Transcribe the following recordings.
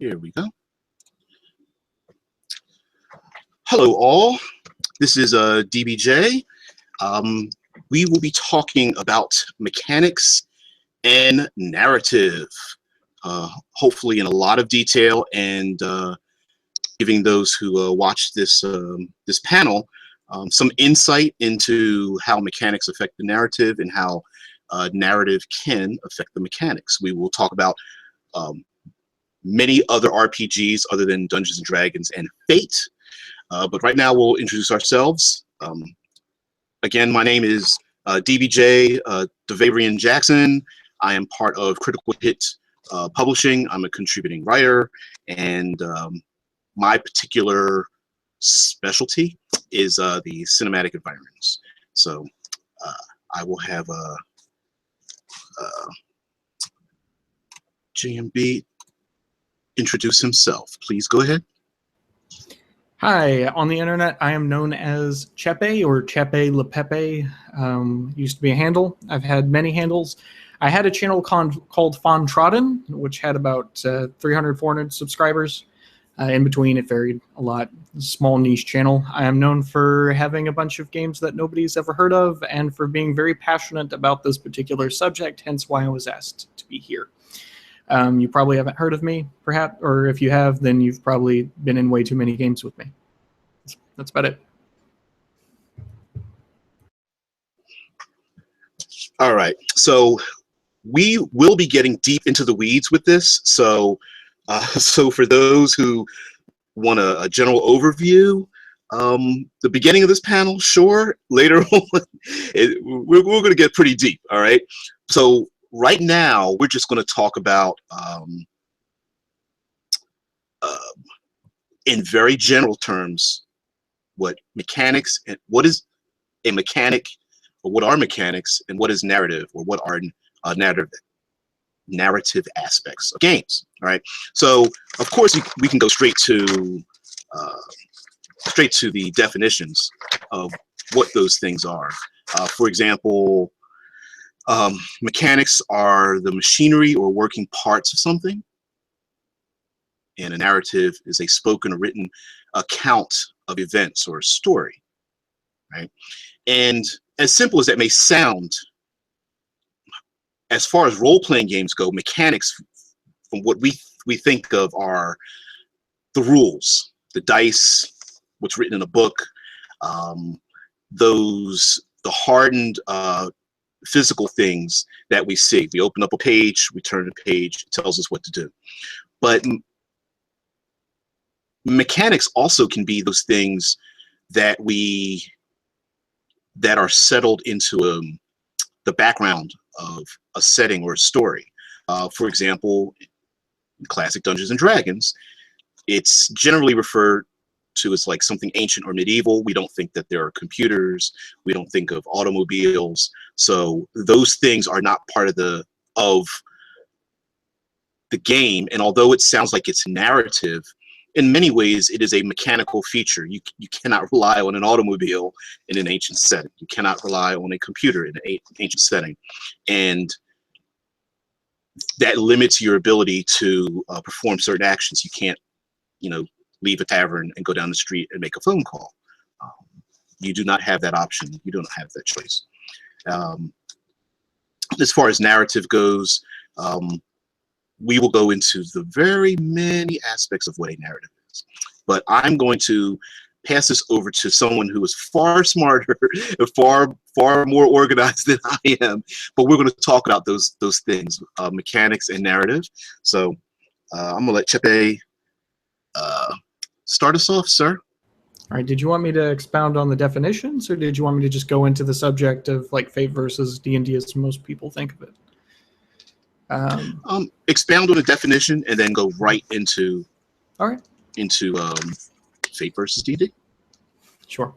Here we go. Hello all, this is DBJ. We will be talking about mechanics and narrative, hopefully in a lot of detail, and giving those who watch this this panel some insight into how mechanics affect the narrative and how narrative can affect the mechanics. We will talk about many other RPGs other than Dungeons and Dragons and Fate, but right now we'll introduce ourselves. Again, my name is DBJ Devarian Jackson. I am part of Critical Hit Publishing. I'm a contributing writer, and my particular specialty is the cinematic environments. So I will have JMB introduce himself. Please go ahead. Hi, on the internet I am known as Chepe or Chepe Le Pepe. Used to be a handle. I've had many handles. I had a channel called Fauntrodden, which had about 300, 400 subscribers. In between, it varied a lot. Small niche channel. I am known for having a bunch of games that nobody's ever heard of and for being very passionate about this particular subject, hence why I was asked to be here. You probably haven't heard of me, perhaps, or if you have, then you've probably been in way too many games with me. That's about it. All right, so we will be getting deep into the weeds with this. So for those who want a general overview, the beginning of this panel, sure. Later on, we're going to get pretty deep. All right. So right now, we're just going to talk about, in very general terms, what mechanics and what is a mechanic, or what are mechanics, and what is narrative, or what are narrative aspects of games. All right. So of course we can go straight to the definitions of what those things are. For example, mechanics are the machinery or working parts of something, and a narrative is a spoken or written account of events or a story. Right. And as simple as that may sound, as far as role-playing games go, mechanics, from what we think of, are the rules, the dice, what's written in a book, the hardened physical things that we see. We open up a page, we turn the page, it tells us what to do. But mechanics also can be those things that are settled into the background of a setting or a story. For example, in classic Dungeons and Dragons, it's generally referred to as like something ancient or medieval. We don't think that there are computers. We don't think of automobiles. So those things are not part of the game. And although it sounds like it's narrative, in many ways it is a mechanical feature. You cannot rely on an automobile in an ancient setting. You cannot rely on a computer in an ancient setting. And that limits your ability to perform certain actions. You can't, leave a tavern and go down the street and make a phone call. You do not have that option. You don't have that choice. As far as narrative goes, we will go into the very many aspects of what a narrative is. But I'm going to pass this over to someone who is far smarter, far more organized than I am. But we're going to talk about those things, mechanics and narrative. So I'm going to let Chepe start us off, sir. All right. Did you want me to expound on the definitions, or did you want me to just go into the subject of like Fate versus D&D as most people think of it? Expound on the definition and then go right into Fate versus D&D. Sure.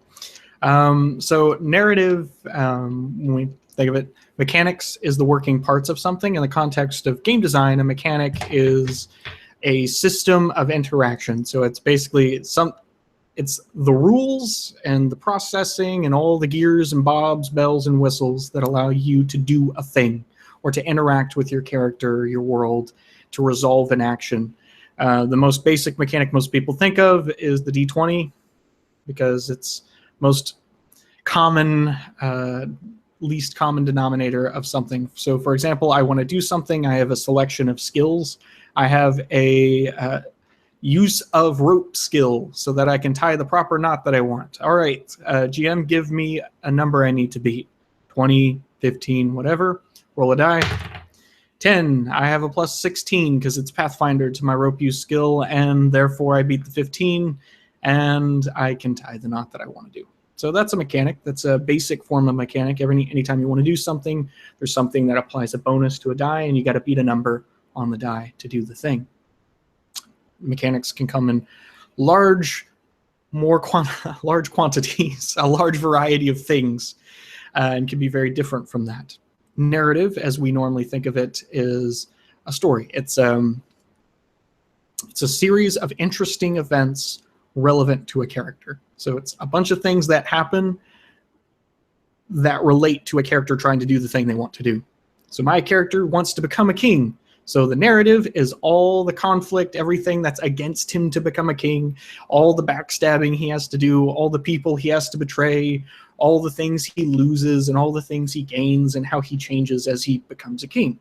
So narrative, when we think of it, mechanics is the working parts of something. In the context of game design, a mechanic is a system of interaction. So it's basically it's the rules and the processing and all the gears and bobs, bells and whistles that allow you to do a thing or to interact with your character, your world, to resolve an action. The most basic mechanic most people think of is the D20, because it's most common, least common denominator of something. So for example, I want to do something. I have a selection of skills. I have a use of rope skill so that I can tie the proper knot that I want. All right, GM, give me a number I need to beat. 20, 15, whatever. Roll a die. 10. I have a plus 16 because it's Pathfinder to my rope use skill, and therefore I beat the 15, and I can tie the knot that I want to do. So that's a mechanic. That's a basic form of mechanic. Anytime you want to do something, there's something that applies a bonus to a die, and you got to beat a number on the die to do the thing. Mechanics can come in large quantities, a large variety of things, and can be very different from that. Narrative, as we normally think of it, is a story. It's a series of interesting events relevant to a character. So it's a bunch of things that happen that relate to a character trying to do the thing they want to do. So my character wants to become a king. So the narrative is all the conflict, everything that's against him to become a king, all the backstabbing he has to do, all the people he has to betray, all the things he loses and all the things he gains and how he changes as he becomes a king.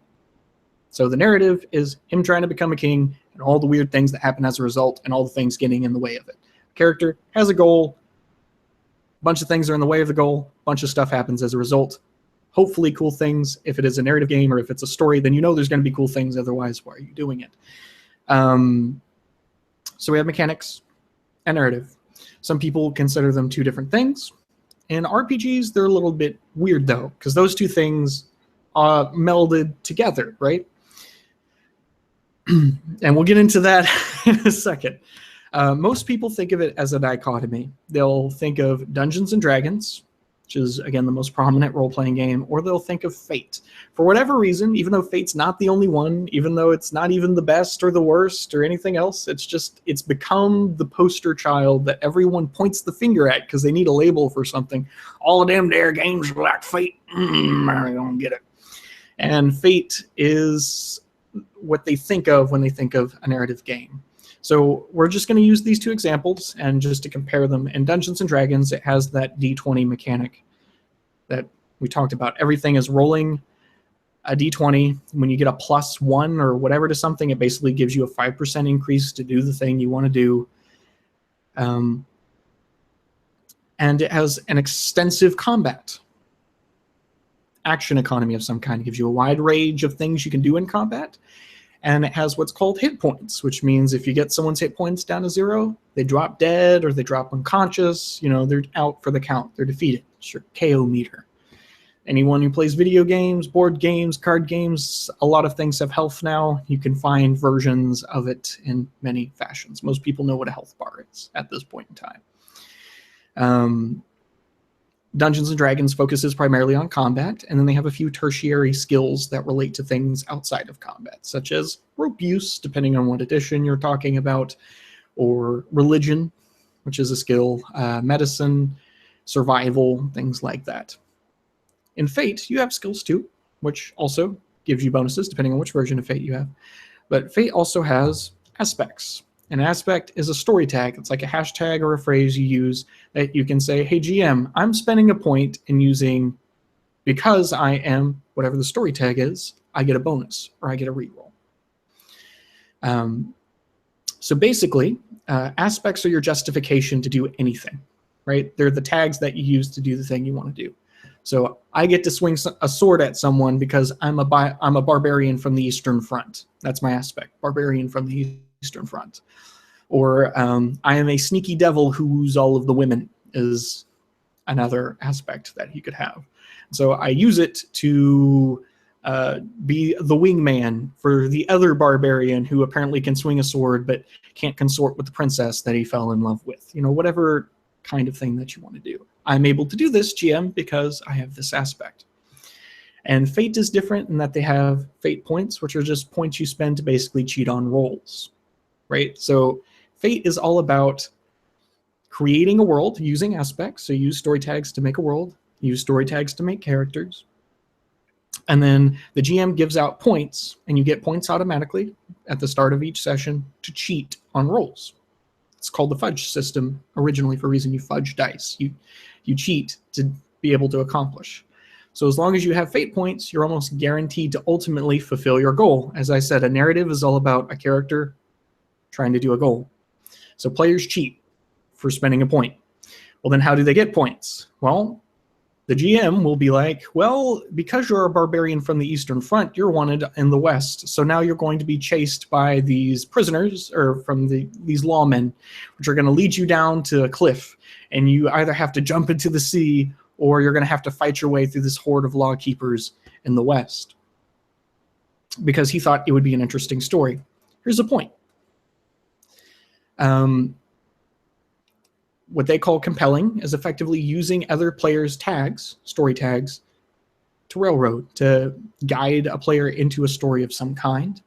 So the narrative is him trying to become a king and all the weird things that happen as a result and all the things getting in the way of it. Character has a goal, a bunch of things are in the way of the goal, a bunch of stuff happens as a result. Hopefully cool things. If it is a narrative game or if it's a story, then you know there's going to be cool things. Otherwise, why are you doing it? So we have mechanics and narrative. Some people consider them two different things. In RPGs, they're a little bit weird, though, because those two things are melded together, right? And we'll get into that in a second. Most people think of it as a dichotomy. They'll think of Dungeons and Dragons, which is, again, the most prominent role-playing game, or they'll think of Fate. For whatever reason, even though Fate's not the only one, even though it's not even the best or the worst or anything else, it's become the poster child that everyone points the finger at because they need a label for something. All of them there games are like Fate. I don't get it. And Fate is what they think of when they think of a narrative game. So we're just going to use these two examples and just to compare them. In Dungeons & Dragons, it has that D20 mechanic that we talked about. Everything is rolling a D20. When you get a +1 or whatever to something, it basically gives you a 5% increase to do the thing you want to do. And it has an extensive combat. Action economy of some kind. It gives you a wide range of things you can do in combat. And it has what's called hit points, which means if you get someone's hit points down to 0, they drop dead or they drop unconscious. You know, they're out for the count. They're defeated. It's your KO meter. Anyone who plays video games, board games, card games, a lot of things have health now. You can find versions of it in many fashions. Most people know what a health bar is at this point in time. Dungeons & Dragons focuses primarily on combat, and then they have a few tertiary skills that relate to things outside of combat, such as rope use, depending on what edition you're talking about, or religion, which is a skill, medicine, survival, things like that. In Fate, you have skills too, which also gives you bonuses, depending on which version of Fate you have. But Fate also has aspects. An aspect is a story tag. It's like a hashtag or a phrase you use that you can say, hey, GM, I'm spending a point in using, because I am, whatever the story tag is, I get a bonus or I get a reroll. So basically, aspects are your justification to do anything, right? They're the tags that you use to do the thing you want to do. So I get to swing a sword at someone because I'm a barbarian from the Eastern Front. That's my aspect, barbarian from the Eastern Front. Or I am a sneaky devil who woos all of the women is another aspect that you could have. So I use it to be the wingman for the other barbarian who apparently can swing a sword but can't consort with the princess that he fell in love with. You know, whatever kind of thing that you want to do. I'm able to do this, GM, because I have this aspect. And Fate is different in that they have Fate points, which are just points you spend to basically cheat on rolls, right? So Fate is all about creating a world using aspects. So use story tags to make a world, use story tags to make characters. And then the GM gives out points, and you get points automatically at the start of each session to cheat on rolls. It's called the fudge system originally for a reason. You fudge dice. You cheat to be able to accomplish. So as long as you have fate points, you're almost guaranteed to ultimately fulfill your goal. As I said, a narrative is all about a character trying to do a goal. So players cheat for spending a point. Well, then how do they get points? Well, the GM will be like, well, because you're a barbarian from the Eastern Front, you're wanted in the West. So now you're going to be chased by these prisoners, or from these lawmen, which are going to lead you down to a cliff. And you either have to jump into the sea, or you're going to have to fight your way through this horde of law keepers in the West. Because he thought it would be an interesting story. Here's the point. What they call compelling is effectively using other players' tags, story tags, to railroad, to guide a player into a story of some kind,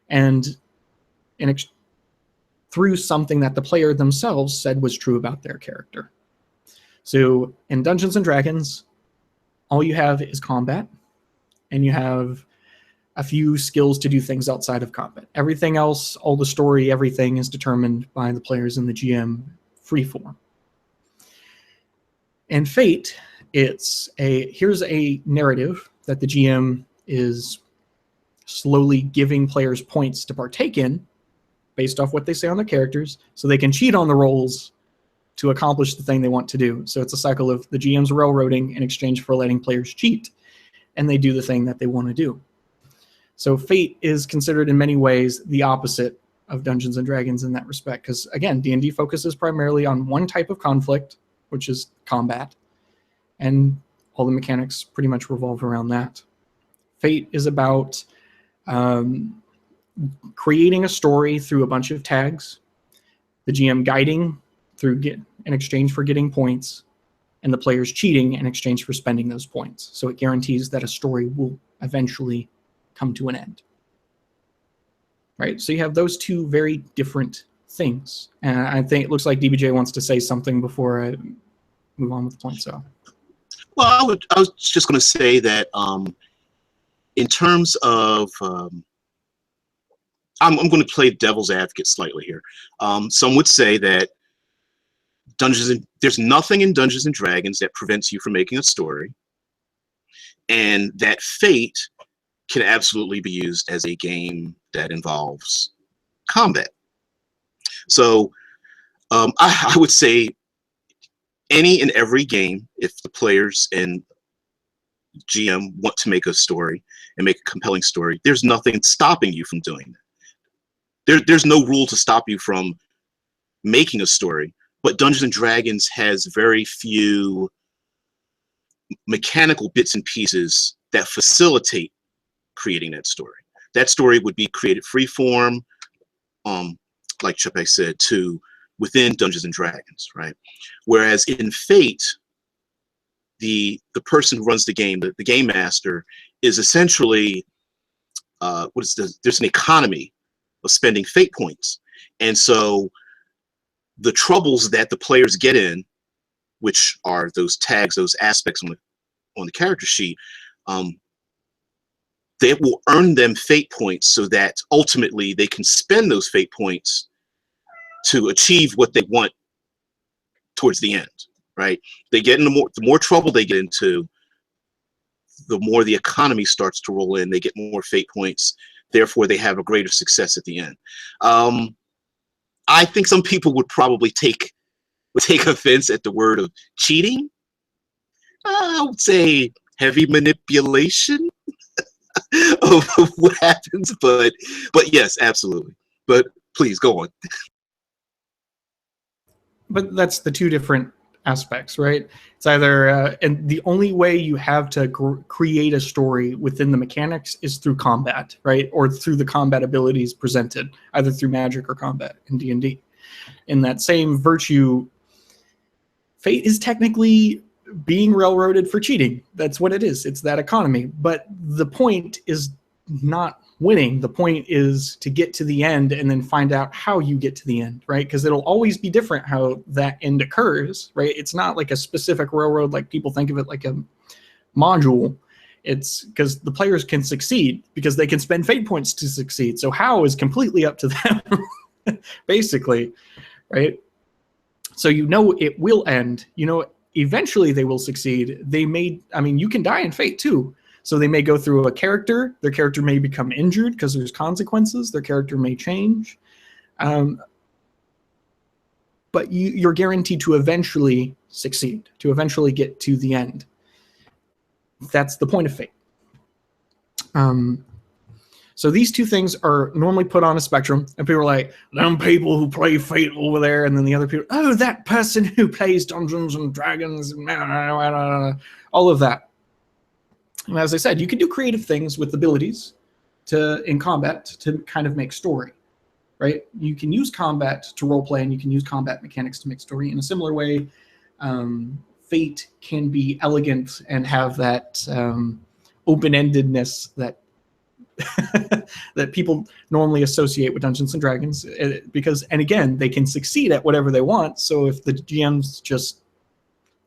and through something that the player themselves said was true about their character. So in Dungeons and Dragons, all you have is combat, and you have a few skills to do things outside of combat. Everything else, all the story, everything is determined by the players and the GM freeform. In Fate, here's a narrative that the GM is slowly giving players points to partake in based off what they say on their characters, so they can cheat on the rolls to accomplish the thing they want to do. So it's a cycle of the GM's railroading in exchange for letting players cheat, and they do the thing that they want to do. So Fate is considered in many ways the opposite of Dungeons and Dragons in that respect, because again, D&D focuses primarily on one type of conflict, which is combat, and all the mechanics pretty much revolve around that. Fate is about creating a story through a bunch of tags, the GM guiding in exchange for getting points, and the players cheating in exchange for spending those points. So it guarantees that a story will eventually come to an end. Right? So you have those two very different things. And I think it looks like DBJ wants to say something before I move on with the point. So, well, I was just going to say that in terms of, I'm going to play devil's advocate slightly here. Some would say that there's nothing in Dungeons and Dragons that prevents you from making a story, and that Fate can absolutely be used as a game that involves combat. So I would say any and every game, if the players and GM want to make a story and make a compelling story, there's nothing stopping you from doing that. There's no rule to stop you from making a story, but Dungeons and Dragons has very few mechanical bits and pieces that facilitate creating that story. That story would be created freeform, like Chepe said, within Dungeons and Dragons, right? Whereas in Fate, the person who runs the game, the game master, is essentially there's an economy of spending fate points, and so the troubles that the players get in, which are those tags, those aspects on the character sheet, they will earn them fate points so that ultimately they can spend those fate points to achieve what they want towards the end, right? They get in the more trouble they get into, the more the economy starts to roll in. They get more fate points, therefore they have a greater success at the end. I think some people would probably take offense at the word of cheating. I would say heavy manipulation of what happens, but yes, absolutely. But please go on. but that's the two different aspects, right? It's either and the only way you have to create a story within the mechanics is through combat, right? Or through the combat abilities presented, either through magic or combat in D&D. In that same virtue, Fate is technically being railroaded for cheating. That's what it is. It's that economy. But the point is not winning. The point is to get to the end and then find out how you get to the end, right? Because it'll always be different how that end occurs, right? It's not like a specific railroad like people think of it, like a module. It's because the players can succeed because they can spend fate points to succeed. So how is completely up to them, basically, right? So you know it will end. You know eventually they will succeed. They may, I mean, you can die in fate too. So they may go through a character. Their character may become injured because there's consequences. Their character may change. But you're guaranteed to eventually succeed, to eventually get to the end. That's the point of fate. So these two things are normally put on a spectrum, and people are like, them people who play Fate over there, and then the other people, oh, that person who plays Dungeons and Dragons, all of that. And as I said, you can do creative things with abilities in combat to kind of make story, right? You can use combat to roleplay, and you can use combat mechanics to make story. In a similar way, Fate can be elegant and have that open-endedness that that people normally associate with Dungeons and Dragons, because, and again, they can succeed at whatever they want. So if the GMs just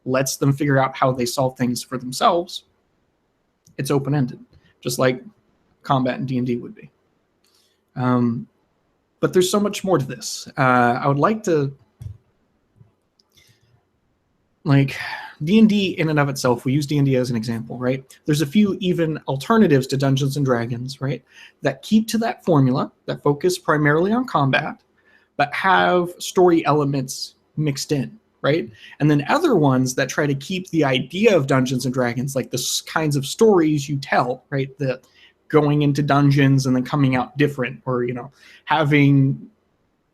lets them figure out how they solve things for themselves, it's open-ended, just like combat in D&D would be. But there's so much more to this. I would like to, like, D&D in and of itself, we use D&D as an example, right? There's a few even alternatives to Dungeons and Dragons, right, that keep to that formula, that focus primarily on combat, but have story elements mixed in, right? And then other ones that try to keep the idea of Dungeons and Dragons, like the kinds of stories you tell, right? The going into dungeons and then coming out different, or, you know, having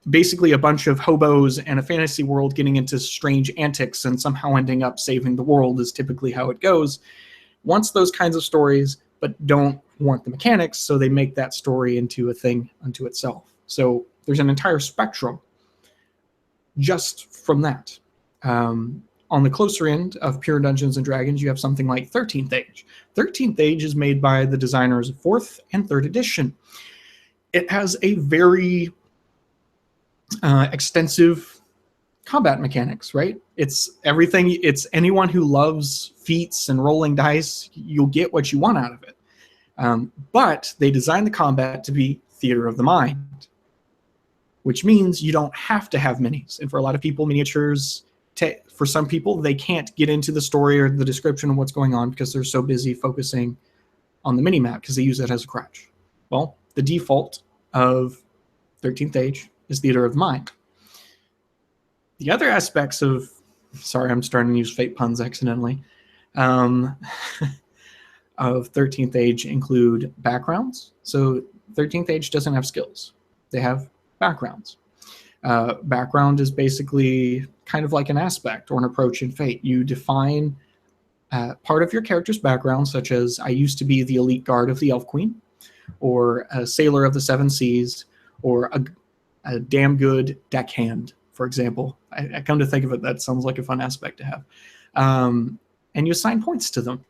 basically a bunch of hobos and a fantasy world getting into strange antics and somehow ending up saving the world is typically how it goes. Wants those kinds of stories, but don't want the mechanics, so they make that story into a thing unto itself. So there's an entire spectrum just from that. On the closer end of pure Dungeons and Dragons, you have something like 13th Age. 13th Age is made by the designers of 4th and 3rd edition. It has a very extensive combat mechanics, right? It's everything. It's anyone who loves feats and rolling dice, you'll get what you want out of it. But they designed the combat to be theater of the mind, which means you don't have to have minis. And for a lot of people, miniatures, for some people, they can't get into the story or the description of what's going on because they're so busy focusing on the mini-map because they use it as a crutch. Well, the default of 13th Age is theater of the mind. The other aspects of, sorry, I'm starting to use fate puns accidentally, of 13th Age include backgrounds. So 13th Age doesn't have skills. They have backgrounds. Background is basically kind of like an aspect or an approach in Fate. You define part of your character's background, such as I used to be the elite guard of the Elf Queen, or a sailor of the Seven Seas, or a damn good deckhand, for example. I come to think of it, that sounds like a fun aspect to have. And you assign points to them,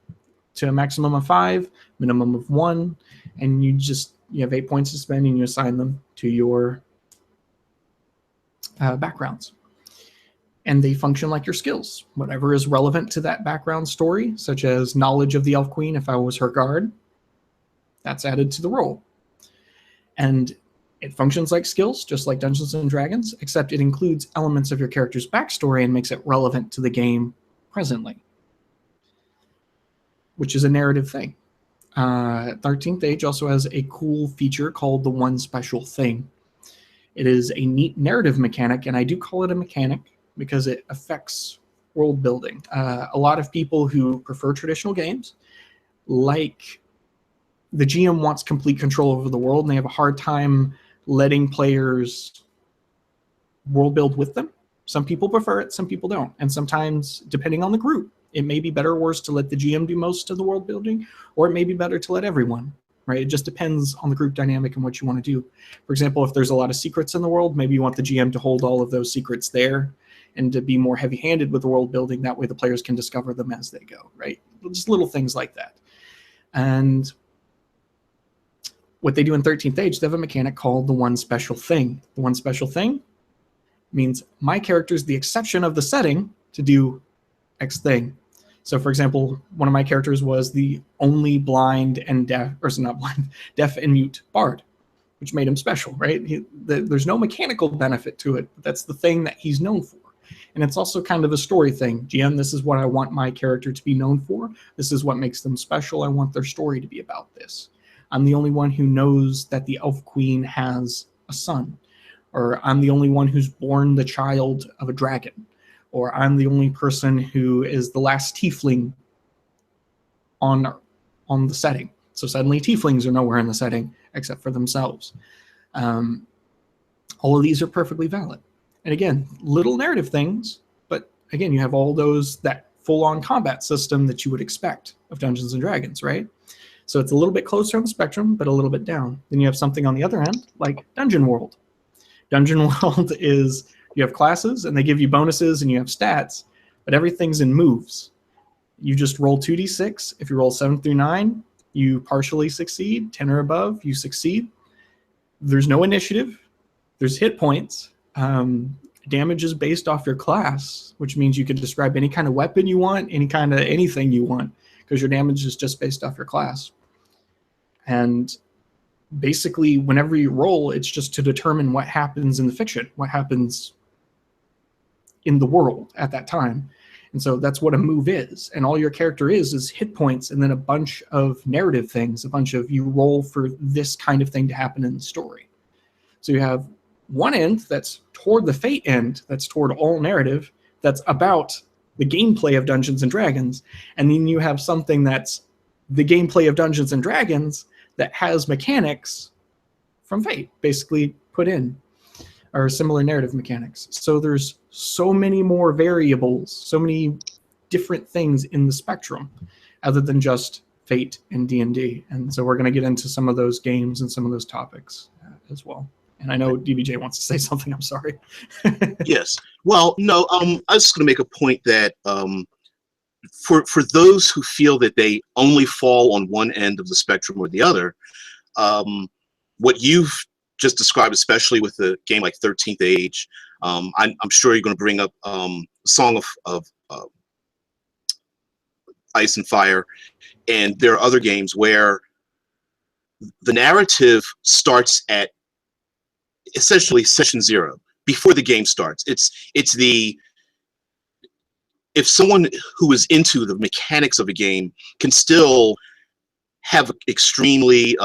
to a maximum of 5, minimum of 1, and you have 8 points to spend, and you assign them to your backgrounds. And they function like your skills. Whatever is relevant to that background story, such as knowledge of the Elf Queen if I was her guard, that's added to the roll. And it functions like skills, just like Dungeons and Dragons, except it includes elements of your character's backstory and makes it relevant to the game presently, which is a narrative thing. 13th Age also has a cool feature called the One Special Thing. It is a neat narrative mechanic, and I do call it a mechanic because it affects world building. A lot of people who prefer traditional games, like the GM wants complete control over the world, and they have a hard time letting players world build with them. Some people prefer it, some people don't. And sometimes, depending on the group, it may be better or worse to let the GM do most of the world building, or it may be better to let everyone, right? It just depends on the group dynamic and what you want to do. For example, if there's a lot of secrets in the world, maybe you want the GM to hold all of those secrets there and to be more heavy-handed with the world building. That way the players can discover them as they go, right? Just little things like that. And what they do in 13th Age, they have a mechanic called the One Special Thing. The One Special Thing means my character is the exception of the setting to do X thing. So, for example, one of my characters was the only blind and deaf, or not blind, deaf and mute bard, which made him special, right? There's no mechanical benefit to it, but that's the thing that he's known for. And it's also kind of a story thing. GM, this is what I want my character to be known for. This is what makes them special. I want their story to be about this. I'm the only one who knows that the Elf Queen has a son, or I'm the only one who's born the child of a dragon, or I'm the only person who is the last tiefling on the setting. So suddenly tieflings are nowhere in the setting except for themselves. All of these are perfectly valid. And again, little narrative things, but again, you have all those, that full-on combat system that you would expect of Dungeons & Dragons, right? So it's a little bit closer on the spectrum, but a little bit down. Then you have something on the other end, like Dungeon World. Dungeon World is, you have classes, and they give you bonuses, and you have stats, but everything's in moves. You just roll 2d6. If you roll 7 through 9, you partially succeed. 10 or above, you succeed. There's no initiative. There's hit points. Damage is based off your class, which means you can describe any kind of weapon you want, any kind of anything you want, because your damage is just based off your class. And basically, whenever you roll, it's just to determine what happens in the fiction, what happens in the world at that time. And so that's what a move is. And all your character is hit points and then a bunch of narrative things, a bunch of you roll for this kind of thing to happen in the story. So you have one end that's toward the fate end, that's toward all narrative, that's about the gameplay of Dungeons & Dragons. And then you have something that's the gameplay of Dungeons & Dragons that has mechanics from Fate, basically put in, or similar narrative mechanics. So there's so many more variables, so many different things in the spectrum, other than just Fate and D&D. And so we're going to get into some of those games and some of those topics as well. And I know DBJ wants to say something. I'm sorry. Yes. Well, no, I was just going to make a point that for those who feel that they only fall on one end of the spectrum or the other, what you've just described, especially with a game like 13th Age, I'm sure you're going to bring up Song of Ice and Fire, and there are other games where the narrative starts at essentially session 0 before the game starts. It's the, if someone who is into the mechanics of a game can still have extremely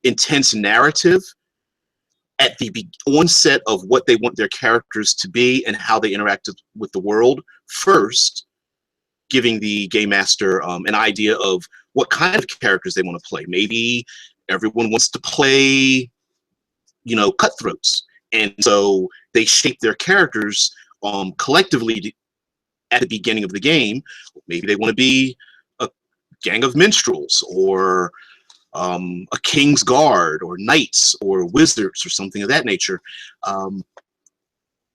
intense narrative at the onset of what they want their characters to be and how they interact with the world first, giving the game master an idea of what kind of characters they want to play. Maybe everyone wants to play, you know, cutthroats, and so they shape their characters collectively at the beginning of the game. Maybe they want to be a gang of minstrels, or a king's guard, or knights, or wizards, or something of that nature.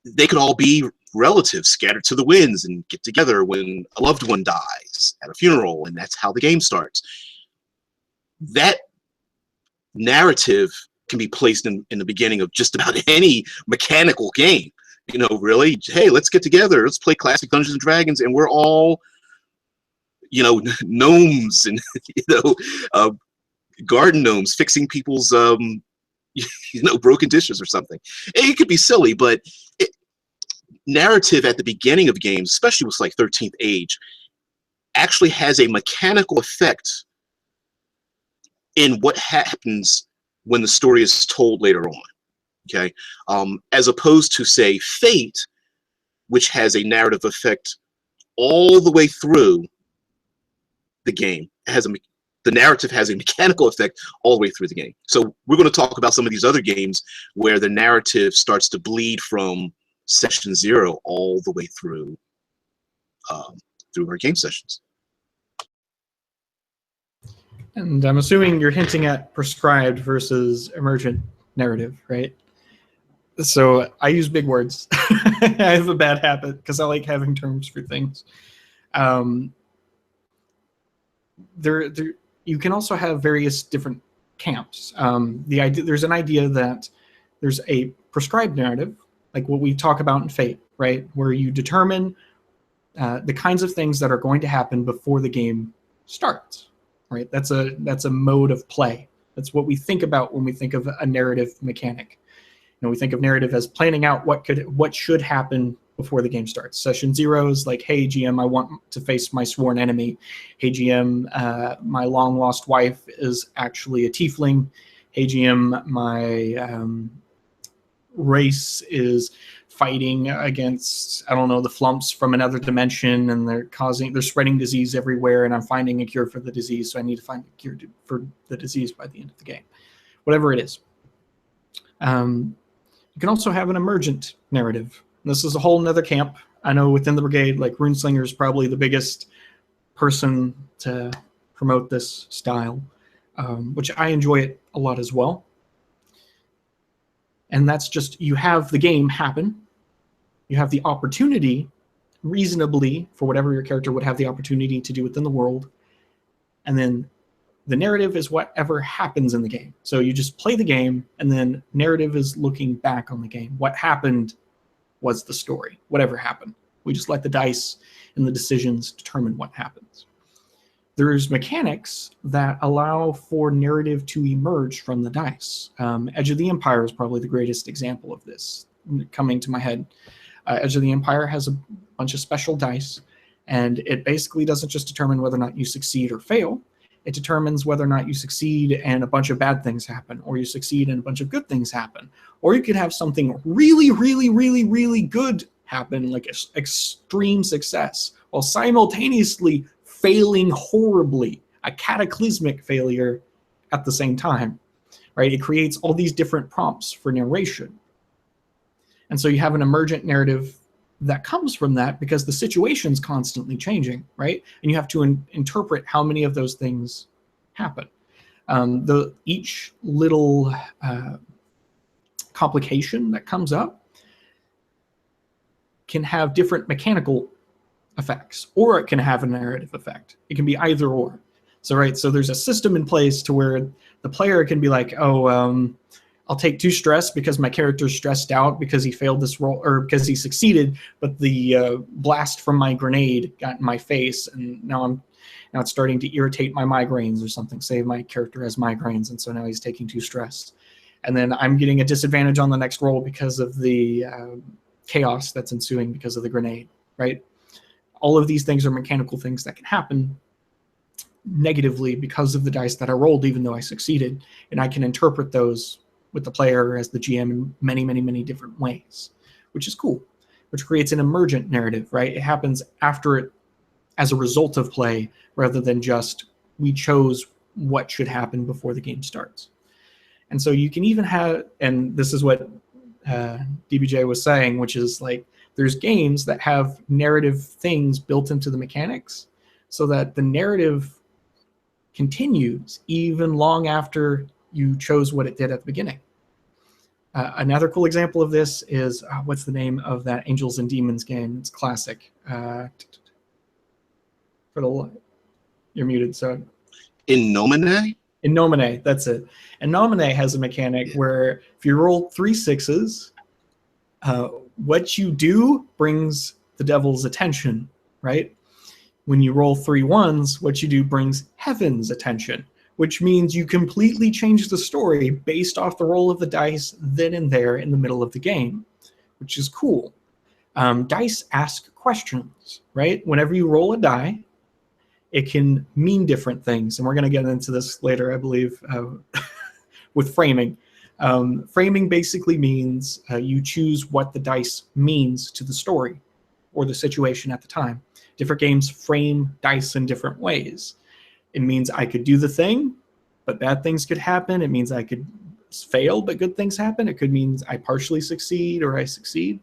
They could all be relatives scattered to the winds and get together when a loved one dies at a funeral, and that's how the game starts. That narrative can be placed in the beginning of just about any mechanical game. You know, really, hey, let's get together, let's play classic Dungeons & Dragons, and we're all, you know, gnomes and, you know, garden gnomes fixing people's, you know, broken dishes or something. It could be silly, but narrative at the beginning of games, especially with like 13th Age, actually has a mechanical effect in what happens when the story is told later on. Okay, as opposed to, say, Fate, which has a narrative effect all the way through the game. The narrative has a mechanical effect all the way through the game. So we're going to talk about some of these other games where the narrative starts to bleed from session 0 all the way through our game sessions. And I'm assuming you're hinting at prescribed versus emergent narrative, right? So I use big words. I have a bad habit because I like having terms for things. You can also have various different camps. There's an idea that there's a prescribed narrative, like what we talk about in Fate, right? Where you determine the kinds of things that are going to happen before the game starts, right? That's a mode of play. That's what we think about when we think of a narrative mechanic. We think of narrative as planning out what should happen before the game starts. Session 0 is like, hey GM, I want to face my sworn enemy. Hey GM, my long lost wife is actually a tiefling. Hey GM, my race is fighting against, I don't know, the flumps from another dimension, and they're spreading disease everywhere, and I'm finding a cure for the disease, so I need to find a cure for the disease by the end of the game. Whatever it is. You can also have an emergent narrative. This is a whole nother camp. I know within the Brigade, like Runeslinger is probably the biggest person to promote this style, which I enjoy it a lot as well. And that's just, you have the game happen. You have the opportunity, reasonably, for whatever your character would have the opportunity to do within the world. And then the narrative is whatever happens in the game. So you just play the game, and then narrative is looking back on the game. What happened was the story, whatever happened. We just let the dice and the decisions determine what happens. There's mechanics that allow for narrative to emerge from the dice. Edge of the Empire is probably the greatest example of this coming to my head. Edge of the Empire has a bunch of special dice, and it basically doesn't just determine whether or not you succeed or fail. It determines whether or not you succeed and a bunch of bad things happen, or you succeed and a bunch of good things happen. Or you could have something really, really, really, really good happen, like extreme success, while simultaneously failing horribly, a cataclysmic failure at the same time, right? It creates all these different prompts for narration. And so you have an emergent narrative that comes from that because the situation's constantly changing, right? And you have to interpret how many of those things happen. Each little complication that comes up can have different mechanical effects, or it can have a narrative effect. It can be either or. So, right, so there's a system in place to where the player can be like, oh, I'll take 2 stress because my character's stressed out because he failed this roll, or because he succeeded, but the blast from my grenade got in my face, and now it's starting to irritate my migraines or something. Say my character has migraines, and so now he's taking 2 stress. And then I'm getting a disadvantage on the next roll because of the chaos that's ensuing because of the grenade, right? All of these things are mechanical things that can happen negatively because of the dice that I rolled, even though I succeeded. And I can interpret those with the player as the GM in many, many, many different ways, which is cool, which creates an emergent narrative, right? It happens after it as a result of play rather than just we chose what should happen before the game starts. And so you can even have, and this is what DBJ was saying, which is like, there's games that have narrative things built into the mechanics so that the narrative continues even long after you chose what it did at the beginning. Another cool example of this is, what's the name of that Angels and Demons game? It's classic. You're muted, so. In Nomine? In Nomine, that's it. And Nomine has a mechanic where if you roll 3 6s, what you do brings the devil's attention, right? When you roll 3 1s, what you do brings heaven's attention, which means you completely change the story based off the roll of the dice then and there in the middle of the game, which is cool. Dice ask questions, right? Whenever you roll a die, it can mean different things. And we're going to get into this later, I believe, with framing. Framing basically means you choose what the dice means to the story or the situation at the time. Different games frame dice in different ways. It means I could do the thing, but bad things could happen. It means I could fail, but good things happen. It could mean I partially succeed or I succeed.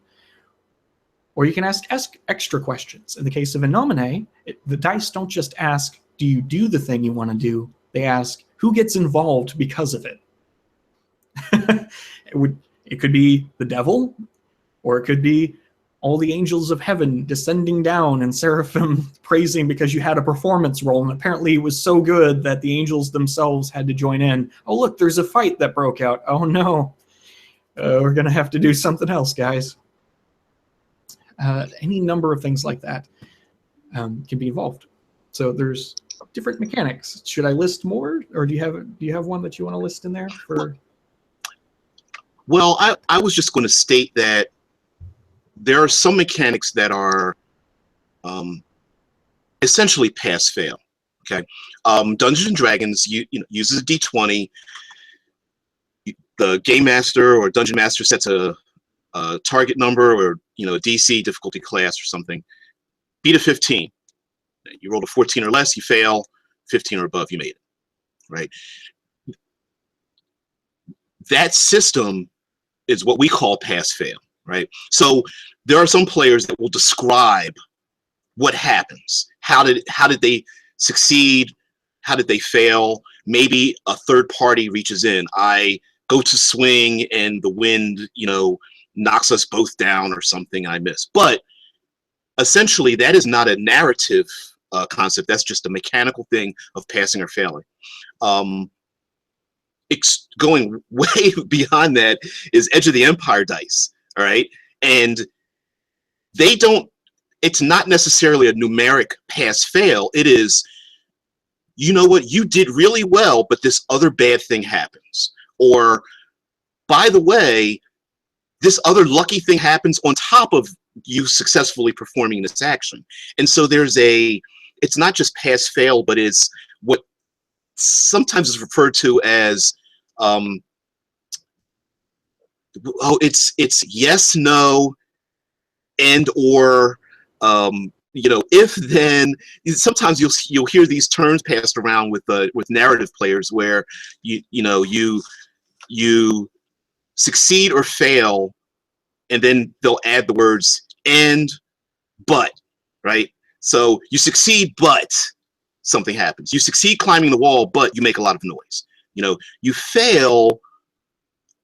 Or you can ask extra questions. In the case of a Nomine, the dice don't just ask, do you do the thing you want to do? They ask, who gets involved because of it? It could be the devil, or it could be all the angels of heaven descending down and seraphim praising because you had a performance role, and apparently it was so good that the angels themselves had to join in. Oh, look, there's a fight that broke out. Oh, no. We're going to have to do something else, guys. Any number of things like that. can be involved. So there's different mechanics. Should I list more, or do you have one that you want to list in there for? Well, I was just going to state that there are some mechanics that are essentially pass fail. Okay, Dungeons and Dragons uses a D20. The game master or dungeon master sets a target number or a DC difficulty class or something. Beat a 15. You rolled a 14 or less, you fail. 15 or above, you made it. Right. That system is what we call pass fail. Right. So there are some players that will describe what happens. How did they succeed? How did they fail? Maybe a third party reaches in. I go to swing and the wind, knocks us both down or something, I miss. But essentially, that is not a narrative concept. That's just a mechanical thing of passing or failing. It's going way beyond that is Edge of the Empire dice. All right. And it's not necessarily a numeric pass fail. It is, you know what, you did really well, but this other bad thing happens. Or, by the way, this other lucky thing happens on top of you successfully performing this action. And so it's not just pass fail, but it's what sometimes is referred to as, it's yes, no, and or, if then. Sometimes you'll hear these terms passed around with narrative players where you succeed or fail, and then they'll add the words and but, right? So you succeed, but something happens. You succeed climbing the wall, but you make a lot of noise. You fail,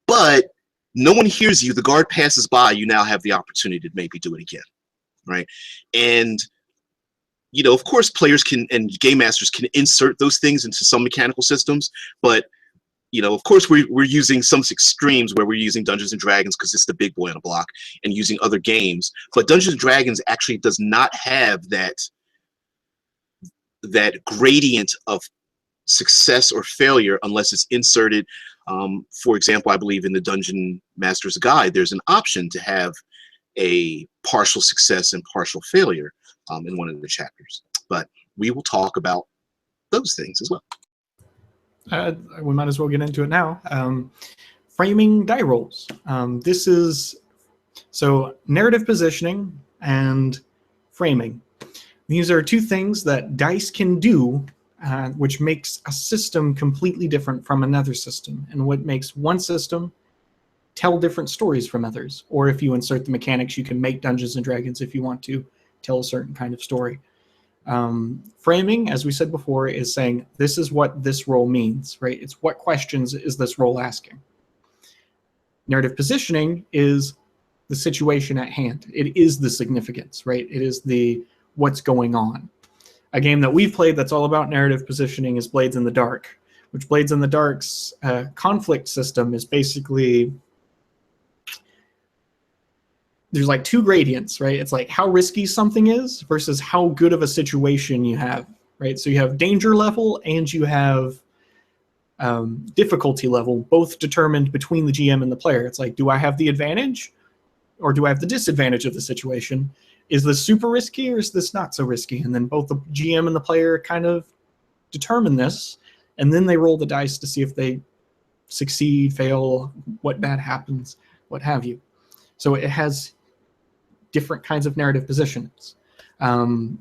but no one hears you. The guard passes by. You now have the opportunity to maybe do it again, right? And of course, players and game masters can insert those things into some mechanical systems, but of course, we're using some extremes where we're using Dungeons and Dragons because it's the big boy on the block, and using other games. But Dungeons and Dragons actually does not have that gradient of success or failure unless it's inserted. For example, I believe in the Dungeon Master's Guide, there's an option to have a partial success and partial failure in one of the chapters. But we will talk about those things as well. We might as well get into it now. Framing die rolls. This is narrative positioning and framing. These are two things that dice can do, which makes a system completely different from another system, and what makes one system tell different stories from others. Or if you insert the mechanics, you can make Dungeons and Dragons if you want to tell a certain kind of story. Framing, as we said before, is saying this is what this role means, right? It's what questions is this role asking. Narrative positioning is the situation at hand. It is the significance, right? It is the what's going on. A game that we've played that's all about narrative positioning is Blades in the Dark, which Blades in the Dark's conflict system is basically, there's like two gradients, right? It's like how risky something is versus how good of a situation you have, right? So you have danger level and you have difficulty level, both determined between the GM and the player. It's like, do I have the advantage or do I have the disadvantage of the situation? Is this super risky or is this not so risky? And then both the GM and the player kind of determine this, and then they roll the dice to see if they succeed, fail, what bad happens, what have you. So it has different kinds of narrative positions. What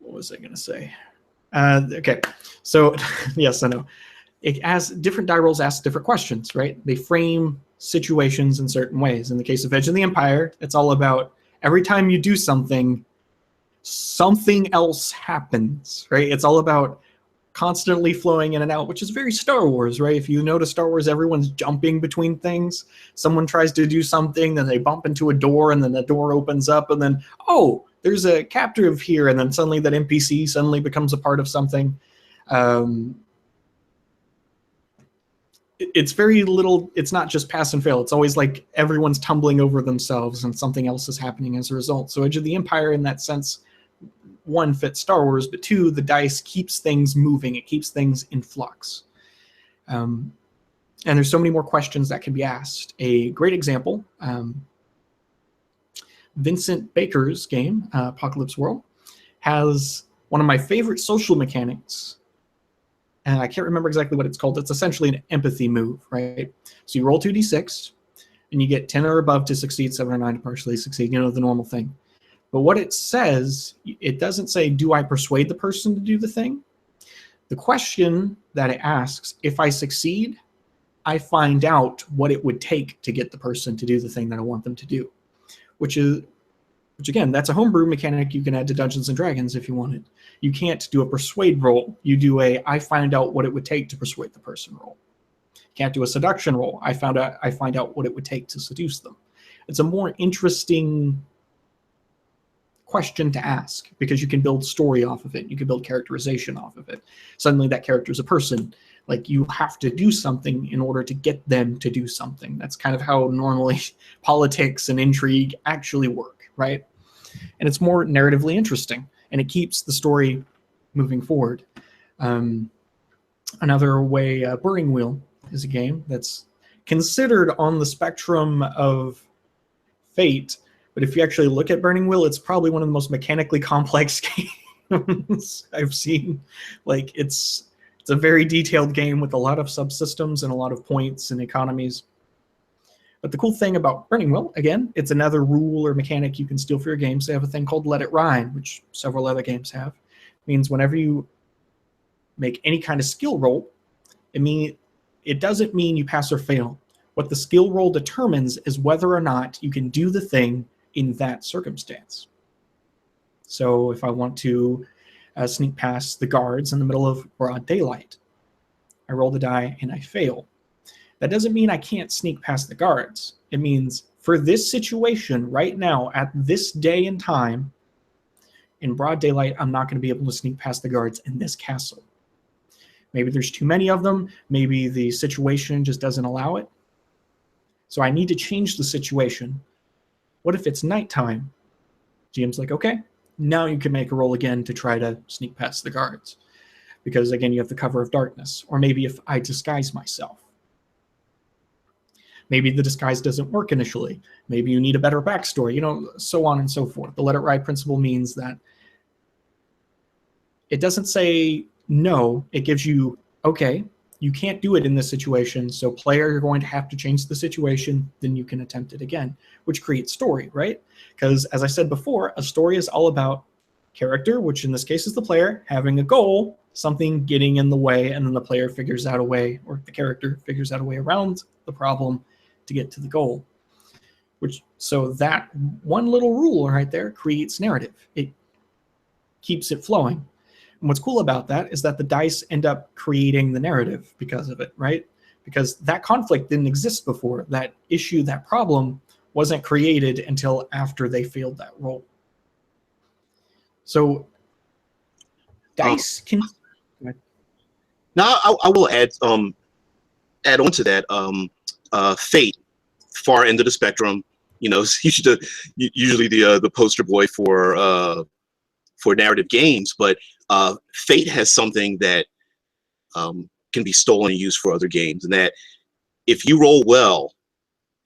was I going to say? Okay, so yes, I know. Different die rolls ask different questions, right? They frame situations in certain ways. In the case of Edge of the Empire, it's all about every time you do something, something else happens, right? It's all about constantly flowing in and out, which is very Star Wars, right? If you notice Star Wars, everyone's jumping between things. Someone tries to do something, then they bump into a door, and then the door opens up, and then, oh, there's a captive here, and then suddenly that NPC suddenly becomes a part of something. it's very little. It's not just pass and fail. It's always like everyone's tumbling over themselves and something else is happening as a result. So Edge of the Empire, in that sense, one, fits Star Wars, but two, the dice keeps things moving. It keeps things in flux. And there's so many more questions that can be asked. A great example, Vincent Baker's game, Apocalypse World, has one of my favorite social mechanics. And I can't remember exactly what it's called. It's essentially an empathy move, right? So you roll 2d6, and you get 10 or above to succeed, 7 or 9 to partially succeed, you know, the normal thing. But what it says, it doesn't say, do I persuade the person to do the thing? The question that it asks, if I succeed, I find out what it would take to get the person to do the thing that I want them to do, which again, that's a homebrew mechanic you can add to Dungeons and Dragons if you wanted. You can't do a persuade roll. You do a I find out what it would take to persuade the person roll. You can't do a seduction roll. I find out what it would take to seduce them. It's a more interesting question to ask because you can build story off of it. You can build characterization off of it. Suddenly that character is a person. Like, you have to do something in order to get them to do something. That's kind of how normally politics and intrigue actually work, right? And it's more narratively interesting, and it keeps the story moving forward. Another way, Burning Wheel is a game that's considered on the spectrum of Fate, but if you actually look at Burning Wheel, it's probably one of the most mechanically complex games I've seen. Like, it's a very detailed game with a lot of subsystems and a lot of points and economies. But the cool thing about Burning Wheel, again, it's another rule or mechanic you can steal for your games. They have a thing called Let It Ride, which several other games have. It means whenever you make any kind of skill roll, it doesn't mean you pass or fail. What the skill roll determines is whether or not you can do the thing in that circumstance. So if I want to sneak past the guards in the middle of broad daylight, I roll the die and I fail. That doesn't mean I can't sneak past the guards. It means for this situation right now, at this day and time, in broad daylight, I'm not going to be able to sneak past the guards in this castle. Maybe there's too many of them. Maybe the situation just doesn't allow it. So I need to change the situation. What if it's nighttime? GM's like, okay, now you can make a roll again to try to sneak past the guards. Because again, you have the cover of darkness. Or maybe if I disguise myself. Maybe the disguise doesn't work initially. Maybe you need a better backstory, so on and so forth. The Let It Ride principle means that it doesn't say no. It gives you, okay, you can't do it in this situation, so player, you're going to have to change the situation, then you can attempt it again, which creates story, right? Because as I said before, a story is all about character, which in this case is the player, having a goal, something getting in the way, and then the player figures out a way, or the character figures out a way around the problem to get to the goal. So that one little rule right there creates narrative. It keeps it flowing. And what's cool about that is that the dice end up creating the narrative because of it, right? Because that conflict didn't exist before. That issue, that problem wasn't created until after they failed that roll. So dice can... Now I will add on to that. Fate, far end of the spectrum. Usually the poster boy for narrative games, but Fate has something that can be stolen and used for other games, and that if you roll well,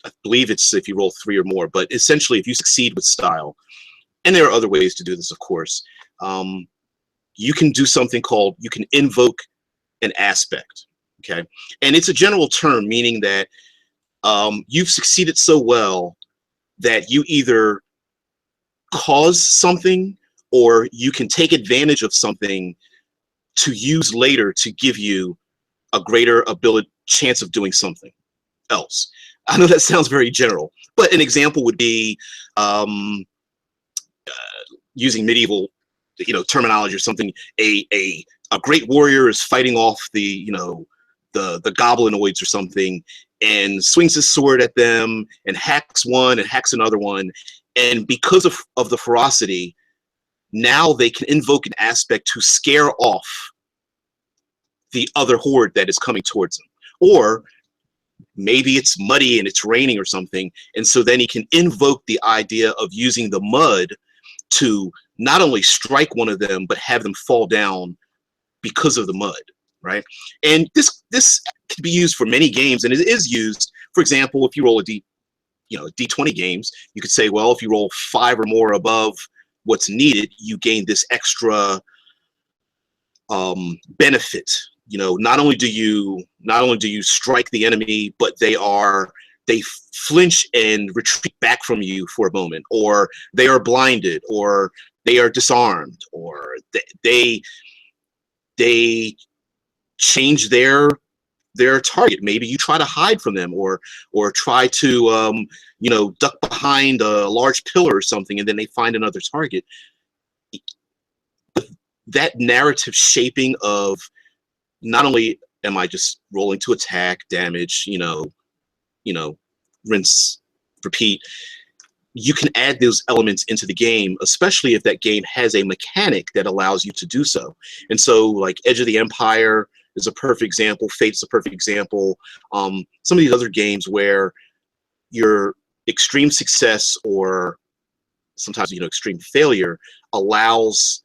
I believe it's if you roll 3 or more, but essentially if you succeed with style, and there are other ways to do this, of course, you can do something called, you can invoke an aspect, okay? And it's a general term, meaning that you've succeeded so well that you either cause something or you can take advantage of something to use later to give you a greater chance of doing something else. I know that sounds very general, but an example would be using medieval terminology or something. A great warrior is fighting off the goblinoids or something, and swings his sword at them and hacks one and hacks another one, and because of the ferocity, now they can invoke an aspect to scare off the other horde that is coming towards them. Or maybe it's muddy and it's raining or something, and so then he can invoke the idea of using the mud to not only strike one of them but have them fall down because of the mud, right? And this can be used for many games, and it is used. For example, if you roll a D20 games, you could say, well, if you roll 5 or more above what's needed, you gain this extra benefit. Not only do you strike the enemy, but they flinch and retreat back from you for a moment, or they are blinded, or they are disarmed, or they change their target. Maybe you try to hide from them, or try to duck behind a large pillar or something, and then they find another target. That narrative shaping of not only am I just rolling to attack, damage, rinse, repeat, you can add those elements into the game, especially if that game has a mechanic that allows you to do so. And so, like Edge of the Empire is a perfect example. Fate's a perfect example. Some of these other games where your extreme success or sometimes extreme failure allows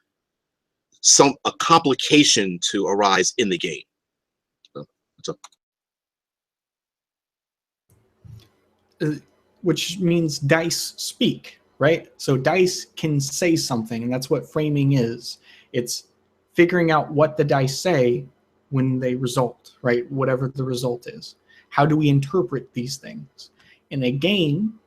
a complication to arise in the game. Which means dice speak, right? So dice can say something, and that's what framing is. It's figuring out what the dice say when they result, right? Whatever the result is. How do we interpret these things? And a game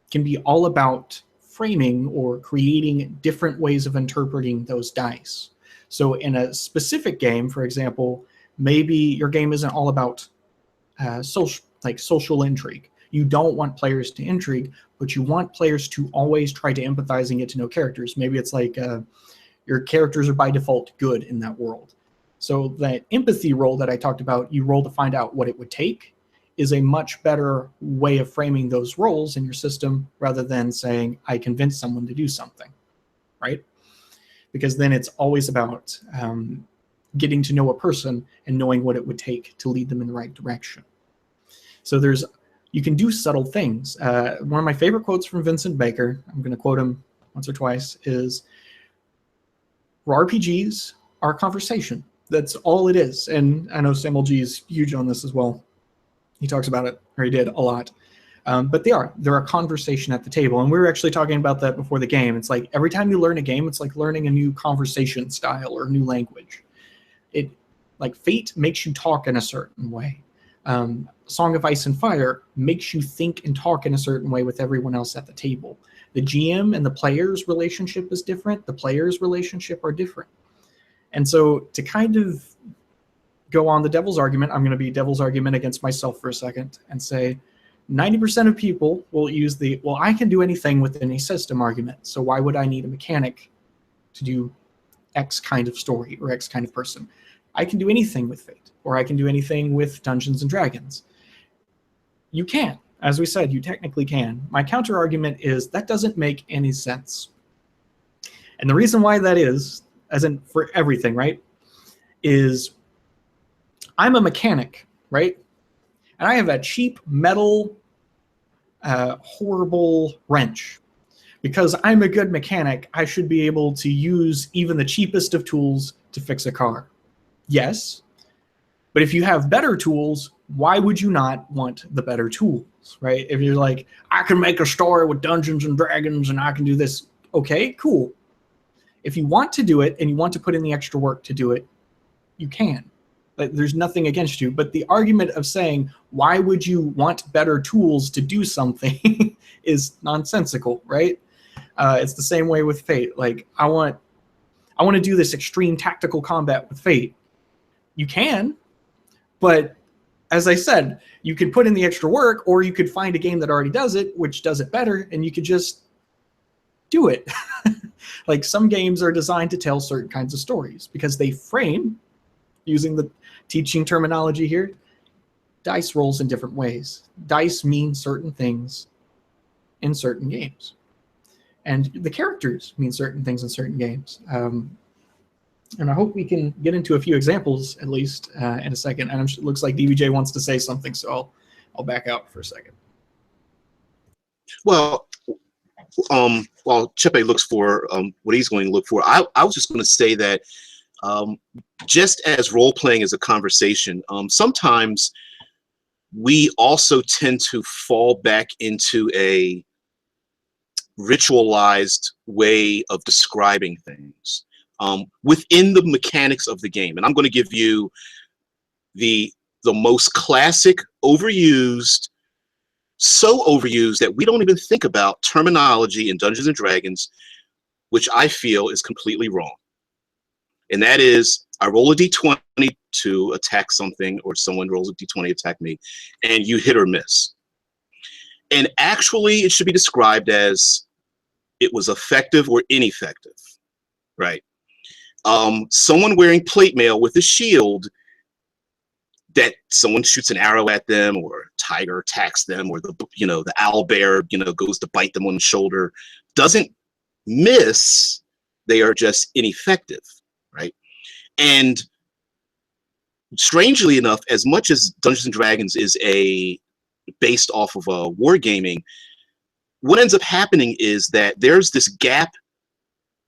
can be all about framing or creating different ways of interpreting those dice. So in a specific game, for example, maybe your game isn't all about social intrigue. You don't want players to intrigue, but you want players to always try to empathize and get to know characters. Maybe it's like your characters are by default good in that world. So that empathy roll that I talked about, you roll to find out what it would take, is a much better way of framing those roles in your system rather than saying, I convinced someone to do something, right? Because then it's always about getting to know a person and knowing what it would take to lead them in the right direction. So you can do subtle things. One of my favorite quotes from Vincent Baker, I'm going to quote him once or twice, is RPGs are conversation. That's all it is. And I know Samuel G is huge on this as well. He talks about it, or he did a lot. But they're a conversation at the table. And we were actually talking about that before the game. It's like every time you learn a game, it's like learning a new conversation style or new language. Like Fate makes you talk in a certain way. Song of Ice and Fire makes you think and talk in a certain way with everyone else at the table. The GM and the player's relationship is different. The player's relationship are different. And so to kind of go on the devil's argument, I'm going to be devil's argument against myself for a second and say 90% of people will use well, I can do anything within a system argument, so why would I need a mechanic to do X kind of story or X kind of person? I can do anything with Fate, or I can do anything with Dungeons and Dragons. You can. As we said, you technically can. My counter argument is that doesn't make any sense. And the reason why that is, as in for everything, right, is I'm a mechanic, right? And I have a cheap metal, horrible wrench. Because I'm a good mechanic, I should be able to use even the cheapest of tools to fix a car. Yes, but if you have better tools, why would you not want the better tools, right? If you're like, I can make a story with Dungeons and Dragons and I can do this, okay, cool. If you want to do it and you want to put in the extra work to do it, you can. But there's nothing against you. But the argument of saying, why would you want better tools to do something is nonsensical, right? It's the same way with Fate. Like, I want to do this extreme tactical combat with Fate. You can, but as I said, you could put in the extra work, or you could find a game that already does it, which does it better, and you could just do it. Like, some games are designed to tell certain kinds of stories because they frame, using the teaching terminology here, dice rolls in different ways. Dice mean certain things in certain games. And the characters mean certain things in certain games. And I hope we can get into a few examples, at least, in a second. And it looks like DBJ wants to say something, so I'll I'll back out for a second. Well, while Chepe looks for what he's going to look for, I was just going to say that just as role-playing is a conversation, sometimes we also tend to fall back into a ritualized way of describing things within the mechanics of the game. And I'm going to give you the most classic, overused, so overused that we don't even think about terminology in Dungeons and Dragons, which I feel is completely wrong. And that is, I roll a d20 to attack something, or someone rolls a d20 to attack me, and you hit or miss. And actually, it should be described as it was effective or ineffective, right? Someone wearing plate mail with a shield that someone shoots an arrow at them, or a tiger attacks them, or the owl bear goes to bite them on the shoulder, doesn't miss. They are just ineffective, right? And strangely enough, as much as Dungeons and Dragons is based off of wargaming, what ends up happening is that there's this gap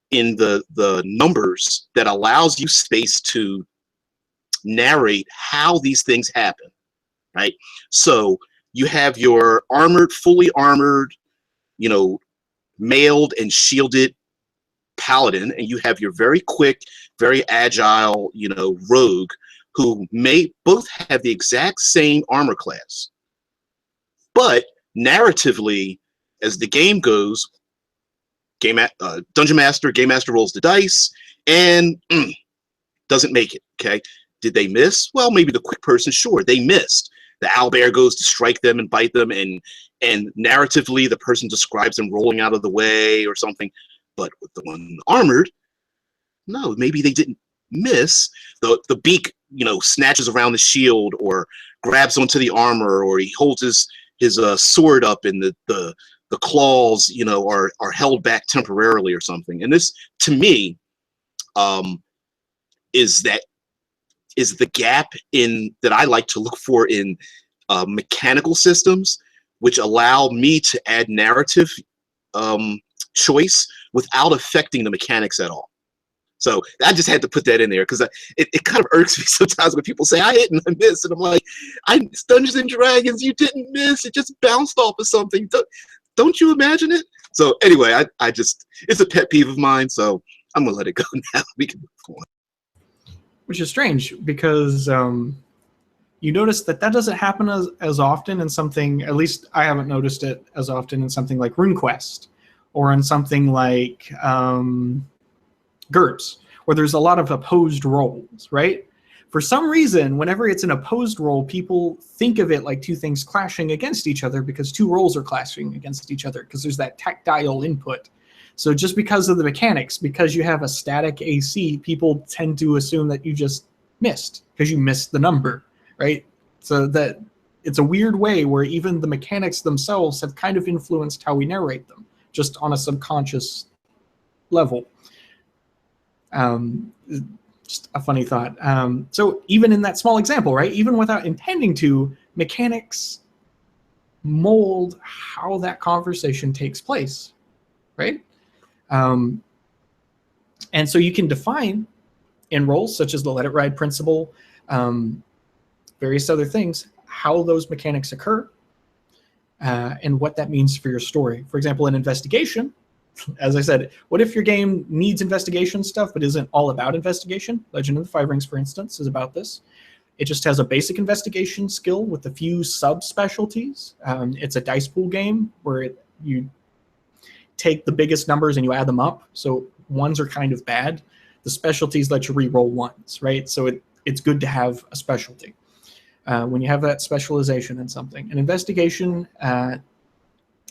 in the numbers that allows you space to narrate how these things happen, right? So you have your armored, fully armored, mailed and shielded paladin, and you have your very quick, very agile, rogue, who may both have the exact same armor class. But narratively, as the game goes, Dungeon Master, Game Master rolls the dice and doesn't make it, okay? Did they miss? Well, maybe the quick person, sure, they missed. The owlbear goes to strike them and bite them, and narratively, the person describes them rolling out of the way or something. But with the one armored, no, maybe they didn't miss. The beak, snatches around the shield, or grabs onto the armor, or he holds his sword up, and the claws, are held back temporarily or something. And this, to me, is the gap that I like to look for in mechanical systems, which allow me to add narrative choice without affecting the mechanics at all. So I just had to put that in there, because it kind of irks me sometimes when people say I hit and I missed, and I'm like, it's Dungeons and Dragons, you didn't miss, it just bounced off of something. Don't you imagine it? So anyway, I just, it's a pet peeve of mine, so I'm gonna let it go now. We can move on. Which is strange, because you notice that doesn't happen as often in something, at least I haven't noticed it as often in something like RuneQuest, or in something like GURPS, where there's a lot of opposed roles, right? For some reason, whenever it's an opposed role, people think of it like two things clashing against each other, because two roles are clashing against each other, because there's that tactile input. So just because of the mechanics, because you have a static AC, people tend to assume that you just missed, because you missed the number, right? So that it's a weird way where even the mechanics themselves have kind of influenced how we narrate them, just on a subconscious level. Just a funny thought. So even in that small example, right, even without intending to, mechanics mold how that conversation takes place, right? And so you can define in roles such as the let it ride principle, various other things, how those mechanics occur, and what that means for your story. For example, in investigation, as I said, what if your game needs investigation stuff but isn't all about investigation? Legend of the Five Rings, for instance, is about this. It just has a basic investigation skill with a few sub-specialties. It's a dice pool game where you take the biggest numbers and you add them up. So ones are kind of bad. The specialties let you re-roll ones, right? So it's good to have a specialty when you have that specialization in something. An investigation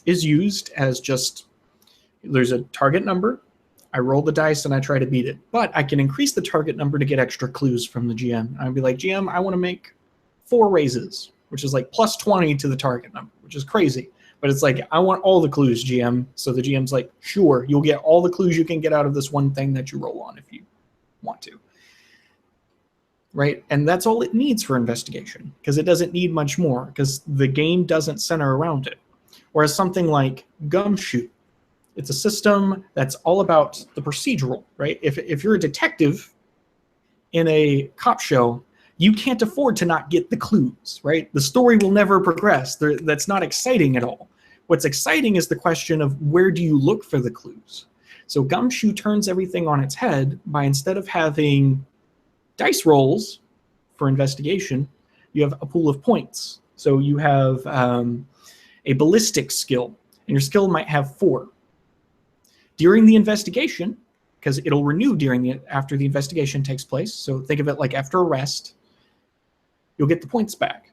is used as just, there's a target number, I roll the dice and I try to beat it. But I can increase the target number to get extra clues from the GM. I'd be like, GM, I want to make 4 raises, which is like plus 20 to the target number, which is crazy. But it's like, I want all the clues, GM. So the GM's like, sure, you'll get all the clues you can get out of this one thing that you roll on if you want to. right? And that's all it needs for investigation, because it doesn't need much more, because the game doesn't center around it. Whereas something like Gumshoe, it's a system that's all about the procedural, right? If you're a detective in a cop show, you can't afford to not get the clues, right? The story will never progress. That's not exciting at all. What's exciting is the question of where do you look for the clues? So Gumshoe turns everything on its head by, instead of having dice rolls for investigation, you have a pool of points. So you have a ballistic skill, and your skill might have 4. During the investigation, because it'll renew after the investigation takes place, so think of it like after arrest, you'll get the points back.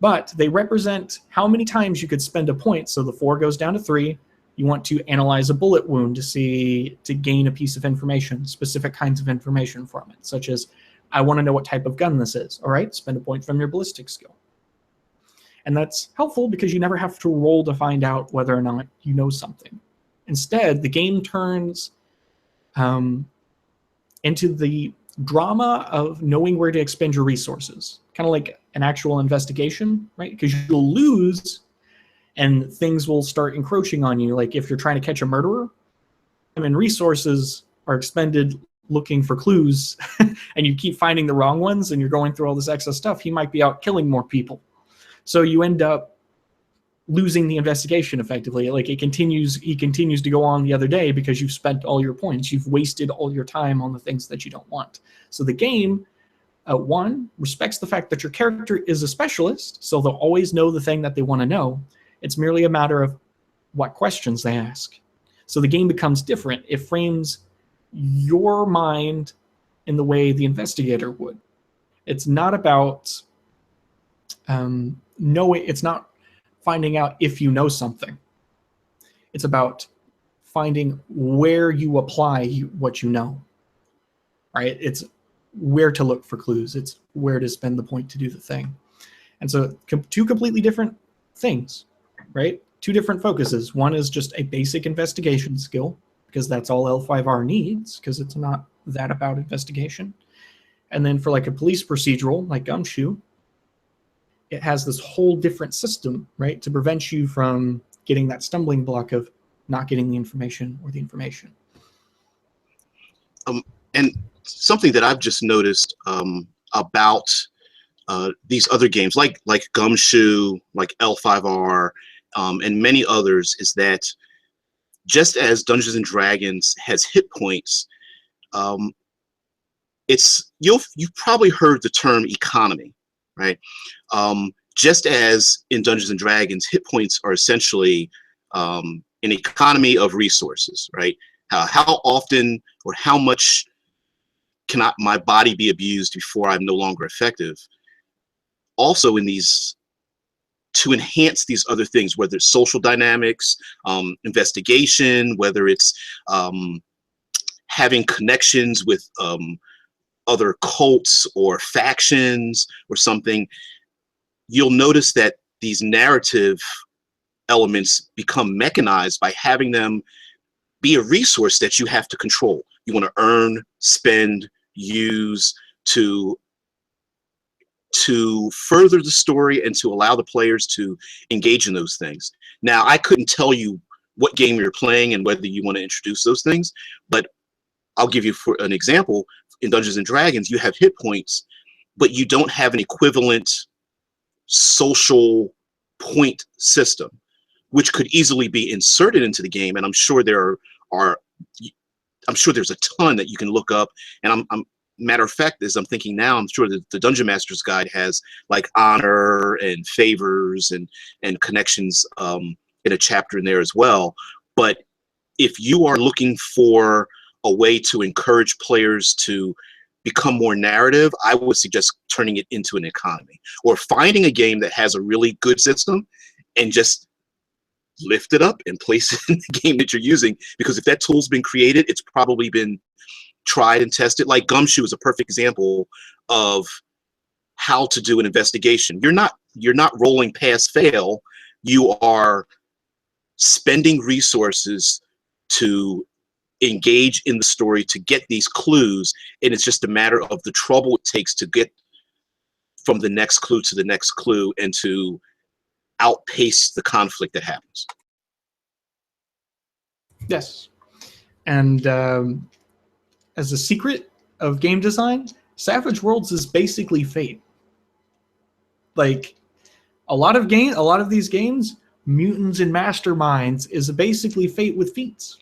But they represent how many times you could spend a point, so the 4 goes down to 3. You want to analyze a bullet wound to gain a piece of information, specific kinds of information from it, such as, I want to know what type of gun this is. All right, spend a point from your ballistic skill. And that's helpful because you never have to roll to find out whether or not you know something. Instead, the game turns into the drama of knowing where to expend your resources, kind of like an actual investigation, right? Because you'll lose and things will start encroaching on you. Like if you're trying to catch a murderer, and resources are expended looking for clues and you keep finding the wrong ones and you're going through all this excess stuff, he might be out killing more people. So you end up losing the investigation effectively. Like he continues to go on the other day because you've spent all your points. You've wasted all your time on the things that you don't want. So the game, one, respects the fact that your character is a specialist, so they'll always know the thing that they want to know. It's merely a matter of what questions they ask. So the game becomes different. It frames your mind in the way the investigator would. It's not about it's not finding out if you know something. It's about finding where you apply what you know, right? It's where to look for clues. It's where to spend the point to do the thing. And so 2 completely different things, right? 2 different focuses. One is just a basic investigation skill, because that's all L5R needs, because it's not that about investigation. And then for like a police procedural, like Gumshoe, it has this whole different system, right, to prevent you from getting that stumbling block of not getting the information or the information. And something that I've just noticed about these other games, like Gumshoe, like L5R, and many others, is that just as Dungeons and Dragons has hit points, you've probably heard the term economy, right? Just as in Dungeons and Dragons, hit points are essentially an economy of resources, right? How often or how much can my body be abused before I'm no longer effective? Also, in these, to enhance these other things, whether it's social dynamics, investigation, whether it's having connections with other cults or factions or something, you'll notice that these narrative elements become mechanized by having them be a resource that you have to control. You want to earn, spend, use to further the story and to allow the players to engage in those things. Now, I couldn't tell you what game you're playing and whether you want to introduce those things, but I'll give you for an example. In Dungeons and Dragons, you have hit points, but you don't have an equivalent social point system, which could easily be inserted into the game. And I'm sure there's a ton that you can look up. And matter of fact, as I'm thinking now, I'm sure that the Dungeon Master's Guide has like honor and favors and connections in a chapter in there as well. But if you are looking for a way to encourage players to become more narrative, I would suggest turning it into an economy, or finding a game that has a really good system and just lift it up and place it in the game that you're using. Because if that tool's been created, it's probably been tried and tested. Like Gumshoe is a perfect example of how to do an investigation. You're not rolling pass fail. You are spending resources to engage in the story to get these clues, and it's just a matter of the trouble it takes to get from the next clue to the next clue and to outpace the conflict that happens. Yes. And as a secret of game design, Savage Worlds is basically Fate. Like a lot of these games, Mutants and Masterminds is basically Fate with feats.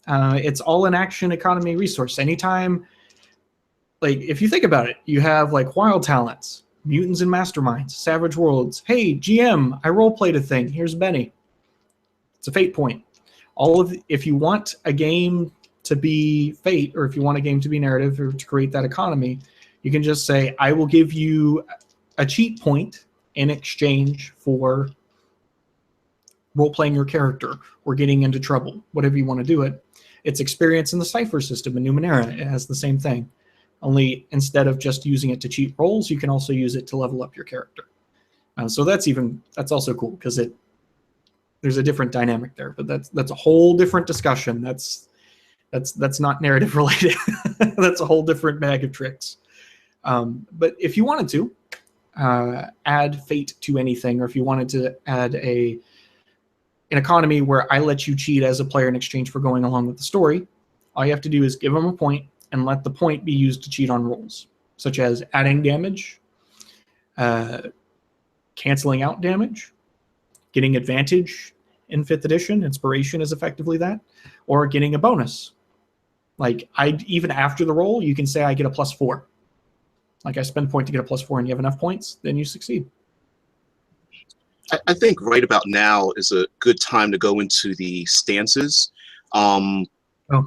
It's all an action economy resource. Anytime, like if you think about it, you have like Wild Talents, Mutants and Masterminds, Savage Worlds. Hey, GM, I role-played a thing. Here's Benny. It's a Fate point. If you want a game to be Fate, or if you want a game to be narrative, or to create that economy, you can just say, I will give you a cheat point in exchange for role-playing your character or getting into trouble, whatever you want to do it. It's experience in the Cypher system in Numenera. It has the same thing. Only instead of just using it to cheat rolls, you can also use it to level up your character. So that's also cool because there's a different dynamic there. But that's a whole different discussion. That's not narrative related. That's a whole different bag of tricks. But if you wanted to add Fate to anything, or if you wanted to add an economy where I let you cheat as a player in exchange for going along with the story, all you have to do is give them a point and let the point be used to cheat on rolls, such as adding damage, canceling out damage, getting advantage in 5th edition. Inspiration is effectively that, or getting a bonus. Like even after the roll, you can say I get a +4. Like I spend a point to get a +4, and you have enough points, then you succeed. I think right about now is a good time to go into the stances,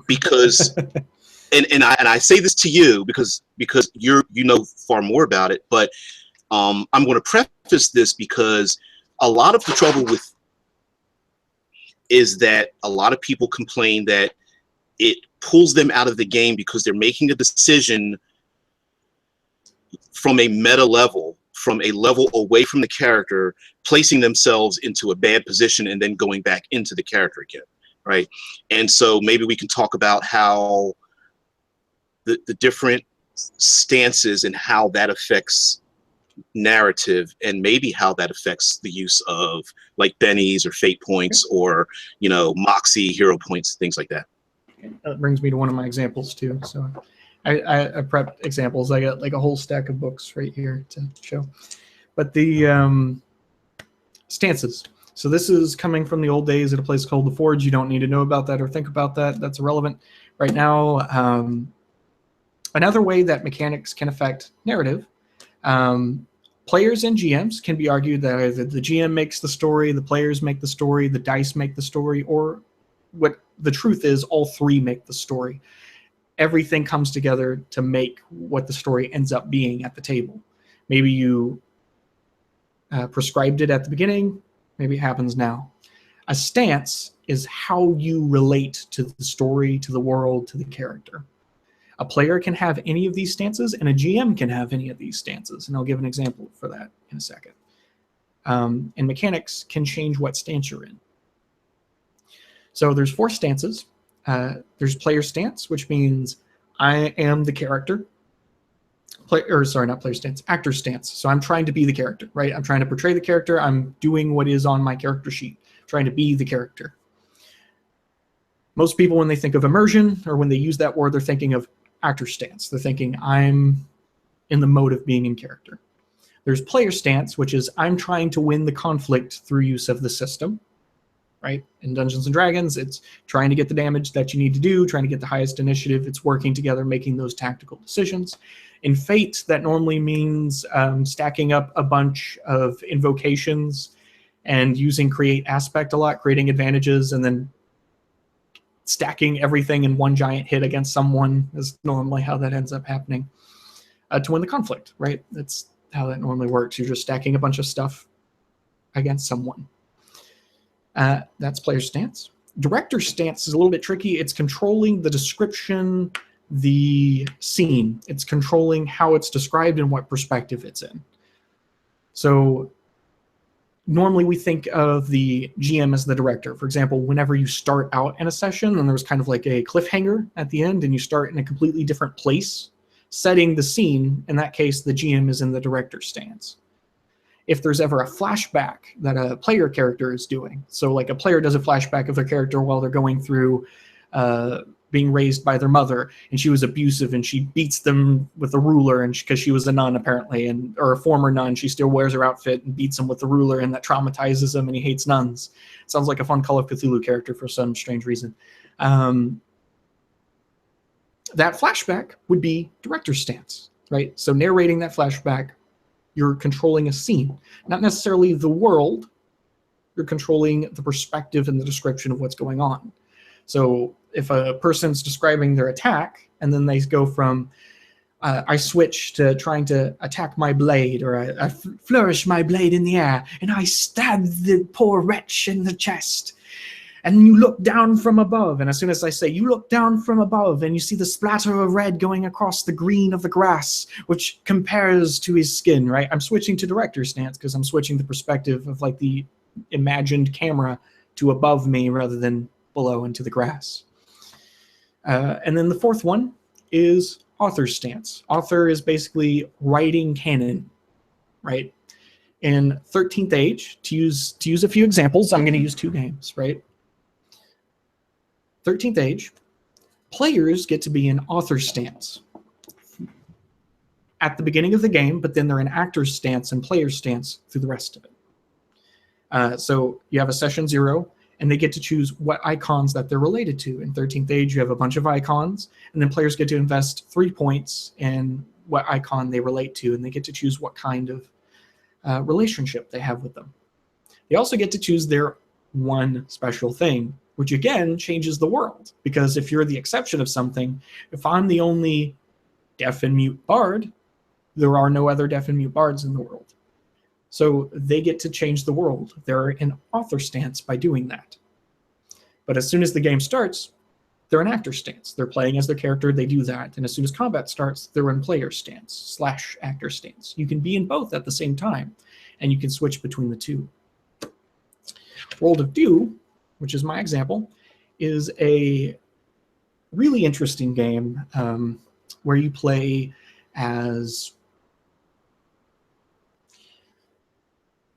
because, and I say this to you because you know far more about it, but I'm going to preface this because a lot of the trouble with is that a lot of people complain that it pulls them out of the game because they're making a decision from a meta level, from a level away from the character, placing themselves into a bad position and then going back into the character again, right? And so maybe we can talk about how the different stances and how that affects narrative, and maybe how that affects the use of like bennies or fate points, or moxie hero points, things like that. That brings me to one of my examples too. So I prepped examples. I got like a whole stack of books right here to show. But the stances. So this is coming from the old days at a place called the Forge. You don't need to know about that or think about that. That's irrelevant right now. Another way that mechanics can affect narrative. Players and GMs can be argued that either the GM makes the story, the players make the story, the dice make the story, or what the truth is, all three make the story. Everything comes together to make what the story ends up being at the table. Maybe you prescribed it at the beginning, maybe it happens now. A stance is how you relate to the story, to the world, to the character. A player can have any of these stances, and a GM can have any of these stances. And I'll give an example for that in a second. And mechanics can change what stance you're in. So there's 4 stances. There's player stance, which means I am the character. Not player stance, actor stance. So I'm trying to be the character, right? I'm trying to portray the character. I'm doing what is on my character sheet, trying to be the character. Most people, when they think of immersion, or when they use that word, they're thinking of actor stance. They're thinking I'm in the mode of being in character. There's player stance, which is I'm trying to win the conflict through use of the system, right? In Dungeons and Dragons, it's trying to get the damage that you need to do, trying to get the highest initiative. It's working together, making those tactical decisions. In Fate, that normally means stacking up a bunch of invocations and using create aspect a lot, creating advantages, and then stacking everything in one giant hit against someone is normally how that ends up happening to win the conflict, right? That's how that normally works. You're just stacking a bunch of stuff against someone. That's player stance. Director stance is a little bit tricky. It's controlling the description, the scene. It's controlling how it's described and what perspective it's in. So normally we think of the GM as the director. For example, whenever you start out in a session and there's kind of like a cliffhanger at the end and you start in a completely different place, setting the scene, in that case, the GM is in the director's stance. If there's ever a flashback that a player character is doing, so like a player does a flashback of their character while they're going through being raised by their mother, and she was abusive and she beats them with a ruler, and because she was a nun apparently, or a former nun, she still wears her outfit and beats him with the ruler, and that traumatizes him and he hates nuns. Sounds like a fun Call of Cthulhu character for some strange reason. That flashback would be director's stance, right? So narrating that flashback, you're controlling a scene, not necessarily the world. You're controlling the perspective and the description of what's going on. So if a person's describing their attack and then they go from I switch to trying to attack my blade, or I flourish my blade in the air and I stab the poor wretch in the chest, and you look down from above, and as soon as I say you look down from above and you see the splatter of red going across the green of the grass, which compares to his skin, right? I'm switching to director's stance because I'm switching the perspective of like the imagined camera to above me rather than below into the grass. And then the fourth one is author's stance. Author is basically writing canon, right? In 13th Age, to use a few examples, I'm going to use two games, right? 13th Age, players get to be in author's stance at the beginning of the game, but then they're in actor's stance and player's stance through the rest of it. So you have a session 0, and they get to choose what icons that they're related to. In 13th Age, you have a bunch of icons, and then players get to invest 3 points in what icon they relate to, and they get to choose what kind of relationship they have with them. They also get to choose their one special thing, which again changes the world, because if you're the exception of something, if I'm the only deaf and mute bard, there are no other deaf and mute bards in the world. So they get to change the world. They're in author stance by doing that. But as soon as the game starts, they're in actor stance. They're playing as their character, they do that. And as soon as combat starts, they're in player stance / actor stance. You can be in both at the same time, and you can switch between the two. World of Dew, which is my example, is a really interesting game where you play as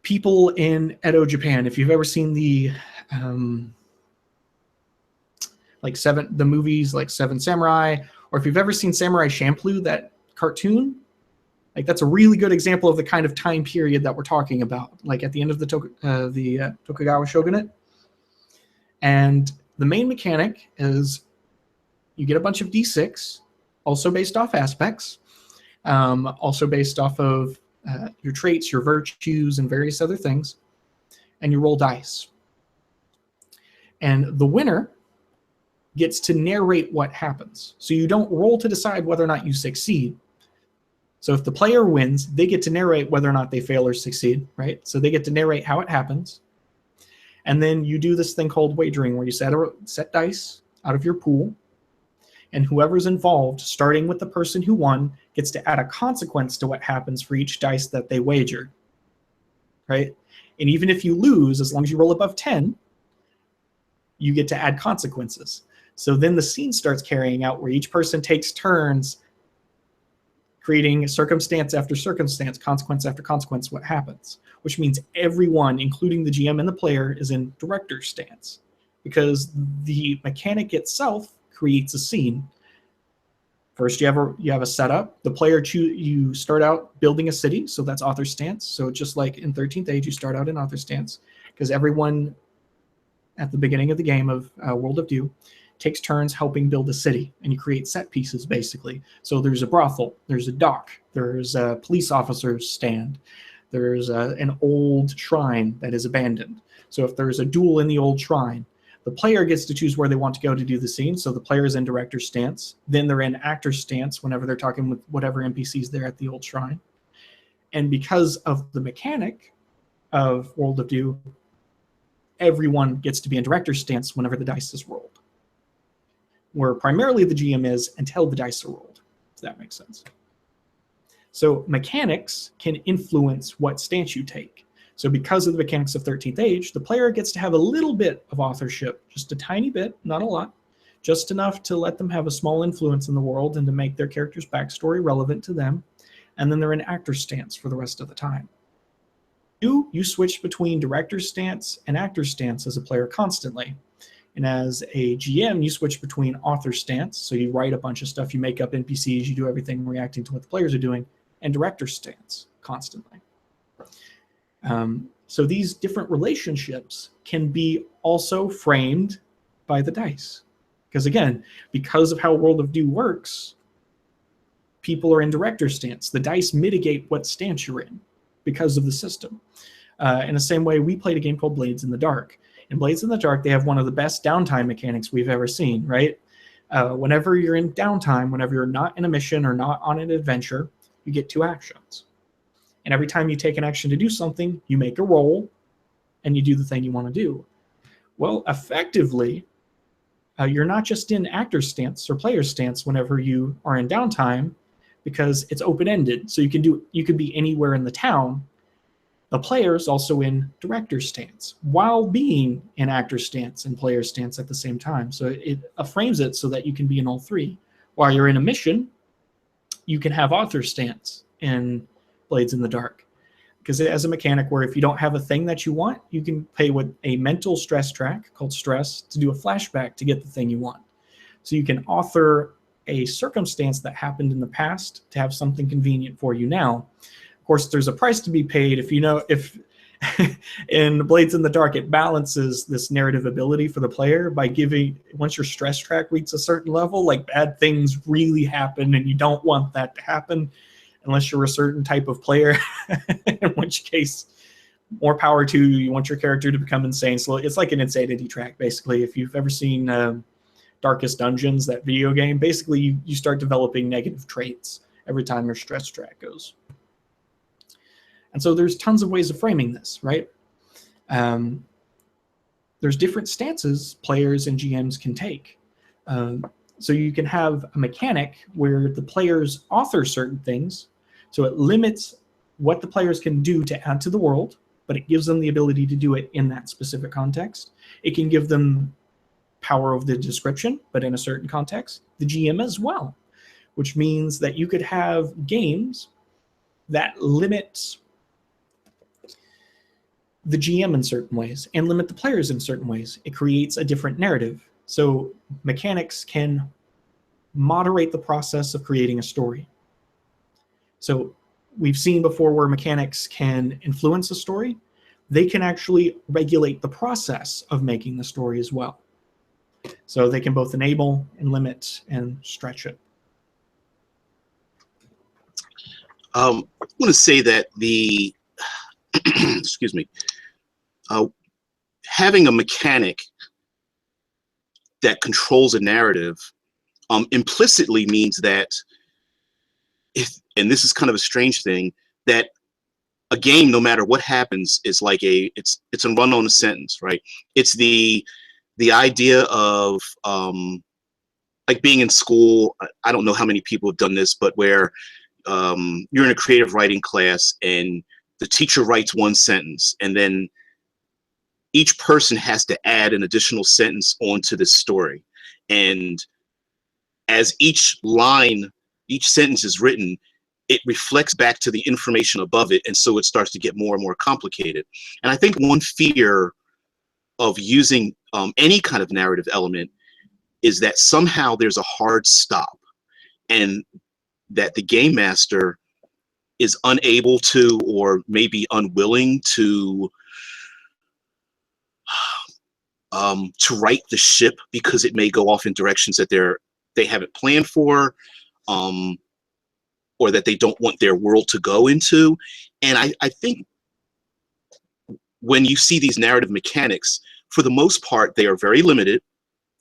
people in Edo, Japan. If you've ever seen the the movies like Seven Samurai, or if you've ever seen Samurai Champloo, that cartoon, like that's a really good example of the kind of time period that we're talking about, like at the end of the Tokugawa shogunate. And the main mechanic is you get a bunch of D6, also based off aspects, also based off of your traits, your virtues, and various other things, and you roll dice. And the winner gets to narrate what happens. So you don't roll to decide whether or not you succeed. So if the player wins, they get to narrate whether or not they fail or succeed, right? So they get to narrate how it happens. And then you do this thing called wagering, where you set dice out of your pool, and whoever's involved, starting with the person who won, gets to add a consequence to what happens for each dice that they wager, right? And even if you lose, as long as you roll above 10, you get to add consequences. So then the scene starts carrying out where each person takes turns creating circumstance after circumstance, consequence after consequence, what happens, which means everyone, including the GM and the player, is in director's stance, because the mechanic itself creates a scene. First, you have a setup. The player you start out building a city, so that's author stance. So just like in 13th Age, you start out in author stance, because everyone at the beginning of the game of World of Dew takes turns helping build a city, and you create set pieces basically. So there's a brothel, there's a dock, there's a police officer's stand, there's an old shrine that is abandoned. So if there's a duel in the old shrine, the player gets to choose where they want to go to do the scene. So the player is in director's stance. Then they're in actor stance whenever they're talking with whatever NPCs there at the old shrine. And because of the mechanic of World of Dew, everyone gets to be in director's stance whenever the dice is rolled, where primarily the GM is until the dice are rolled, if that makes sense. So mechanics can influence what stance you take. So because of the mechanics of 13th Age, the player gets to have a little bit of authorship, just a tiny bit, not a lot, just enough to let them have a small influence in the world and to make their character's backstory relevant to them. And then they're in actor stance for the rest of the time. You switch between director's stance and actor's stance as a player constantly. And as a GM, you switch between author stance, so you write a bunch of stuff, you make up NPCs, you do everything reacting to what the players are doing, and director stance constantly. So these different relationships can be also framed by the dice. Because again, because of how World of Do works, people are in director stance. The dice mitigate what stance you're in because of the system. In the same way, we played a game called Blades in the Dark. In Blades in the Dark, they have one of the best downtime mechanics we've ever seen, right? Whenever you're in downtime, whenever you're not in a mission or not on an adventure, you get 2 actions. And every time you take an action to do something, you make a roll and you do the thing you want to do. Well, effectively, you're not just in actor stance or player stance whenever you are in downtime, because it's open-ended. So you can be anywhere in the town. The player's also in director stance while being in actor stance and player stance at the same time. So it frames it so that you can be in all 3. While you're in a mission, you can have author stance in Blades in the Dark, because it has a mechanic where if you don't have a thing that you want, you can pay with a mental stress track called stress to do a flashback to get the thing you want. So you can author a circumstance that happened in the past to have something convenient for you now. Of course, there's a price to be paid. If in Blades in the Dark, it balances this narrative ability for the player by giving, once your stress track reaches a certain level, like bad things really happen and you don't want that to happen unless you're a certain type of player, in which case, more power to you. You want your character to become insane. So it's like an insanity track, basically. If you've ever seen Darkest Dungeons, that video game, basically you start developing negative traits every time your stress track goes. And so there's tons of ways of framing this, right? There's different stances players and GMs can take. So you can have a mechanic where the players author certain things, so it limits what the players can do to add to the world, but it gives them the ability to do it in that specific context. It can give them power of the description, but in a certain context. The GM as well, which means that you could have games that limit the GM in certain ways and limit the players in certain ways. It creates a different narrative. So mechanics can moderate the process of creating a story. So we've seen before where mechanics can influence a story. They can actually regulate the process of making the story as well. So they can both enable and limit and stretch it. I want to say that the excuse me, having a mechanic that controls a narrative implicitly means that and this is kind of a strange thing, that a game, no matter what happens, is like it's a run on a sentence, right? It's the idea of like being in school. I don't know how many people have done this, but where you're in a creative writing class and the teacher writes one sentence and then each person has to add an additional sentence onto this story. And as each sentence is written, it reflects back to the information above it. And so it starts to get more and more complicated. And I think one fear of using any kind of narrative element is that somehow there's a hard stop and that the game master is unable to, or maybe unwilling to right the ship because it may go off in directions that they haven't planned for, or that they don't want their world to go into. And I think when you see these narrative mechanics, for the most part, they are very limited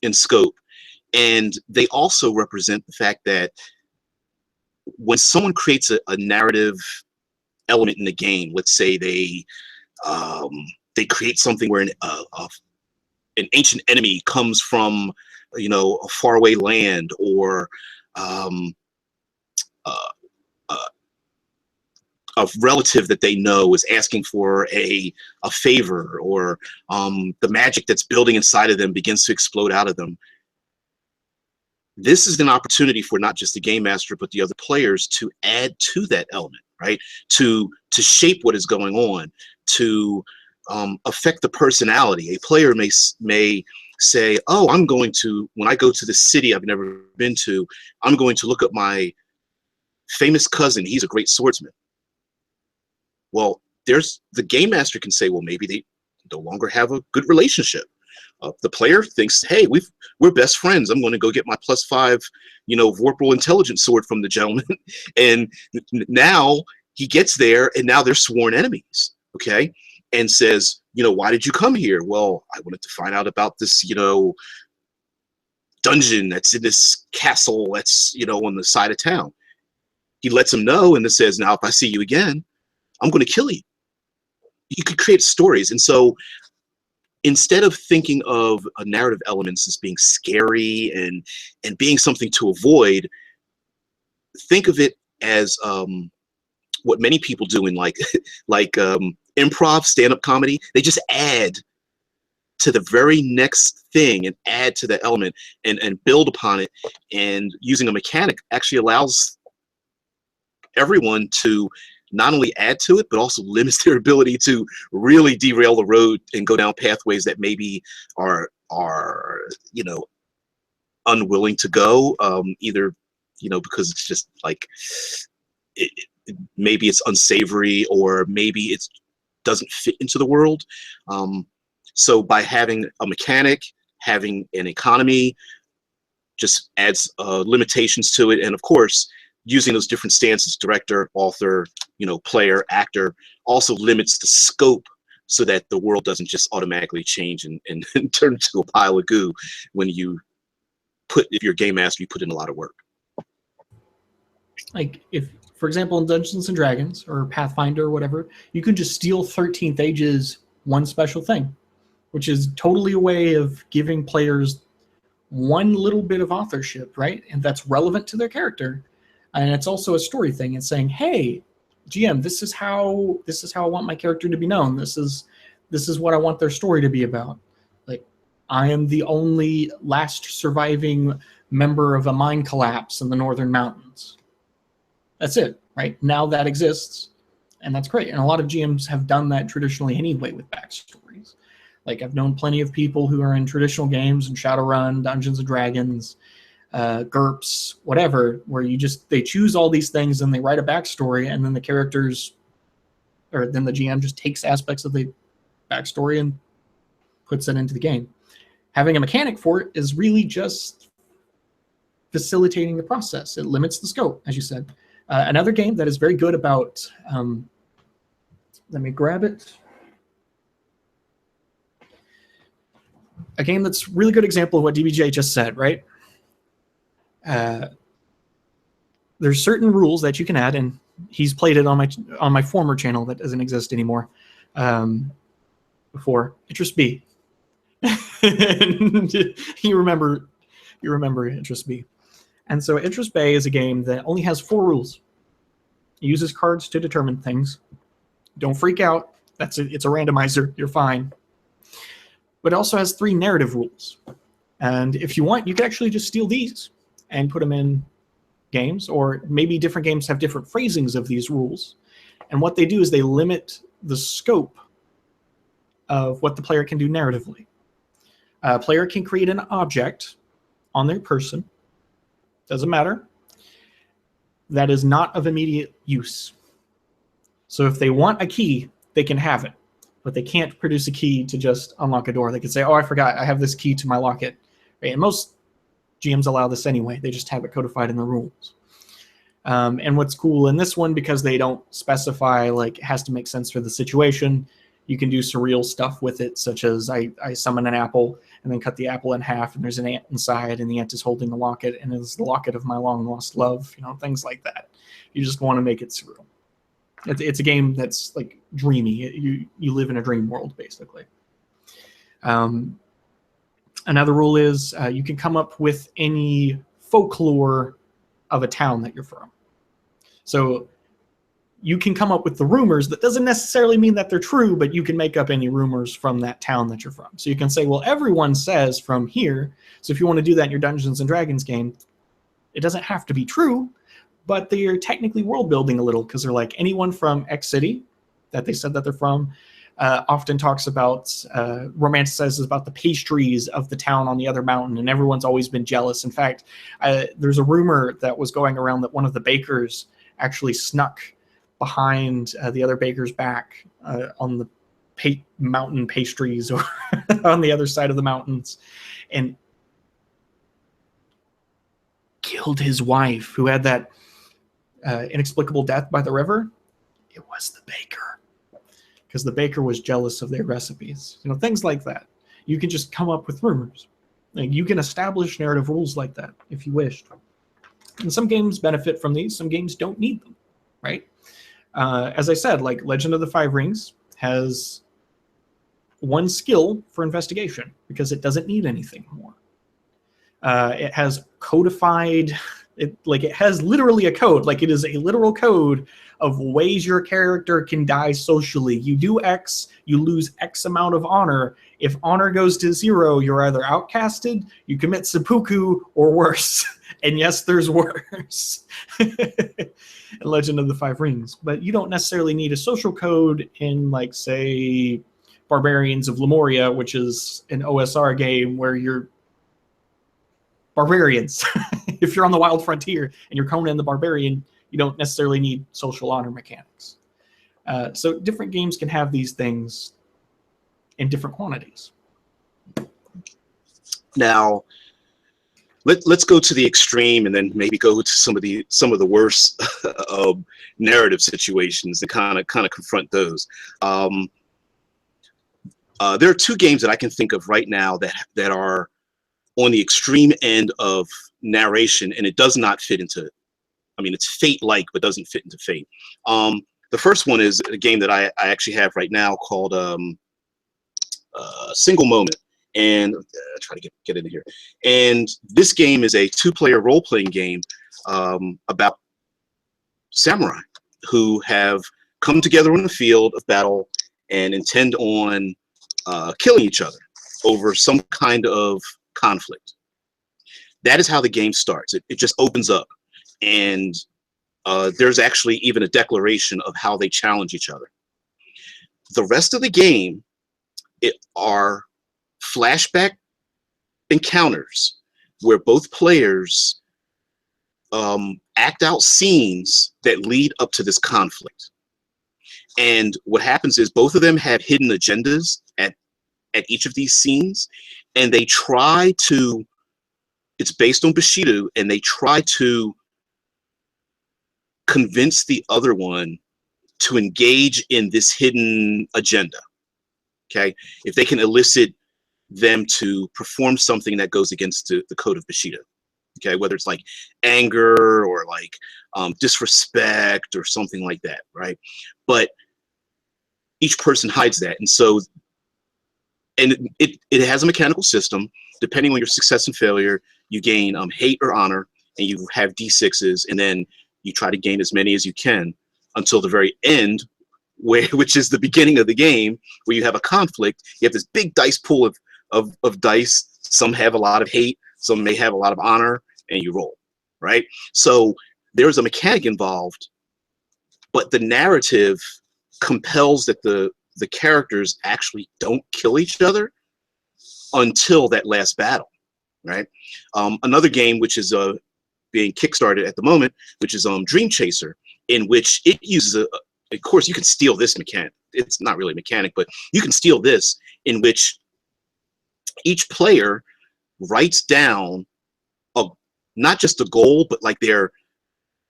in scope. And they also represent the fact that when someone creates a narrative element in the game, let's say they create something where an ancient enemy comes from, a faraway land, or a relative that they know is asking for a favor, or the magic that's building inside of them begins to explode out of them. This is an opportunity for not just the game master, but the other players to add to that element, right? To shape what is going on, to affect the personality. A player may say, oh, I'm going to, when I go to the city I've never been to, I'm going to look up my famous cousin. He's a great swordsman. Well, there's the game master can say, well, maybe they no longer have a good relationship. The player thinks, hey, we're best friends. I'm going to go get my +5, Vorpal intelligence sword from the gentleman. And now he gets there, and now they're sworn enemies, okay? And says, why did you come here? Well, I wanted to find out about this, dungeon that's in this castle that's, on the side of town. He lets him know, and then says, now, if I see you again, I'm going to kill you. You could create stories. And so instead of thinking of narrative elements as being scary and being something to avoid, think of it as what many people do in like improv, stand-up comedy. They just add to the very next thing and add to the element and build upon it. And using a mechanic actually allows everyone to not only add to it, but also limits their ability to really derail the road and go down pathways that maybe are unwilling to go, either because it's just like maybe it's unsavory, or maybe it doesn't fit into the world. So by having a mechanic, having an economy, just adds limitations to it. And of course, using those different stances, director, author, player, actor, also limits the scope so that the world doesn't just automatically change and turn into a pile of goo when if you're a game master, you put in a lot of work. Like if, for example, in Dungeons and Dragons or Pathfinder or whatever, you can just steal 13th Age's one special thing, which is totally a way of giving players one little bit of authorship, right? And that's relevant to their character. And it's also a story thing. It's saying, hey, GM, this is how I want my character to be known. This is what I want their story to be about. Like, I am the only last surviving member of a mine collapse in the Northern Mountains. That's it, right? Now that exists, and that's great. And a lot of GMs have done that traditionally anyway with backstories. Like, I've known plenty of people who are in traditional games and Shadowrun, Dungeons and Dragons, GURPS, whatever, where they choose all these things and they write a backstory, and then the characters, or then the GM just takes aspects of the backstory and puts it into the game. Having a mechanic for it is really just facilitating the process. It limits the scope, as you said. Another game that is very good about, let me grab it. A game that's really good example of what DBJ just said, right? There's certain rules that you can add, and he's played it on my former channel that doesn't exist anymore. Before Interest B, you remember Interest B, and so Interest Bay is a game that only has 4 rules. It uses cards to determine things. Don't freak out. It's a randomizer. You're fine. But it also has 3 narrative rules, and if you want, you can actually just steal these and put them in games, or maybe different games have different phrasings of these rules. And what they do is they limit the scope of what the player can do narratively. A player can create an object on their person, doesn't matter, that is not of immediate use. So if they want a key, they can have it, but they can't produce a key to just unlock a door. They can say, oh, I forgot, I have this key to my locket. Right? And most GMs allow this anyway. They just have it codified in the rules. And what's cool in this one, because they don't specify, like, it has to make sense for the situation, you can do surreal stuff with it, such as I summon an apple and then cut the apple in half, and there's an ant inside, and the ant is holding the locket, and it's the locket of my long-lost love, things like that. You just want to make it surreal. It's a game that's, like, dreamy. You live in a dream world, basically. Another rule is you can come up with any folklore of a town that you're from. So you can come up with the rumors. That doesn't necessarily mean that they're true, but you can make up any rumors from that town that you're from. So you can say, well, everyone says from here. So if you want to do that in your Dungeons and Dragons game, it doesn't have to be true, but they're technically world building a little, because they're like, anyone from X city that they said that they're from often talks about, romanticizes about the pastries of the town on the other mountain, and everyone's always been jealous. In fact, there's a rumor that was going around that one of the bakers actually snuck behind the other baker's back on the mountain pastries or on the other side of the mountains, and killed his wife, who had that inexplicable death by the river. It was the baker, because the baker was jealous of their recipes. You know, things like that. You can just come up with rumors. Like, you can establish narrative rules like that if you wished. And some games benefit from these. Some games don't need them, right? As I said, like Legend of the Five Rings has one skill for investigation because it doesn't need anything more. It has codified, it has literally a code. Like, it is a literal code of ways your character can die socially. You do X, you lose X amount of honor. If honor goes to 0, you're either outcasted, you commit seppuku, or worse. And yes, there's worse. Legend of the Five Rings. But you don't necessarily need a social code in, like, say, Barbarians of Lemuria, which is an OSR game where you're barbarians. If you're on the Wild Frontier and you're Conan the Barbarian, you don't necessarily need social honor mechanics. So different games can have these things in different quantities. Now, let's go to the extreme, and then maybe go to some of the worst narrative situations and kind of confront those. There are two games that I can think of right now that are on the extreme end of narration, and it does not fit into, I mean, it's Fate-like, but doesn't fit into Fate. The first one is a game that I actually have right now called Single Moment, and try to get into here. And this game is a 2-player role-playing game about samurai who have come together on the field of battle and intend on killing each other over some kind of conflict. That is how the game starts. It just opens up, and there's actually even a declaration of how they challenge each other. The rest of the game are flashback encounters where both players act out scenes that lead up to this conflict. And what happens is both of them have hidden agendas at each of these scenes, and they try to, it's based on Bushido, and they try to convince the other one to engage in this hidden agenda. Okay, if they can elicit them to perform something that goes against the code of Bushido. Okay, whether it's like anger or like disrespect or something like that, right? But each person hides that, and so, and it has a mechanical system. Depending on your success and failure, you gain hate or honor, and you have D6s, and then you try to gain as many as you can until the very end, which is the beginning of the game, where you have a conflict. You have this big dice pool of dice. Some have a lot of hate, some may have a lot of honor, and you roll, right? So there's a mechanic involved, but the narrative compels that the characters actually don't kill each other until that last battle, right? Another game which is being kickstarted at the moment, which is Dream Chaser, in which it uses of course you can steal this mechanic. It's not really a mechanic, but you can steal this, in which each player writes down not just a goal, but like their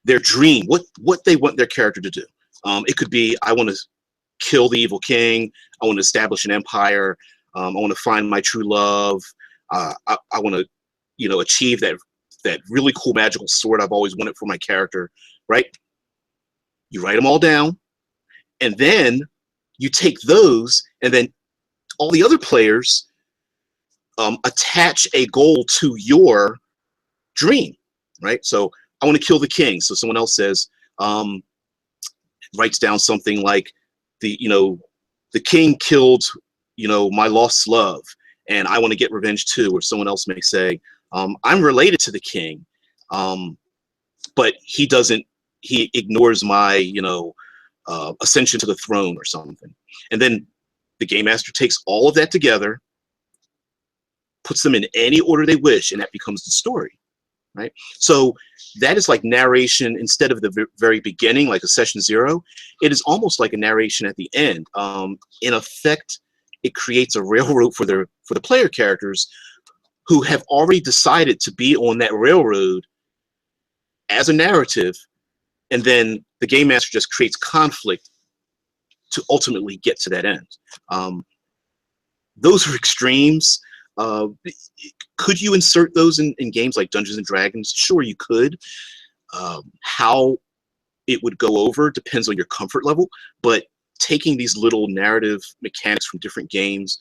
dream, what they want their character to do. It could be, I want to kill the evil king, I want to establish an empire, I want to find my true love, I want to, you know, achieve that really cool magical sword I've always wanted for my character, right? You write them all down, and then you take those, and then all the other players attach a goal to your dream, right? So I want to kill the king. So someone else says, writes down something like the king killed, my lost love, and I want to get revenge too. Or someone else may say, I'm related to the king, but he ignores my, ascension to the throne or something. And then the game master takes all of that together, puts them in any order they wish, and that becomes the story, right? So that is like narration instead of the very beginning, like a session 0. It is almost like a narration at the end. In effect, it creates a railroad for the player characters who have already decided to be on that railroad as a narrative, and then the game master just creates conflict to ultimately get to that end. Those are extremes. Could you insert those in games like Dungeons and Dragons? Sure, you could. How it would go over depends on your comfort level, but taking these little narrative mechanics from different games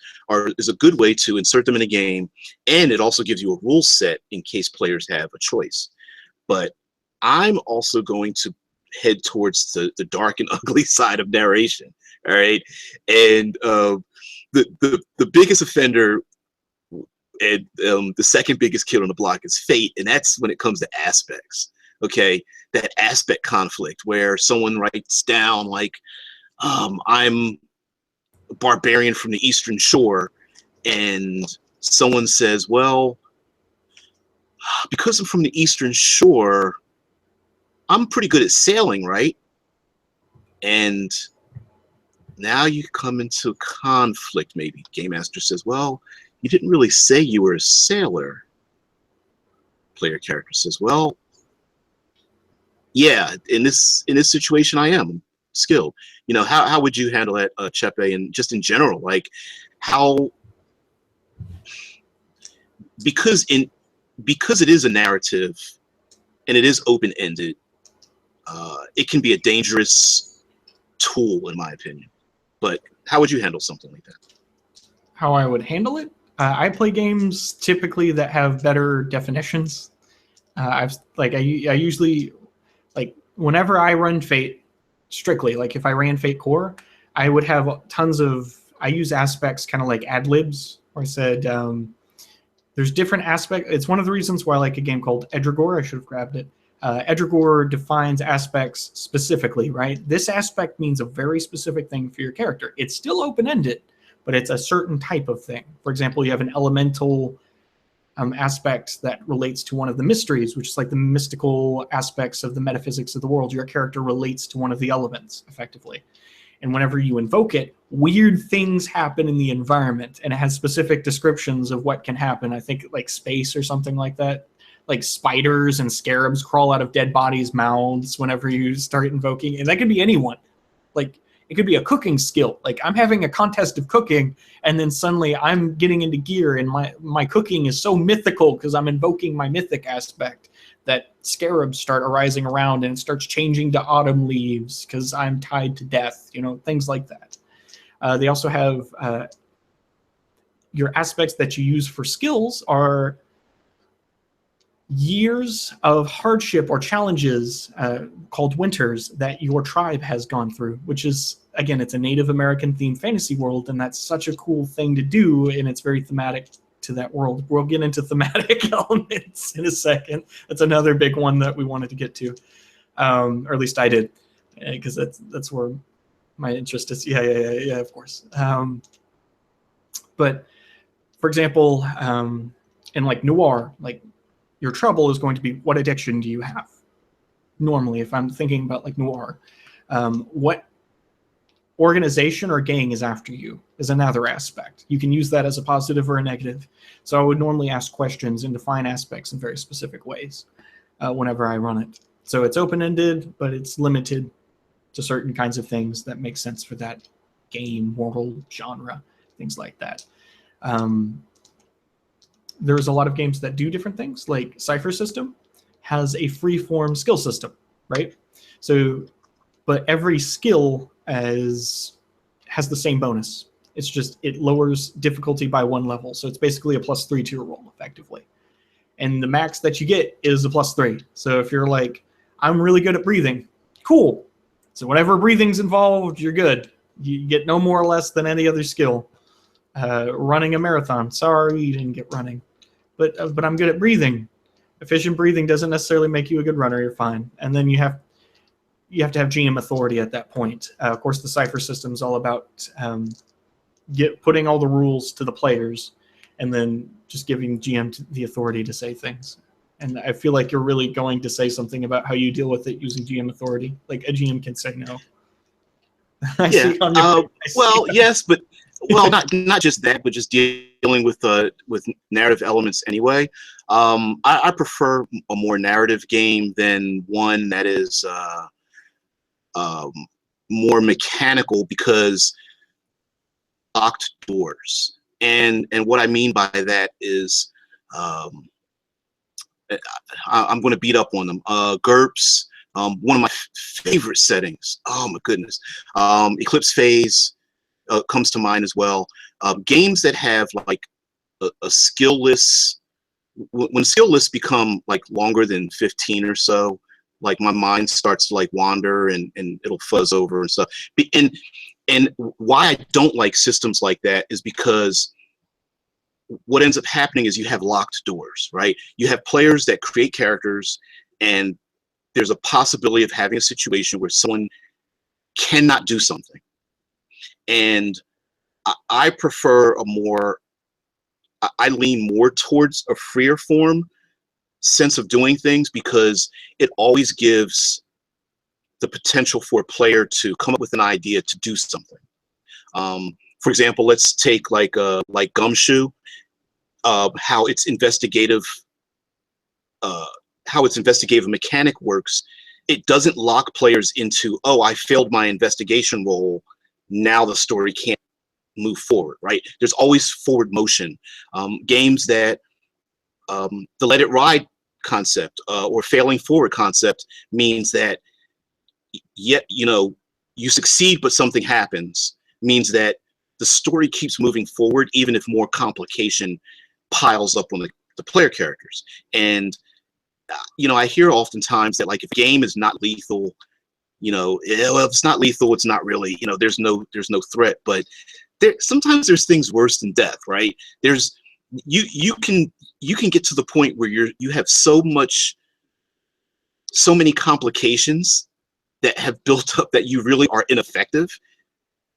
is a good way to insert them in a game, and it also gives you a rule set in case players have a choice. But I'm also going to head towards the dark and ugly side of narration. All right, and the biggest offender and the second biggest kid on the block is fate, and that's when it comes to aspects. Okay, that aspect conflict where someone writes down like, I'm a barbarian from the Eastern Shore, and someone says, well, because I'm from the Eastern Shore, I'm pretty good at sailing, right? And now you come into conflict, maybe. Game Master says, well, you didn't really say you were a sailor. Player character says, well, yeah, in this situation I am skilled. How would you handle that, Chepe, and just in general, like how, because it is a narrative and it is open-ended, it can be a dangerous tool, in my opinion. But how would you handle something like that? How I would handle it? I play games typically that have better definitions. I usually, like, whenever I run Fate strictly, like if I ran Fate Core, I would have I use aspects kind of like ad libs, where I said there's different aspects. It's one of the reasons why I like a game called Edragor. I should have grabbed it. Edragor defines aspects specifically, right? This aspect means a very specific thing for your character. It's still open-ended, but it's a certain type of thing. For example, you have an elemental aspect that relates to one of the mysteries, which is like the mystical aspects of the metaphysics of the world. Your character relates to one of the elements, effectively. And whenever you invoke it, weird things happen in the environment, and it has specific descriptions of what can happen. I think like space or something like that. Like spiders and scarabs crawl out of dead bodies' mouths whenever you start invoking. And that could be anyone. Like, it could be a cooking skill. Like, I'm having a contest of cooking, and then suddenly I'm getting into gear, and my cooking is so mythical because I'm invoking my mythic aspect that scarabs start arising around, and it starts changing to autumn leaves because I'm tied to death, things like that. They also have your aspects that you use for skills are years of hardship or challenges called winters that your tribe has gone through, which is, again, it's a Native American themed fantasy world, and that's such a cool thing to do, and it's very thematic to that world. We'll get into thematic elements in a second. That's another big one that we wanted to get to, or at least I did, because that's where my interest is. Yeah, of course. But for example, in like noir, like, your trouble is going to be, what addiction do you have? Normally, if I'm thinking about like noir, what organization or gang is after you is another aspect. You can use that as a positive or a negative. So I would normally ask questions and define aspects in very specific ways whenever I run it. So it's open-ended, but it's limited to certain kinds of things that make sense for that game, world, genre, things like that. There's a lot of games that do different things, like Cypher System has a free-form skill system, right? So, but every skill has the same bonus. It's just, it lowers difficulty by 1 level. So it's basically a +3 to your roll, effectively. And the max that you get is a +3. So if you're like, I'm really good at breathing, cool. So whenever breathing's involved, you're good. You get no more or less than any other skill. Running a marathon. Sorry, you didn't get running. But I'm good at breathing. Efficient breathing doesn't necessarily make you a good runner. You're fine. And then you have to have GM authority at that point. Of course, the Cypher system is all about putting all the rules to the players and then just giving GM the authority to say things. And I feel like you're really going to say something about how you deal with it using GM authority. Like a GM can say no. Yeah. Well, yes, but not just that, but just dealing with narrative elements anyway. I prefer a more narrative game than one that is more mechanical, because locked doors. And what I mean by that is, I'm going to beat up on them. GURPS, one of my favorite settings. Oh my goodness. Eclipse Phase comes to mind as well. Games that have like a skill list. When skill lists become like longer than 15 or so, like my mind starts to like wander and it'll fuzz over and stuff. And why I don't like systems like that is because what ends up happening is you have locked doors, right? You have players that create characters, and there's a possibility of having a situation where someone cannot do something. And I prefer I lean more towards a freer form sense of doing things, because it always gives the potential for a player to come up with an idea to do something. For example, let's take like Gumshoe, how its investigative mechanic works. It doesn't lock players into, oh, I failed my investigation roll, now the story can't move forward, right? There's always forward motion. Games that the let it ride concept or failing forward concept means that you succeed but something happens, means that the story keeps moving forward even if more complication piles up on the player characters. And I hear oftentimes that, like, if a game is not lethal, well, if it's not lethal, it's not really, there's no threat. But sometimes there's things worse than death, right? There's you can get to the point where you have so many complications that have built up that you really are ineffective,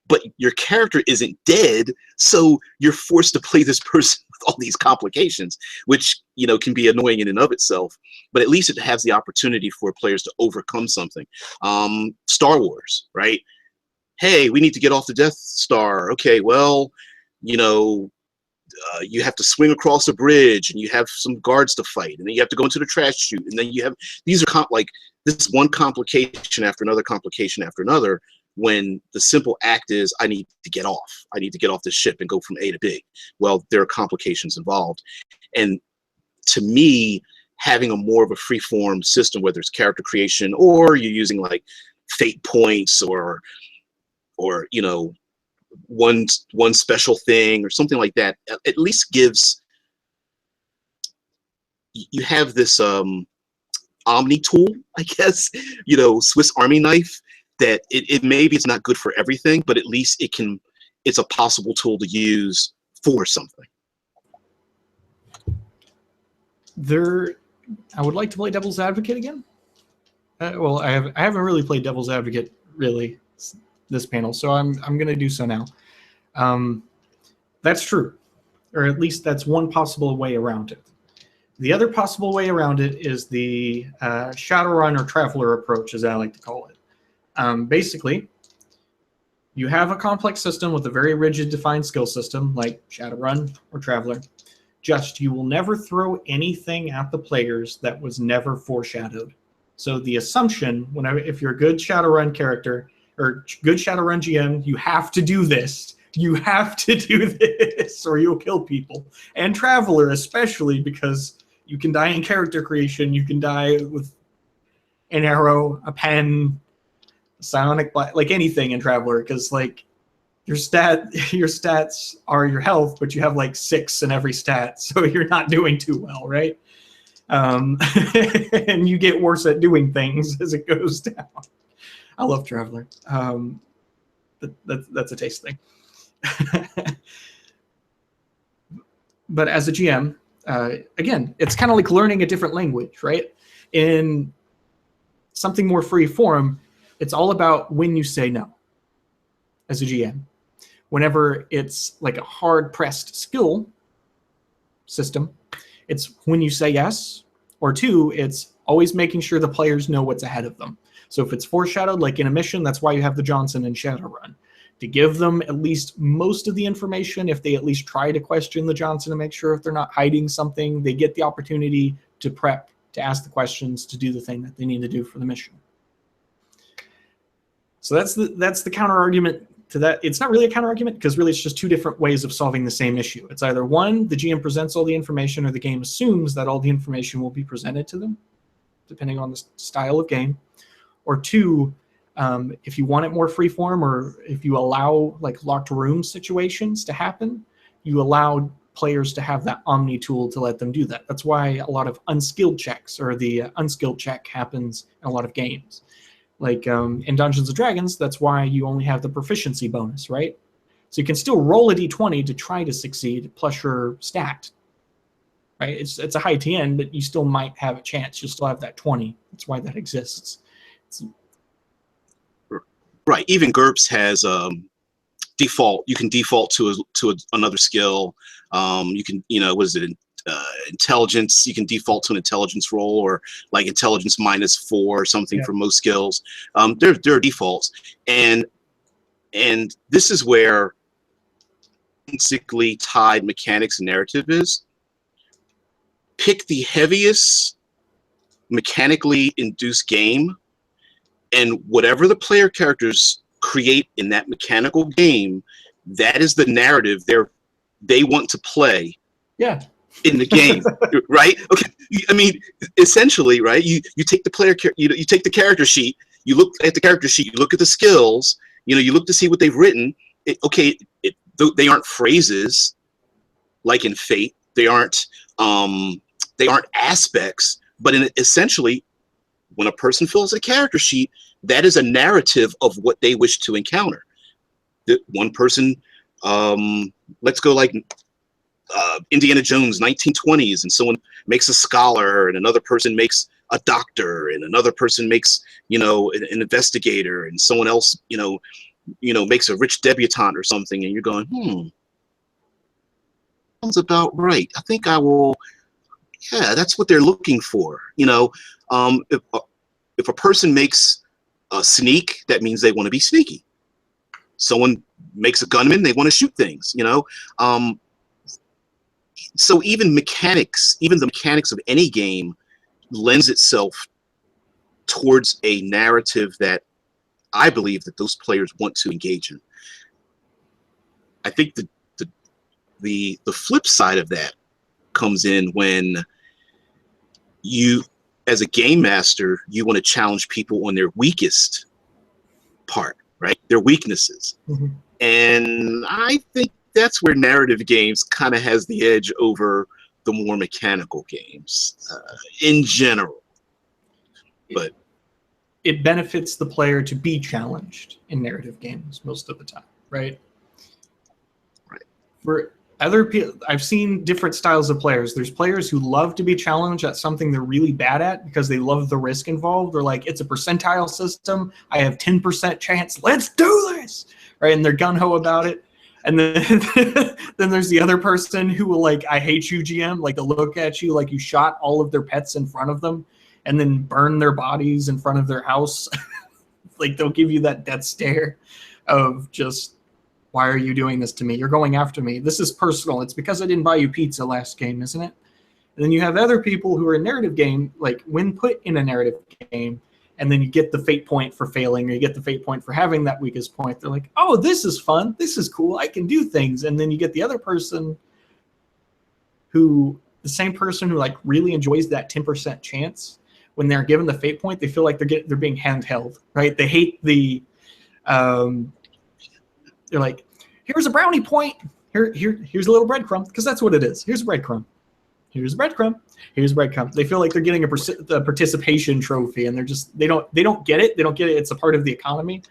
but your character isn't dead, so you're forced to play this person with all these complications, which can be annoying in and of itself. But at least it has the opportunity for players to overcome something. Star Wars, right? Hey, we need to get off the Death Star. Okay, well, you have to swing across a bridge, and you have some guards to fight, and then you have to go into the trash chute, and then you have these are like this one complication after another complication after another, when the simple act is, I need to get off. I need to get off this ship and go from A to B. Well, there are complications involved. And to me, having a more of a free-form system, whether it's character creation or you're using like fate points or one special thing or something like that, at least gives you have this omni tool, I guess, Swiss Army knife, that it maybe it's not good for everything, but at least it's a possible tool to use for something. I would like to play Devil's Advocate again. Well, I haven't really played Devil's Advocate really this panel, so I'm going to do so now. That's true, or at least that's one possible way around it. The other possible way around it is the Shadowrun or Traveler approach, as I like to call it. Basically, you have a complex system with a very rigid defined skill system like Shadowrun or Traveler. Just you will never throw anything at the players that was never foreshadowed. So the assumption, if you're a good Shadowrun character or good Shadowrun GM, you have to do this. You have to do this or you'll kill people. And Traveler especially, because you can die in character creation. You can die with an arrow, a pen, psionic, like anything in Traveler, because like your stats are your health, but you have like 6 in every stat, so you're not doing too well, right? And you get worse at doing things as it goes down. I love Traveler. That's a taste thing. But as a GM, again, it's kind of like learning a different language, right? In something more free form, it's all about when you say no as a GM. Whenever it's like a hard-pressed skill system, it's when you say yes, or two, it's always making sure the players know what's ahead of them. So if it's foreshadowed, like in a mission, that's why you have the Johnson and Shadowrun. To give them at least most of the information, if they at least try to question the Johnson to make sure if they're not hiding something, they get the opportunity to prep, to ask the questions, to do the thing that they need to do for the mission. So that's the counter argument to that. It's not really a counter argument because really it's just two different ways of solving the same issue. It's either one, the GM presents all the information, or the game assumes that all the information will be presented to them, depending on the style of game. Or two, if you want it more freeform, or if you allow like locked room situations to happen, you allow players to have that omni tool to let them do that. That's why a lot of unskilled checks, or the unskilled check, happens in a lot of games. Like in Dungeons and Dragons, that's why you only have the proficiency bonus, right? So you can still roll a d20 to try to succeed plus your stat, right? It's a high TN, but you still might have a chance. You'll still have that 20. That's why that exists. Right. Even GURPS has default. You can default to another skill. You can, what is it? Intelligence. You can default to an intelligence roll, or like intelligence -4 or something for most skills. There are defaults, and this is where intrinsically tied mechanics and narrative is. Pick the heaviest mechanically induced game, and whatever the player characters create in that mechanical game, that is the narrative they want to play. Yeah. In the game, right? Okay. I mean, essentially, right? You take the player, you take the character sheet. You look at the character sheet. You look at the skills. You look to see what they've written. They aren't phrases like in Fate. They aren't aspects. But essentially, when a person fills a character sheet, that is a narrative of what they wish to encounter. That one person, let's go like Indiana Jones, 1920s, and someone makes a scholar, and another person makes a doctor, and another person makes an investigator, and someone else makes a rich debutante or something, and you're going, sounds about right. I think I will. Yeah, that's what they're looking for. If a person makes a sneak, that means they want to be sneaky. Someone makes a gunman, they want to shoot things. So even the mechanics of any game lends itself towards a narrative that I believe that those players want to engage in. I think the flip side of that comes in when you, as a game master, you want to challenge people on their weakest part, right? Their weaknesses. Mm-hmm. And I think that's where narrative games kind of has the edge over the more mechanical games in general. But it benefits the player to be challenged in narrative games most of the time, right? Right. For other people, I've seen different styles of players. There's players who love to be challenged at something they're really bad at because they love the risk involved. They're like, it's a percentile system. I have 10% chance. Let's do this, right? And they're gung-ho about it. And then there's the other person who will like, I hate you, GM. Like, they'll look at you like you shot all of their pets in front of them and then burn their bodies in front of their house. Like, they'll give you that death stare of just, why are you doing this to me? You're going after me. This is personal. It's because I didn't buy you pizza last game, isn't it? And then you have other people who are in narrative game, like when put in a narrative game, and then you get the fate point for failing, or you get the fate point for having that weakest point. They're like, oh, this is fun. This is cool. I can do things. And then you get the other person the same person who like really enjoys that 10% chance. When they're given the fate point, they feel like they're being handheld, right? They hate the, they're like, here's a brownie point. Here's a little breadcrumb, because that's what it is. Here's a breadcrumb. Here's a breadcrumb. Here's a breadcrumb. They feel like they're getting a participation trophy, and they don't get it. They don't get it. It's a part of the economy,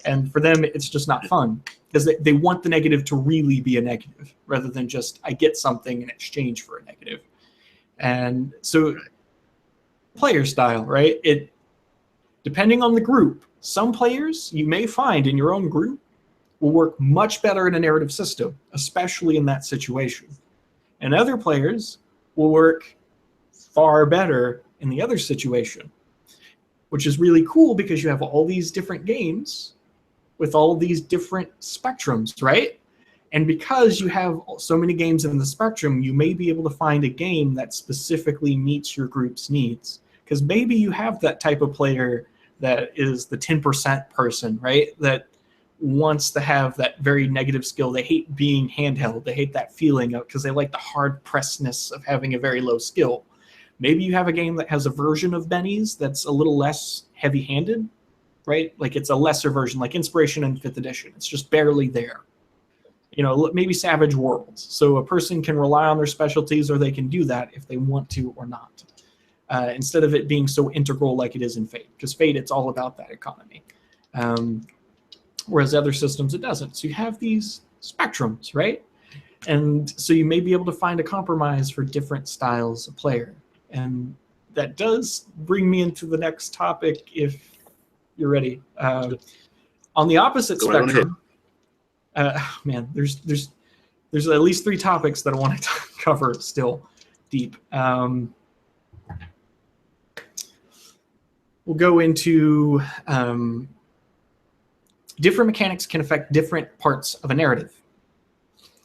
and for them, it's just not fun because they want the negative to really be a negative rather than just I get something in exchange for a negative. And so, player style, right? It depending on the group. Some players you may find in your own group will work much better in a narrative system, especially in that situation. And other players will work far better in the other situation, which is really cool because you have all these different games with all these different spectrums, right? And because you have so many games in the spectrum, you may be able to find a game that specifically meets your group's needs. Because maybe you have that type of player that is the 10% person, right? That wants to have that very negative skill. They hate being handheld. They hate that feeling of because they like the hard pressedness of having a very low skill. Maybe you have a game that has a version of Benny's that's a little less heavy-handed, right? Like it's a lesser version, like Inspiration in 5th edition. It's just barely there. You know, maybe Savage Worlds. So a person can rely on their specialties or they can do that if they want to or not. Instead of it being so integral like it is in Fate. Because Fate, it's all about that economy. Whereas other systems, it doesn't. So you have these spectrums, right? And so you may be able to find a compromise for different styles of player. And that does bring me into the next topic if you're ready. On the opposite spectrum, man, there's at least 3 topics that I want to cover still deep. We'll go into different mechanics can affect different parts of a narrative.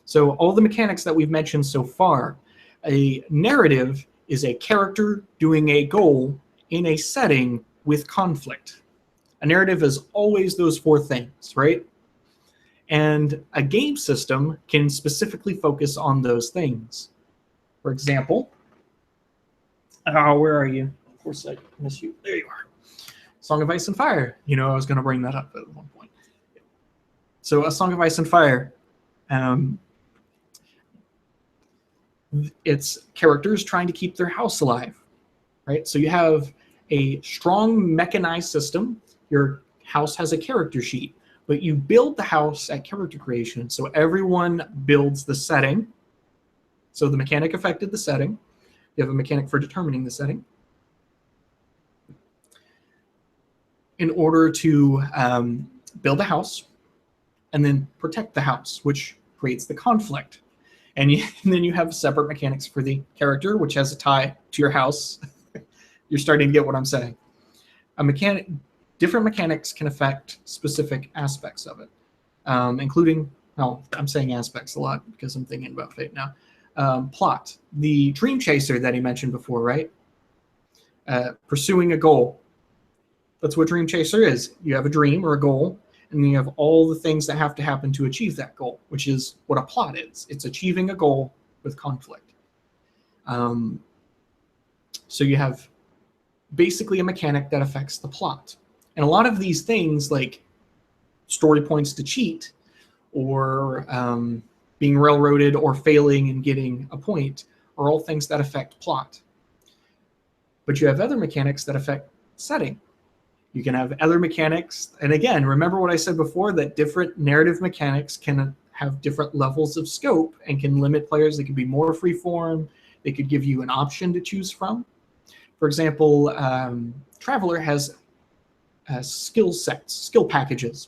So all the mechanics that we've mentioned so far, a narrative is a character doing a goal in a setting with conflict. A narrative is always those 4 things, right? And a game system can specifically focus on those things. For example, where are you? Of course I miss you. There you are. Song of Ice and Fire. You know I was going to bring that up at one point. So A Song of Ice and Fire, it's characters trying to keep their house alive, right? So you have a strong mechanized system. Your house has a character sheet, but you build the house at character creation. So everyone builds the setting. So the mechanic affected the setting. You have a mechanic for determining the setting. In order to build a house and then protect the house, which creates the conflict. And then you have separate mechanics for the character, which has a tie to your house. You're starting to get what I'm saying. Different mechanics can affect specific aspects of it, including, I'm saying aspects a lot because I'm thinking about Fate now. Plot. The Dream Chaser that he mentioned before, right? Pursuing a goal. That's what Dream Chaser is. You have a dream or a goal, and then you have all the things that have to happen to achieve that goal, which is what a plot is. It's achieving a goal with conflict. So you have basically a mechanic that affects the plot. And a lot of these things, like story points to cheat, or being railroaded, or failing and getting a point, are all things that affect plot. But you have other mechanics that affect setting. You can have other mechanics. And again, remember what I said before, that different narrative mechanics can have different levels of scope and can limit players. They can be more freeform. They could give you an option to choose from. For example, Traveler has skill sets, skill packages.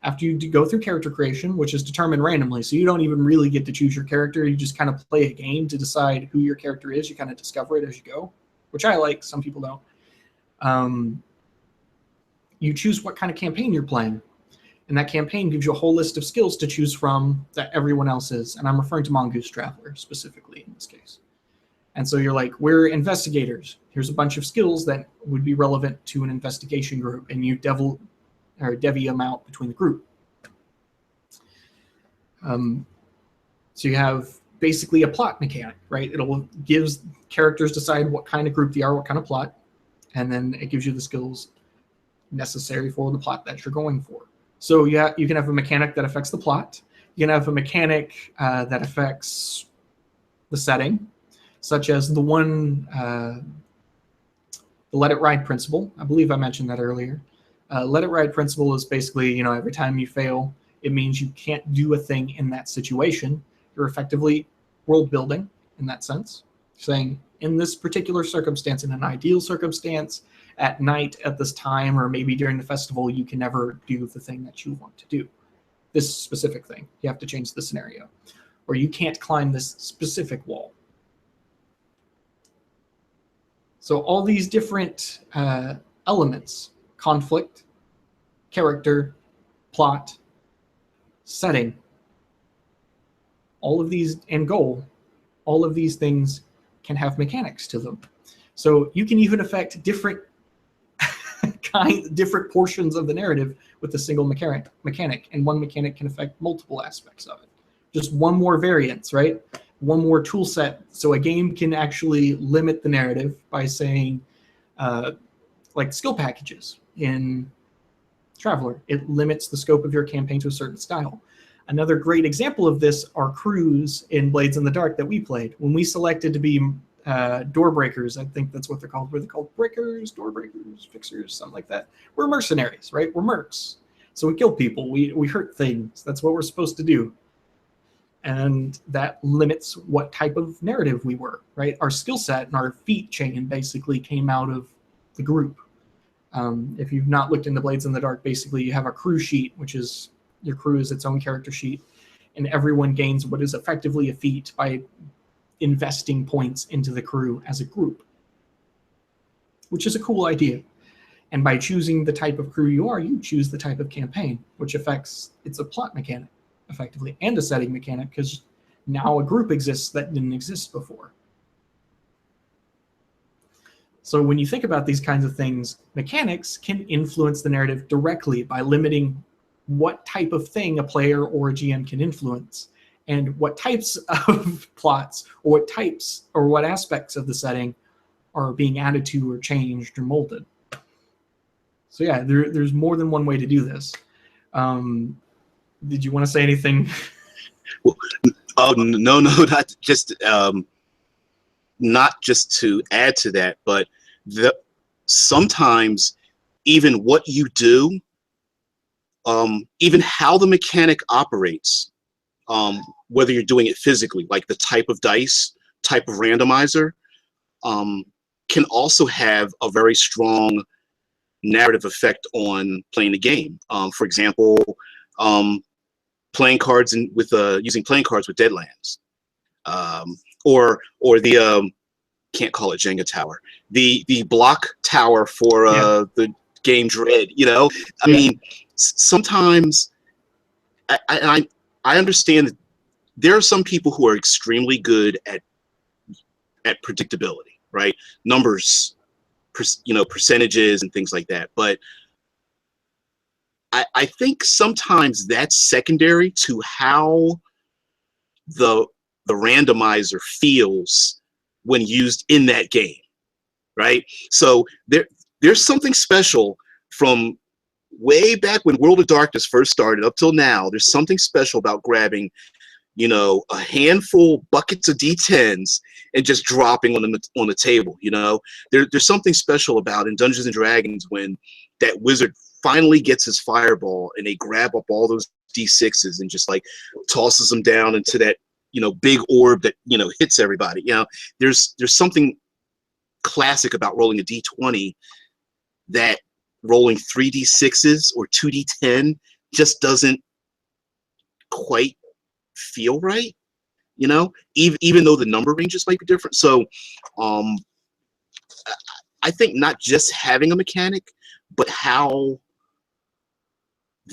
After you go through character creation, which is determined randomly, so you don't even really get to choose your character. You just kind of play a game to decide who your character is. You kind of discover it as you go, which I like. Some people don't. You choose what kind of campaign you're playing. And that campaign gives you a whole list of skills to choose from that everyone else is. And I'm referring to Mongoose Traveler specifically in this case. And so you're like, we're investigators. Here's a bunch of skills that would be relevant to an investigation group. And you divvy them out between the group. So you have basically a plot mechanic, right? Gives characters decide what kind of group they are, what kind of plot. And then it gives you the skills necessary for the plot that you're going for. So yeah, you can have a mechanic that affects the plot. You can have a mechanic that affects the setting. such as the let it ride principle. I believe I mentioned that earlier. Let it ride principle is basically, every time you fail, it means you can't do a thing in that situation. You're effectively world building in that sense, saying in this particular circumstance, in an ideal circumstance, at night at this time, or maybe during the festival, you can never do the thing that you want to do. This specific thing, you have to change the scenario. Or you can't climb this specific wall. So all these different elements, conflict, character, plot, setting, all of these, and goal, all of these things can have mechanics to them. So you can even affect different different portions of the narrative with a single mechanic, and one mechanic can affect multiple aspects of it. Just one more variance, right? One more tool set. So a game can actually limit the narrative by saying, like skill packages in Traveler, it limits the scope of your campaign to a certain style. Another great example of this are crews in Blades in the Dark that we played. When we selected to be door breakers, I think that's what they're called. Were they called breakers, door breakers, fixers, something like that? We're mercenaries, right? We're mercs. So we kill people, we hurt things. That's what we're supposed to do. And that limits what type of narrative we were, right? Our skill set and our feat chain basically came out of the group. If you've not looked into Blades in the Dark, basically you have a crew sheet, which is your crew is its own character sheet, and everyone gains what is effectively a feat by investing points into the crew as a group, which is a cool idea. And by choosing the type of crew you are, you choose the type of campaign, which affects, it's a plot mechanic, effectively, and a setting mechanic, because now a group exists that didn't exist before. So when you think about these kinds of things, mechanics can influence the narrative directly by limiting what type of thing a player or a GM can influence, and what types of plots, or what types or what aspects of the setting are being added to or changed or molded. So yeah, there's more than one way to do this. Did you want to say anything? Oh, no, not just to add to that, but sometimes even what you do, even how the mechanic operates, whether you're doing it physically, like the type of dice, type of randomizer, can also have a very strong narrative effect on playing the game. For example, playing cards using playing cards with Deadlands, or the can't call it Jenga tower, the block tower for the game Dread. I mean, sometimes I understand that there are some people who are extremely good at predictability, right? Numbers, percentages and things like that. But I think sometimes that's secondary to how the randomizer feels when used in that game, right? So there's something special from way back when World of Darkness first started up till now. There's something special about grabbing, a handful buckets of D10s and just dropping on the table. There's something special about in Dungeons and Dragons when that wizard finally gets his fireball and they grab up all those D6s and just like tosses them down into that big orb that hits everybody. There's something classic about rolling a D20 that rolling 3D6s or 2D10 just doesn't quite feel right, even though the number ranges might be different. So I think not just having a mechanic, but how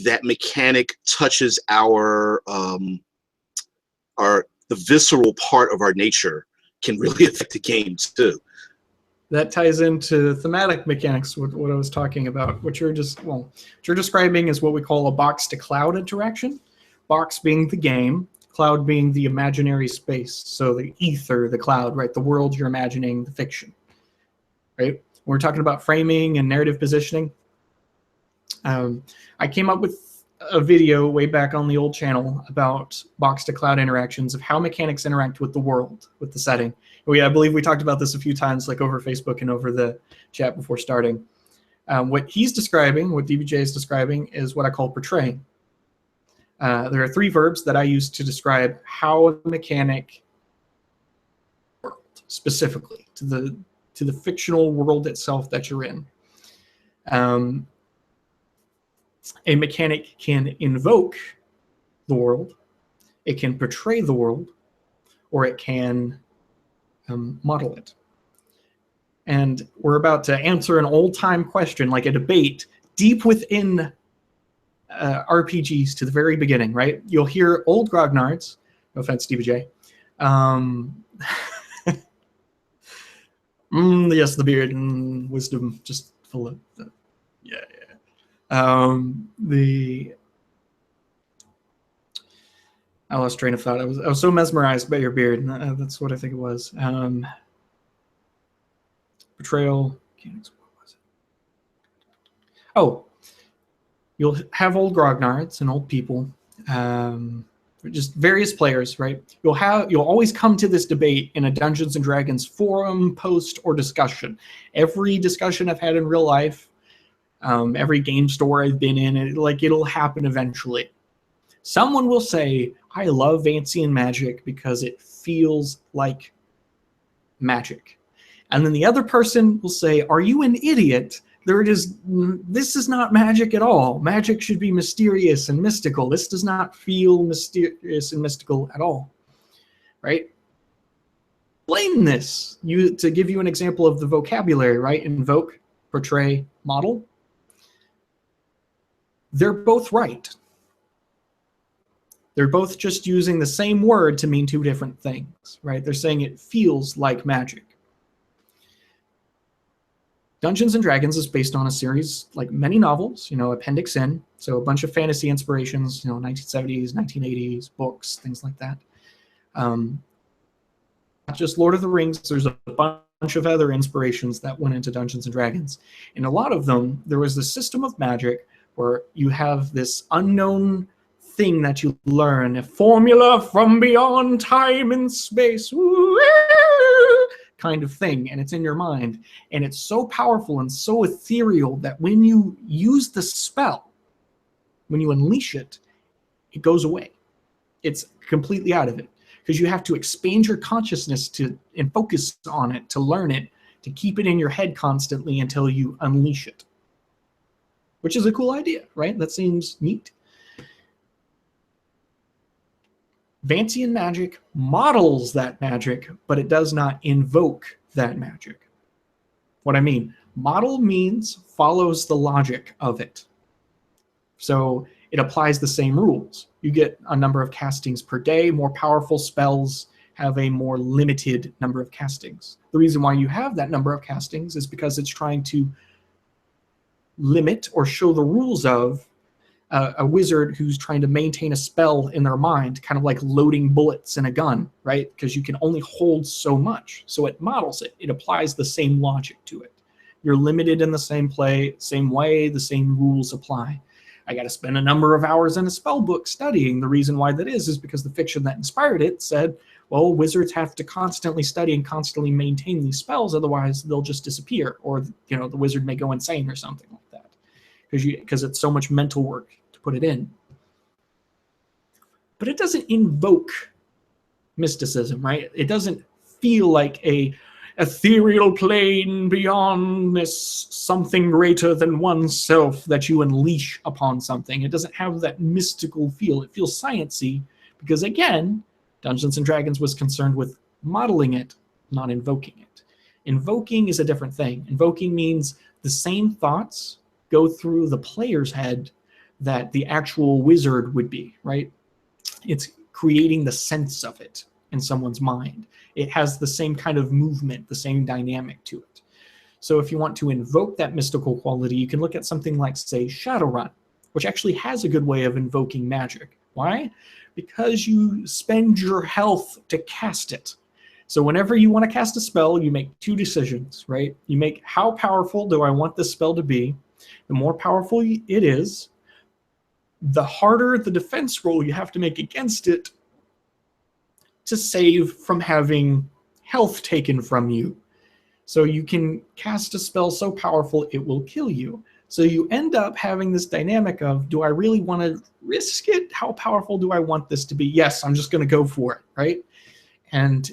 that mechanic touches the visceral part of our nature can really affect the game too. That ties into thematic mechanics, what I was talking about. What you're describing is what we call a box to cloud interaction. Box being the game, cloud being the imaginary space. So the ether, the cloud, right? The world you're imagining, the fiction, right? When we're talking about framing and narrative positioning, I came up with a video way back on the old channel about box to cloud interactions of how mechanics interact with the world, with the setting. I believe we talked about this a few times, like over Facebook and over the chat before starting. What he's describing, what DBJ is describing, is what I call portraying. There are 3 verbs that I use to describe how a mechanic world, specifically to the fictional world itself that you're in. A mechanic can invoke the world, it can portray the world, or it can model it. And we're about to answer an old-time question, like a debate, deep within RPGs to the very beginning, right? You'll hear old grognards, no offense, DBJ. Yes, the beard and wisdom just full of, yeah. I lost train of thought. I was so mesmerized by your beard. That's what I think it was. Betrayal. What was it? Oh, you'll have old grognards and old people, just various players, right? You'll always come to this debate in a Dungeons and Dragons forum, post, or discussion. Every discussion I've had in real life, every game store I've been in, it'll happen eventually. Someone will say, I love Vancian magic because it feels like magic. And then the other person will say, are you an idiot? This is not magic at all. Magic should be mysterious and mystical. This does not feel mysterious and mystical at all, right? Explain this. To give you an example of the vocabulary, right? Invoke, portray, model. They're both right. They're both just using the same word to mean 2 different things, right? They're saying it feels like magic. Dungeons and Dragons is based on a series, like many novels, Appendix N, so a bunch of fantasy inspirations, 1970s, 1980s, books, things like that. Not just Lord of the Rings, there's a bunch of other inspirations that went into Dungeons and Dragons. In a lot of them, there was this system of magic where you have this unknown thing that you learn, a formula from beyond time and space, kind of thing, and it's in your mind, and it's so powerful and so ethereal that when you use the spell, when you unleash it, it goes away. It's completely out of it, because you have to expand your consciousness and focus on it, to learn it, to keep it in your head constantly until you unleash it, which is a cool idea, right? That seems neat. Vancian magic models that magic, but it does not invoke that magic. What I mean, model means follows the logic of it. So it applies the same rules. You get a number of castings per day. More powerful spells have a more limited number of castings. The reason why you have that number of castings is because it's trying to limit or show the rules of a wizard who's trying to maintain a spell in their mind, kind of like loading bullets in a gun, right? Because you can only hold so much. So it models it. It applies the same logic to it. You're limited in the same way, the same rules apply. I got to spend a number of hours in a spell book studying. The reason why that is because the fiction that inspired it said, well, wizards have to constantly study and constantly maintain these spells, otherwise they'll just disappear, or the wizard may go insane or something like that, because it's so much mental work to put it in. But it doesn't invoke mysticism, right? It doesn't feel like a ethereal plane beyond this something greater than oneself that you unleash upon something. It doesn't have that mystical feel. It feels sciencey because, again, Dungeons and Dragons was concerned with modeling it, not invoking it. Invoking is a different thing. Invoking means the same thoughts go through the player's head that the actual wizard would be, right? It's creating the sense of it in someone's mind. It has the same kind of movement, the same dynamic to it. So if you want to invoke that mystical quality, you can look at something like, say, Shadowrun, which actually has a good way of invoking magic. Why? Because you spend your health to cast it. So whenever you want to cast a spell, you make two decisions, right? You make, how powerful do I want this spell to be? The more powerful it is, the harder the defense roll you have to make against it to save from having health taken from you. So you can cast a spell so powerful it will kill you. So you end up having this dynamic of, do I really want to risk it? How powerful do I want this to be? Yes, I'm just going to go for it, right? And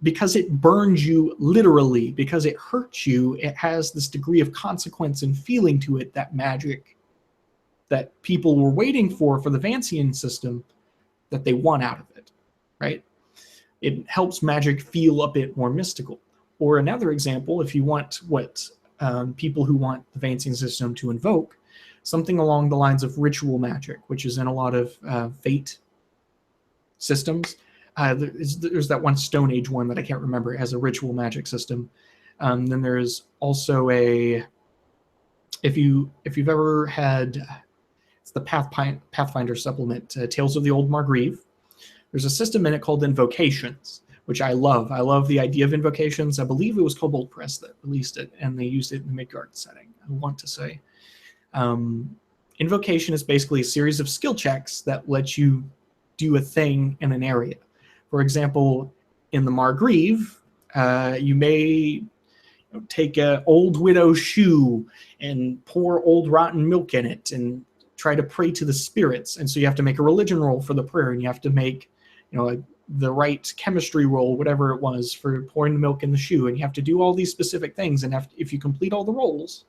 because it burns you literally, because it hurts you, it has this degree of consequence and feeling to it, that magic that people were waiting for the Vancian system, that they want out of it, right? It helps magic feel a bit more mystical. Or another example, if you want what people who want the Vancian system to invoke, something along the lines of ritual magic, which is in a lot of Fate systems. There's that one Stone Age one that I can't remember. It has a ritual magic system. Then there's also a, if you've ever had, it's the Pathfinder supplement, Tales of the Old Margreve. There's a system in it called Invocations, which I love. I love the idea of invocations. I believe it was Kobold Press that released it, and they used it in the Midgard setting, I want to say. Invocation is basically a series of skill checks that let you do a thing in an area. For example, in the Margreve, you may take an old widow's shoe and pour old rotten milk in it and try to pray to the spirits. And so you have to make a religion roll for the prayer, and you have to make, the right chemistry roll, whatever it was, for pouring the milk in the shoe. And you have to do all these specific things. And if you complete all the rolls,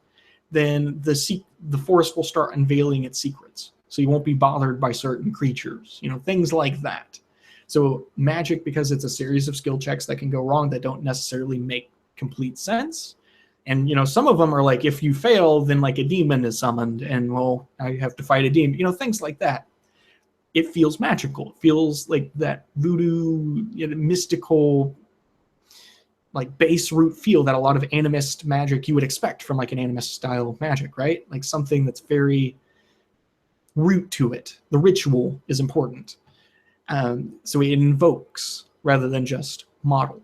then the forest will start unveiling its secrets. So you won't be bothered by certain creatures, things like that. So magic, because it's a series of skill checks that can go wrong, that don't necessarily make complete sense. And, some of them are like, if you fail, then like a demon is summoned, and well, now you have to fight a demon, things like that. It feels magical. It feels like that voodoo, mystical, like base root feel that a lot of animist magic you would expect from like an animist style magic, right? Like something that's very root to it. The ritual is important. So it invokes rather than just model.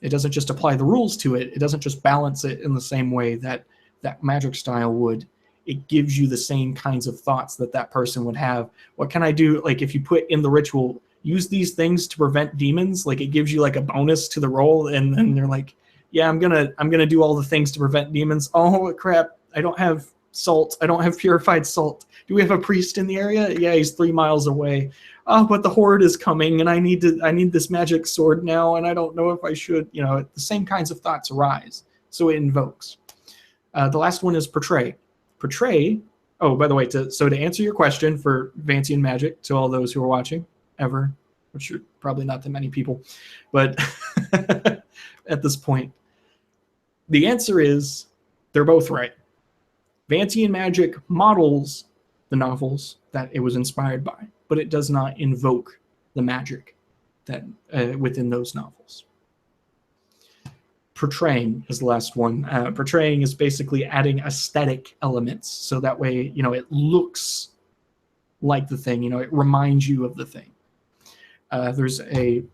It doesn't just apply the rules to it. It doesn't just balance it in the same way that that magic style would. It gives you the same kinds of thoughts that person would have. What can I do? Like if you put in the ritual, use these things to prevent demons, like it gives you like a bonus to the roll, and then they're like, yeah, I'm gonna do all the things to prevent demons. Oh crap, I don't have salt. I don't have purified salt. Do we have a priest in the area? Yeah, he's 3 miles away. Oh, but the horde is coming, and I need this magic sword now, and I don't know if I should. The same kinds of thoughts arise. So it invokes. The last one is portray. Portray. Oh, by the way, to answer your question for Vancian magic, to all those who are watching, ever, which are probably not that many people, but at this point, the answer is they're both right. Vancian magic models the novels that it was inspired by, but it does not invoke the magic that within those novels. Portraying is the last one. Portraying is basically adding aesthetic elements, so that way it looks like the thing. It reminds you of the thing. There's in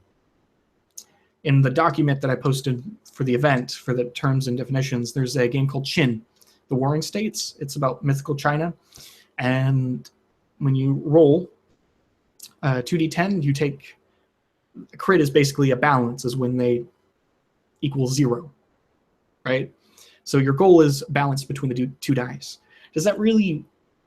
the document that I posted for the event for the terms and definitions, there's a game called Qin, the Warring States. It's about mythical China, and when you roll 2d10, you take a crit is basically a balance, is when they equals 0, right? So your goal is balance between the two dice. Does that really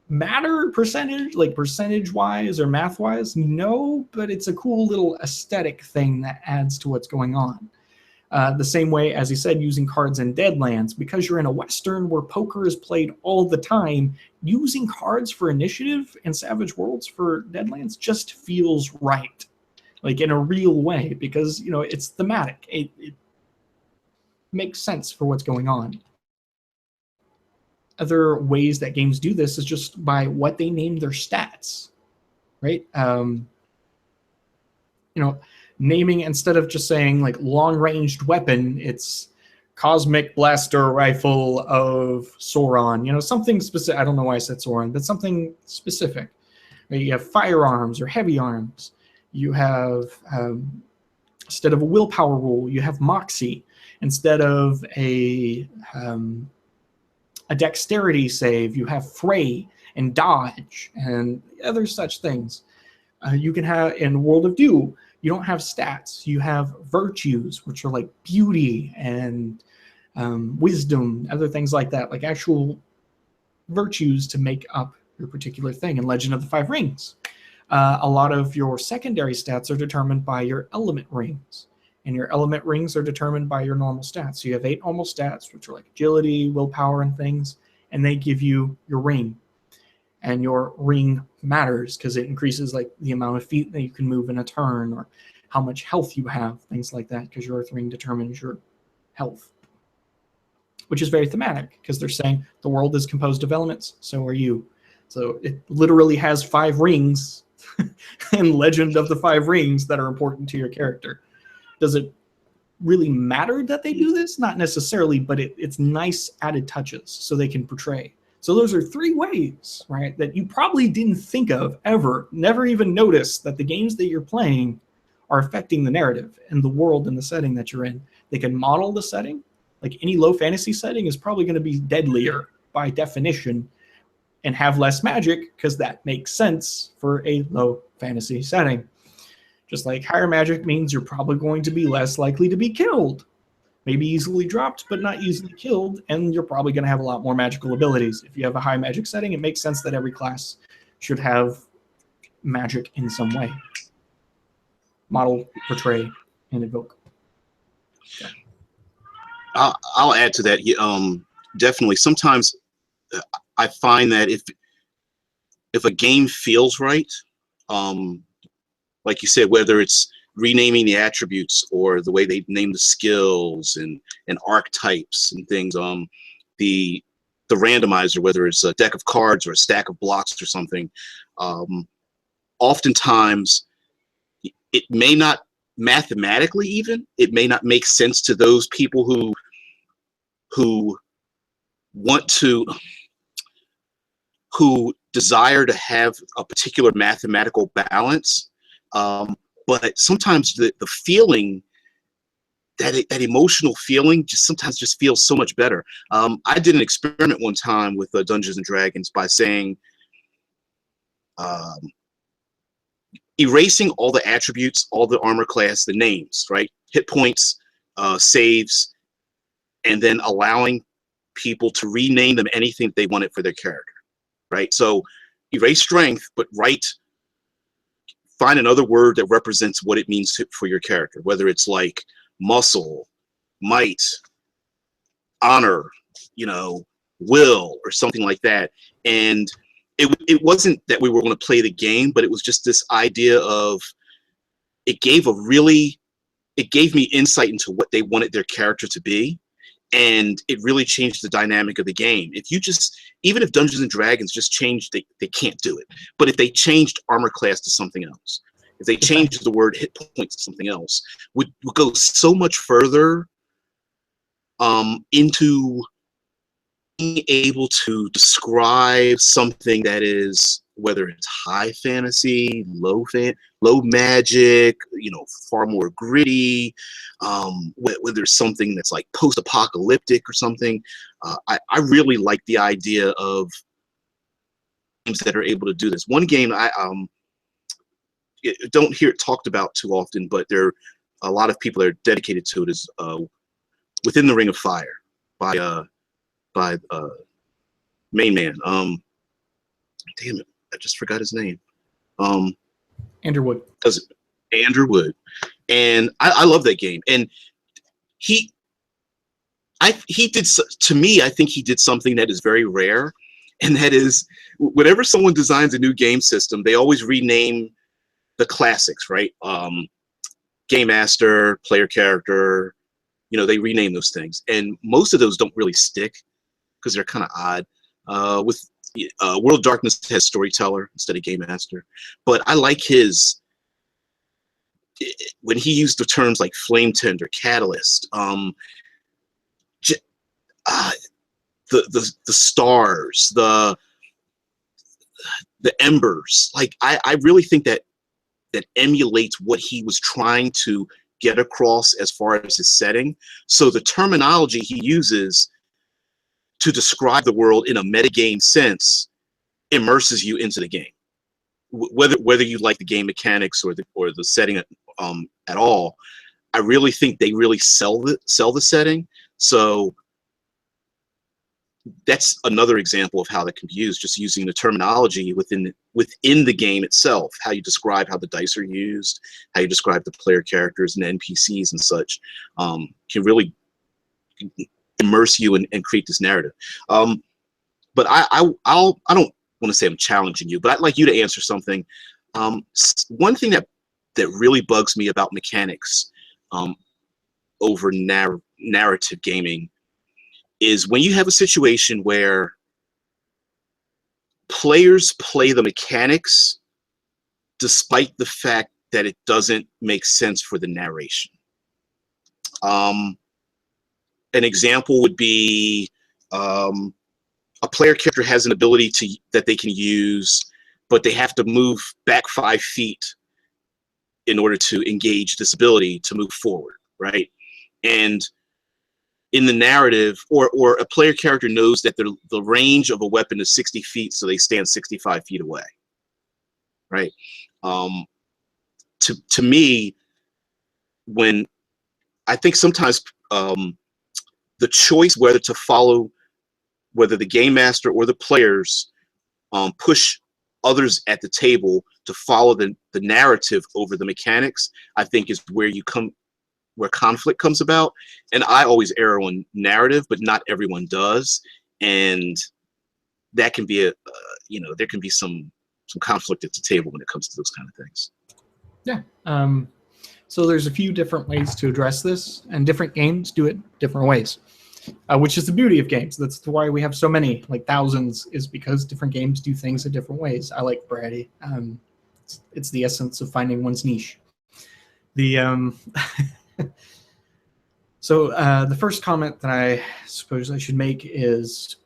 matter percentage wise or math wise? No, but it's a cool little aesthetic thing that adds to what's going on. The same way, as you said, using cards in Deadlands, because you're in a Western where poker is played all the time, using cards for initiative in Savage Worlds for Deadlands just feels right, like in a real way, because it's thematic. It makes sense for what's going on. Other ways that games do this is just by what they name their stats, right? Naming, instead of just saying like long-ranged weapon, it's cosmic blaster rifle of Sauron. Something specific. I don't know why I said Sauron, but something specific. Right? You have firearms or heavy arms. You have instead of a willpower rule, you have moxie. Instead of a dexterity save, you have fray. and dodge and other such things. You can have in World of Dew, you don't have stats. You have virtues, which are like beauty and wisdom, other things like that, like actual virtues to make up your particular thing. In Legend of the Five Rings, a lot of your secondary stats are determined by your element rings, and your element rings are determined by your normal stats. So you have 8 normal stats, which are like agility, willpower, and things, and they give you your ring. And your ring matters because it increases like the amount of feet that you can move in a turn, or how much health you have, things like that, because your earth ring determines your health, which is very thematic because they're saying the world is composed of elements, so are you. So it literally has 5 rings and Legend of the Five Rings that are important to your character. Does it really matter that they do this? Not necessarily, but it's nice added touches so they can portray. So those are 3 ways, right, that you probably didn't think of ever, never even noticed that the games that you're playing are affecting the narrative and the world and the setting that you're in. They can model the setting. Like any low fantasy setting is probably going to be deadlier by definition and have less magic because that makes sense for a low fantasy setting. Just like higher magic means you're probably going to be less likely to be killed. Maybe easily dropped, but not easily killed, and you're probably going to have a lot more magical abilities. If you have a high magic setting, it makes sense that every class should have magic in some way. Model, portray, and invoke. Okay. I'll add to that. Definitely. Sometimes I find that if a game feels right, like you said, whether it's renaming the attributes or the way they name the skills and archetypes and things, the randomizer, whether it's a deck of cards or a stack of blocks or something, oftentimes it may not mathematically even, it may not make sense to those people who desire to have a particular mathematical balance. But sometimes the feeling, that emotional feeling, sometimes feels so much better. I did an experiment one time with Dungeons and Dragons by saying, erasing all the attributes, all the armor class, the names, right? Hit points, saves, and then allowing people to rename them anything they wanted for their character, right? So erase strength, but find another word that represents what it means for your character, whether it's like muscle, might, honor, will, or something like that. And it wasn't that we were going to play the game, but it was just this idea of, it gave me insight into what they wanted their character to be. And it really changed the dynamic of the game. Even if Dungeons and Dragons just changed, they can't do it. But if they changed armor class to something else, if they changed the word hit points to something else, would go so much further into being able to describe something that is, whether it's high fantasy, low magic, far more gritty, whether there's something that's like post-apocalyptic or something. I really like the idea of games that are able to do this. One game I don't hear it talked about too often, but a lot of people that are dedicated to it, is Within the Ring of Fire by main man. Damn it, I just forgot his name. Andrew Wood. Andrew Wood. And I love that game. And he did, to me, I think he did something that is very rare. And that is, whenever someone designs a new game system, they always rename the classics, right? Game master, player character, they rename those things. And most of those don't really stick because they're kind of odd. With World of Darkness has storyteller instead of game master. But I like when he used the terms like flame tender, catalyst, the stars, the embers. Like I really think that emulates what he was trying to get across as far as his setting. So the terminology he uses to describe the world in a metagame sense immerses you into the game. Whether you like the game mechanics or the setting at all, I really think they really sell the setting. So that's another example of how that can be used, just using the terminology within the game itself, how you describe how the dice are used, how you describe the player characters and NPCs and such, can really immerse you and create this narrative. But I don't want to say I'm challenging you, but I'd like you to answer something. One thing that really bugs me about mechanics over narrative gaming is when you have a situation where players play the mechanics despite the fact that it doesn't make sense for the narration. An example would be a player character has an ability that they can use, but they have to move back 5 feet in order to engage this ability to move forward, right? And in the narrative, or a player character knows that the range of a weapon is 60 feet, so they stand 65 feet away, right? To me, when I think sometimes the choice whether the game master or the players push others at the table to follow the narrative over the mechanics, I think is where conflict comes about. And I always err on narrative, but not everyone does, and that can be there can be some conflict at the table when it comes to those kind of things. Yeah. So there's a few different ways to address this, and different games do it different ways, which is the beauty of games. That's why we have so many, like thousands, is because different games do things in different ways. I like variety. It's the essence of finding one's niche. So the first comment that I suppose I should make is,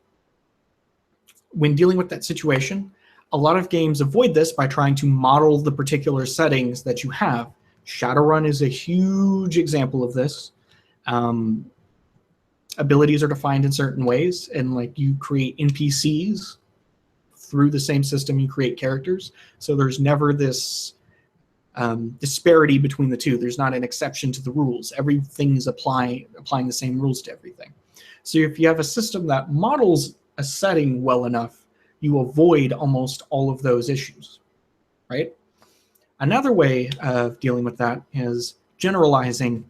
when dealing with that situation, a lot of games avoid this by trying to model the particular settings that you have. Shadowrun is a huge example of this. Abilities are defined in certain ways, and like you create NPCs through the same system you create characters. So there's never this disparity between the two. There's not an exception to the rules. Everything's applying the same rules to everything. So if you have a system that models a setting well enough, you avoid almost all of those issues, right? Another way of dealing with that is generalizing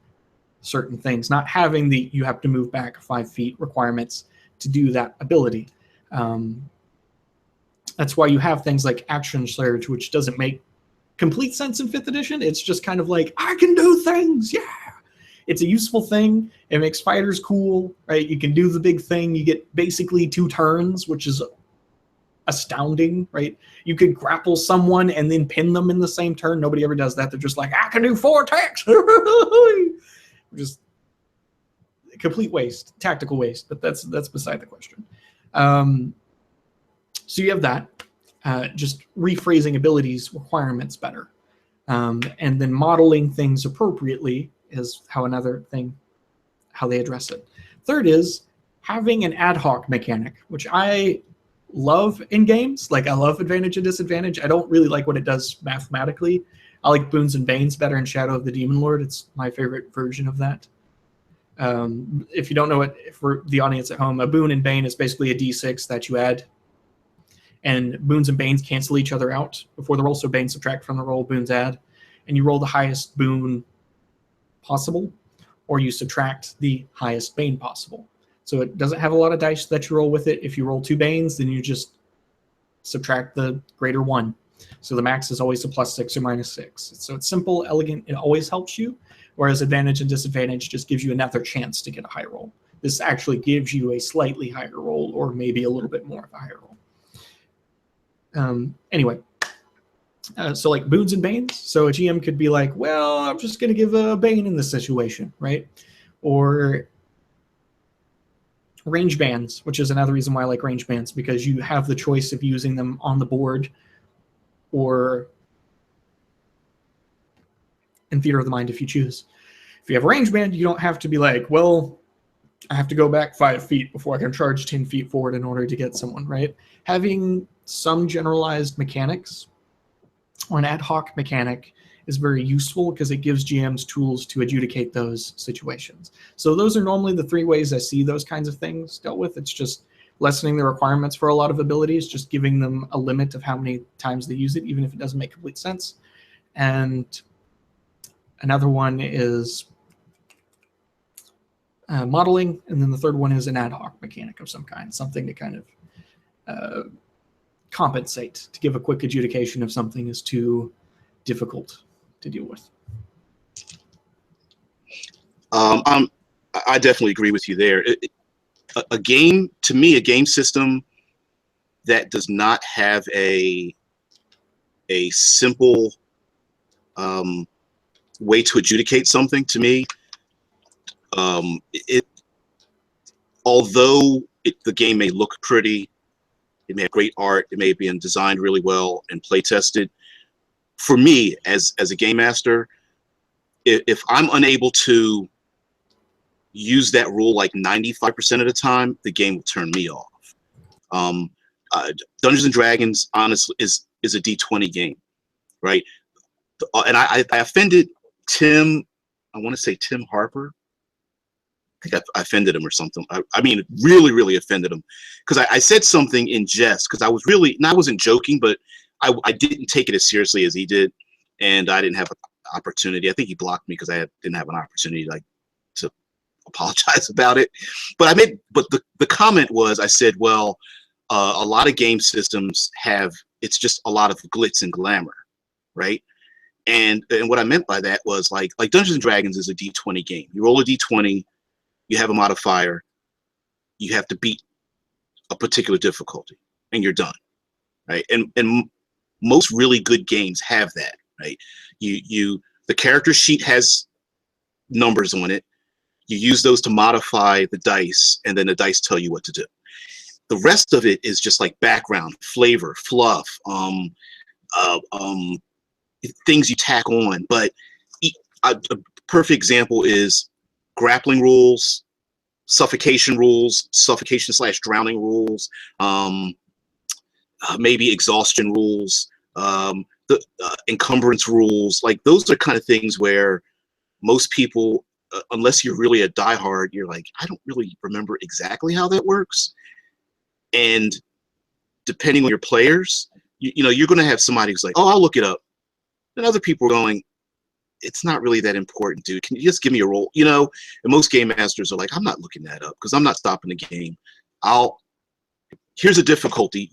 certain things, not having the you have to move back 5 feet requirements to do that ability. That's why you have things like action surge, which doesn't make complete sense in 5th edition. It's just kind of like, I can do things, yeah. It's a useful thing. It makes fighters cool, right? You can do the big thing. You get basically 2 turns, which is astounding, right? You could grapple someone and then pin them in the same turn. Nobody ever does that. They're just like, I can do 4 attacks. Just a complete waste, tactical waste, but that's beside the question. So you have that. Just rephrasing abilities requirements better. And then modeling things appropriately is how they address it. Third is having an ad hoc mechanic, which I love in games. Like, I love advantage and disadvantage. I don't really like what it does mathematically. I like boons and banes better in Shadow of the Demon Lord. It's my favorite version of that. If you don't know it, for the audience at home, a boon and bane is basically a d6 that you add. And boons and banes cancel each other out before the roll, so banes subtract from the roll, boons add. And you roll the highest boon possible, or you subtract the highest bane possible. So it doesn't have a lot of dice that you roll with it. If you roll 2 banes, then you just subtract the greater one. So the max is always a +6 or -6. So it's simple, elegant, it always helps you, whereas advantage and disadvantage just gives you another chance to get a high roll. This actually gives you a slightly higher roll, or maybe a little bit more of a higher roll. Anyway, so like boons and banes. So a GM could be like, well, I'm just going to give a bane in this situation, right? Or range bands, which is another reason why I like range bands, because you have the choice of using them on the board or in theater of the mind if you choose. If you have a range band, you don't have to be like, well, I have to go back 5 feet before I can charge 10 feet forward in order to get someone, right? Having some generalized mechanics or an ad hoc mechanic is very useful because it gives GMs tools to adjudicate those situations. So those are normally the 3 ways I see those kinds of things dealt with. It's just lessening the requirements for a lot of abilities, just giving them a limit of how many times they use it, even if it doesn't make complete sense. And another one is modeling, and then the third one is an ad hoc mechanic of some kind, something to kind of compensate, to give a quick adjudication if something is too difficult to deal with. I definitely agree with you there. A game, to me, a game system that does not have a simple way to adjudicate something, to me, although the game may look pretty, it may have great art, it may have been designed really well and play tested. For me, as a game master, if I'm unable to use that rule like 95% of the time, the game will turn me off. Dungeons and Dragons, honestly, is a D20 game, right? And I offended Tim. I want to say Tim Harper. I think I offended him or something. I mean, really offended him, because I said something in jest, because I was really, and I wasn't joking, but I didn't take it as seriously as he did, and I didn't have an opportunity. I think he blocked me because I didn't have an opportunity to apologize about it. But the comment was, I said, well, a lot of game systems it's just a lot of glitz and glamour, right? And what I meant by that was like Dungeons and Dragons is a D20 game. You roll a D20, you have a modifier, you have to beat a particular difficulty, and you're done, right? And most really good games have that, right? The character sheet has numbers on it. You use those to modify the dice, and then the dice tell you what to do. The rest of it is just like background, flavor, fluff, things you tack on. But a perfect example is grappling rules, suffocation / drowning rules, maybe exhaustion rules, the encumbrance rules. Like, those are kind of things where most people, unless you're really a diehard, you're like, I don't really remember exactly how that works. And depending on your players, you know, you're going to have somebody who's like, oh, I'll look it up. And other people are going, it's not really that important, dude. Can you just give me a roll? You know, and most game masters are like, I'm not looking that up because I'm not stopping the game. Here's a difficulty.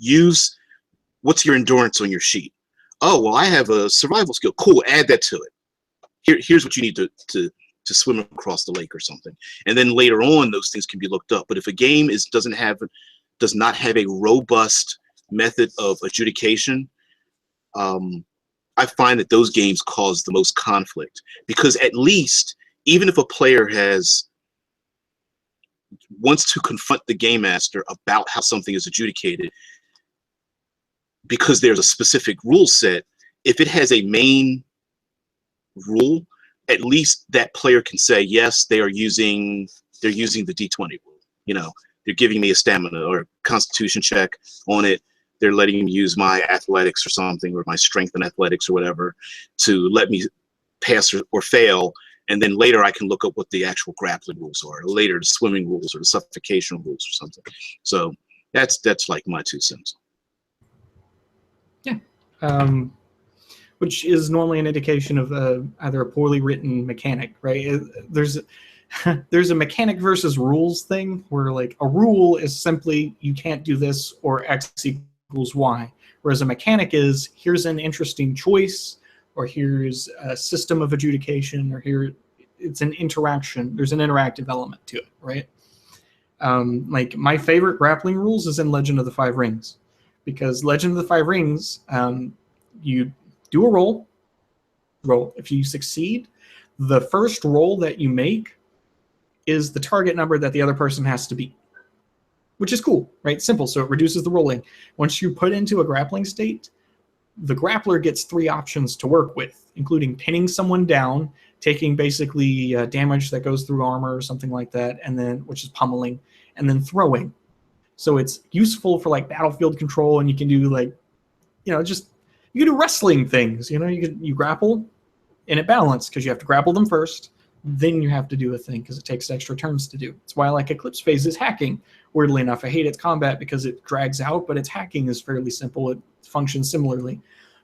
What's your endurance on your sheet? Oh, well, I have a survival skill. Cool, add that to it. Here's what you need to swim across the lake or something. And then later on, those things can be looked up. But if a game does not have a robust method of adjudication, I find that those games cause the most conflict, because at least, even if a player wants to confront the game master about how something is adjudicated, because there's a specific rule set, if it has a main rule, at least that player can say, yes, they're using the D20 rule. You know, they're giving me a stamina or constitution check on it. They're letting me use my athletics or something, or my strength and athletics or whatever, to let me pass or fail. And then later I can look up what the actual grappling rules are, or later the swimming rules or the suffocation rules or something. So that's like my 2 cents. Yeah. Which is normally an indication of either a poorly written mechanic, right? There's a mechanic versus rules thing, where like a rule is simply you can't do this or X equals Y, whereas a mechanic is, here's an interesting choice, or here's a system of adjudication, or here it's an interaction. There's an interactive element to it, right? Like, my favorite grappling rules is in Legend of the Five Rings, because Legend of the Five Rings, you do a roll. If you succeed, the first roll that you make is the target number that the other person has to beat, which is cool, right? Simple, so it reduces the rolling. Once you put into a grappling state, the grappler gets 3 options to work with, including pinning someone down, taking basically damage that goes through armor or something like that, and then which is pummeling, and then throwing. So it's useful for like battlefield control, and you can do like, just you can do wrestling things. You grapple, and it balanced because you have to grapple them first, then you have to do a thing because it takes extra turns to do. That's why I like Eclipse Phase is hacking. Weirdly enough, I hate its combat because it drags out, but its hacking is fairly simple. It functions similarly.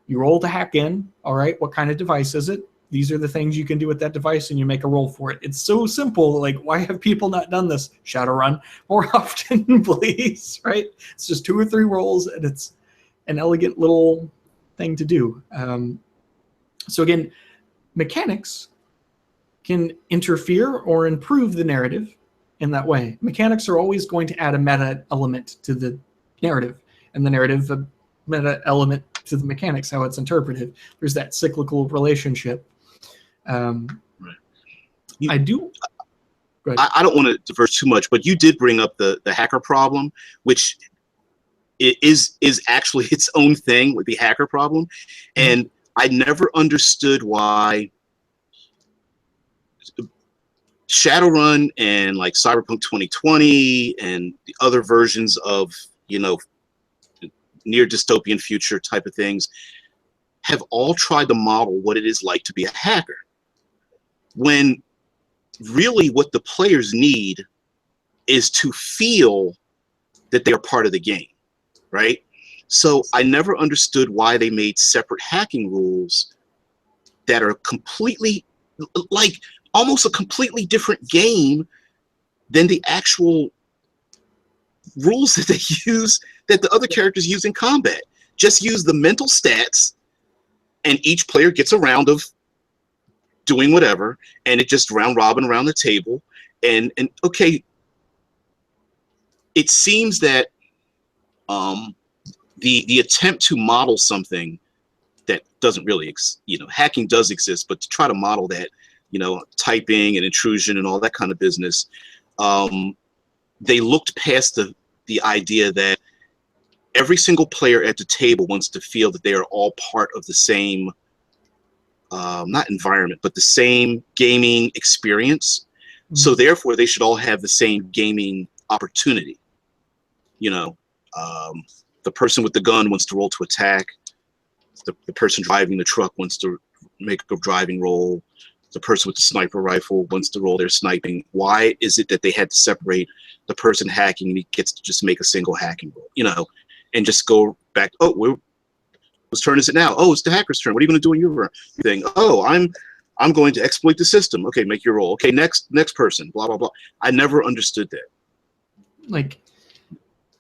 You roll to hack in. All right, what kind of device is it? These are the things you can do with that device, and you make a roll for it. It's so simple. Like, why have people not done this? Shadowrun more often, please. Right? It's just 2 or 3 rolls, and it's an elegant little thing to do. So again, mechanics can interfere or improve the narrative in that way. Mechanics are always going to add a meta element to the narrative, and the narrative a meta element to the mechanics, how it's interpreted. There's that cyclical relationship. Right. I do. I don't want to diverge too much, but you did bring up the hacker problem, which is actually its own thing with the hacker problem. And I never understood why Shadowrun and like Cyberpunk 2020 and the other versions of, near dystopian future type of things have all tried to model what it is like to be a hacker, when really what the players need is to feel that they're part of the game, right? So I never understood why they made separate hacking rules that are completely, like, almost a completely different game than the actual rules that they use, that the other characters use in combat. Just use the mental stats, and each player gets a round of doing whatever, and it just round robin around the table. And okay, it seems that the attempt to model something that doesn't really hacking does exist, but to try to model that, typing and intrusion and all that kind of business, they looked past the idea that every single player at the table wants to feel that they are all part of the same, not environment, but the same gaming experience. Mm-hmm. So therefore, they should all have the same gaming opportunity. The person with the gun wants to roll to attack. The person driving the truck wants to make a driving roll. The person with the sniper rifle wants to roll their sniping. Why is it that they had to separate the person hacking and he gets to just make a single hacking roll, and just go back? Oh, whose turn is it now? Oh, it's the hacker's turn. What are you going to do in your thing? Oh, I'm going to exploit the system. Okay, make your roll. Okay, next person. Blah blah blah. I never understood that. Like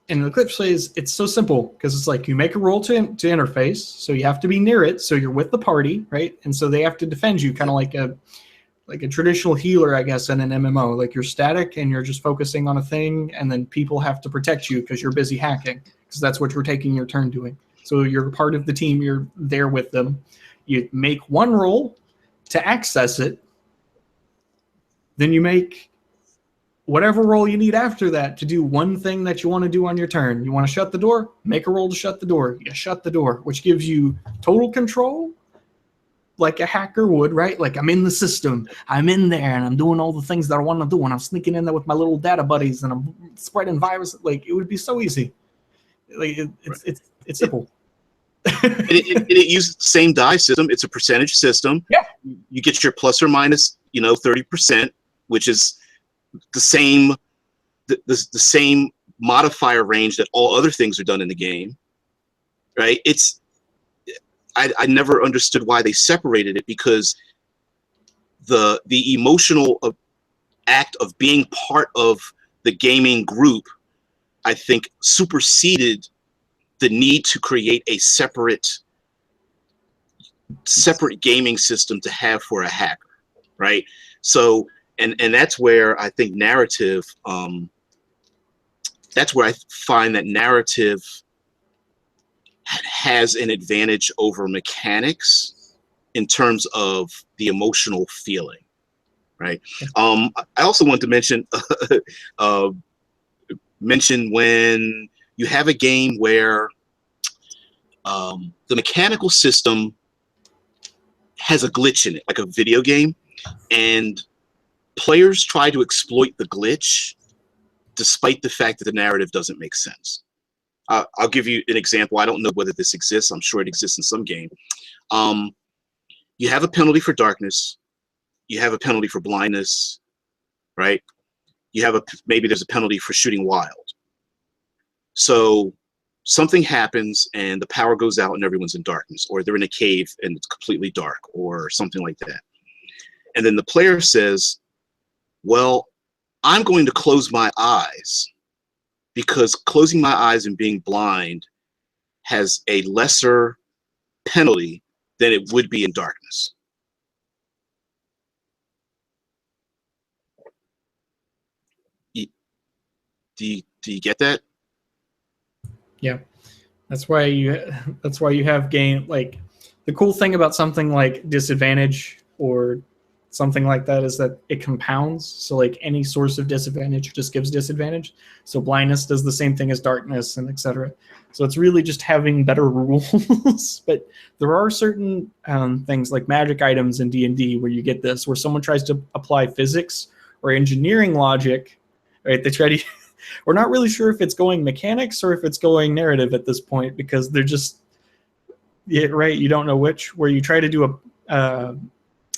in the Eclipse Phase, it's so simple because it's like you make a roll to interface, so you have to be near it, so you're with the party, right? And so they have to defend you, kind of like a traditional healer, I guess, in an MMO. Like you're static and you're just focusing on a thing, and then people have to protect you because you're busy hacking, because that's what you're taking your turn doing. So you're part of the team, you're there with them. You make one roll to access it, then you make whatever roll you need after that to do one thing that you want to do on your turn. You want to shut the door? Make a roll to shut the door. You shut the door, which gives you total control, like a hacker would, right? Like, I'm in the system. I'm in there, and I'm doing all the things that I want to do, and I'm sneaking in there with my little data buddies, and I'm spreading virus. Like, it would be so easy. Like, it's simple. it uses the same die system. It's a percentage system. Yeah. You get your plus or minus, 30%, which is the same modifier range that all other things are done in the game, right? I never understood why they separated it, because the emotional act of being part of the gaming group, I think, superseded the need to create a separate gaming system to have for a hacker, right? So and that's where I think narrative, that's where I find that narrative has an advantage over mechanics in terms of the emotional feeling, right? I also want to mention when you have a game where the mechanical system has a glitch in it, like a video game, and players try to exploit the glitch despite the fact that the narrative doesn't make sense. I'll give you an example. I don't know whether this exists. I'm sure it exists in some game. You have a penalty for darkness. You have a penalty for blindness, right? You have maybe there's a penalty for shooting wild. So something happens and the power goes out and everyone's in darkness, or they're in a cave and it's completely dark, or something like that. And then the player says, well, I'm going to close my eyes because closing my eyes and being blind has a lesser penalty than it would be in darkness. Do you get that? Yeah, that's why you have game, like, the cool thing about something like disadvantage or something like that is that it compounds. So like any source of disadvantage just gives disadvantage. So blindness does the same thing as darkness, and etc. So it's really just having better rules. But there are certain things like magic items in D&D where you get this, where someone tries to apply physics or engineering logic, right? They try to we're not really sure if it's going mechanics or if it's going narrative at this point, because they're just, yeah, right, you don't know which, where you try to do a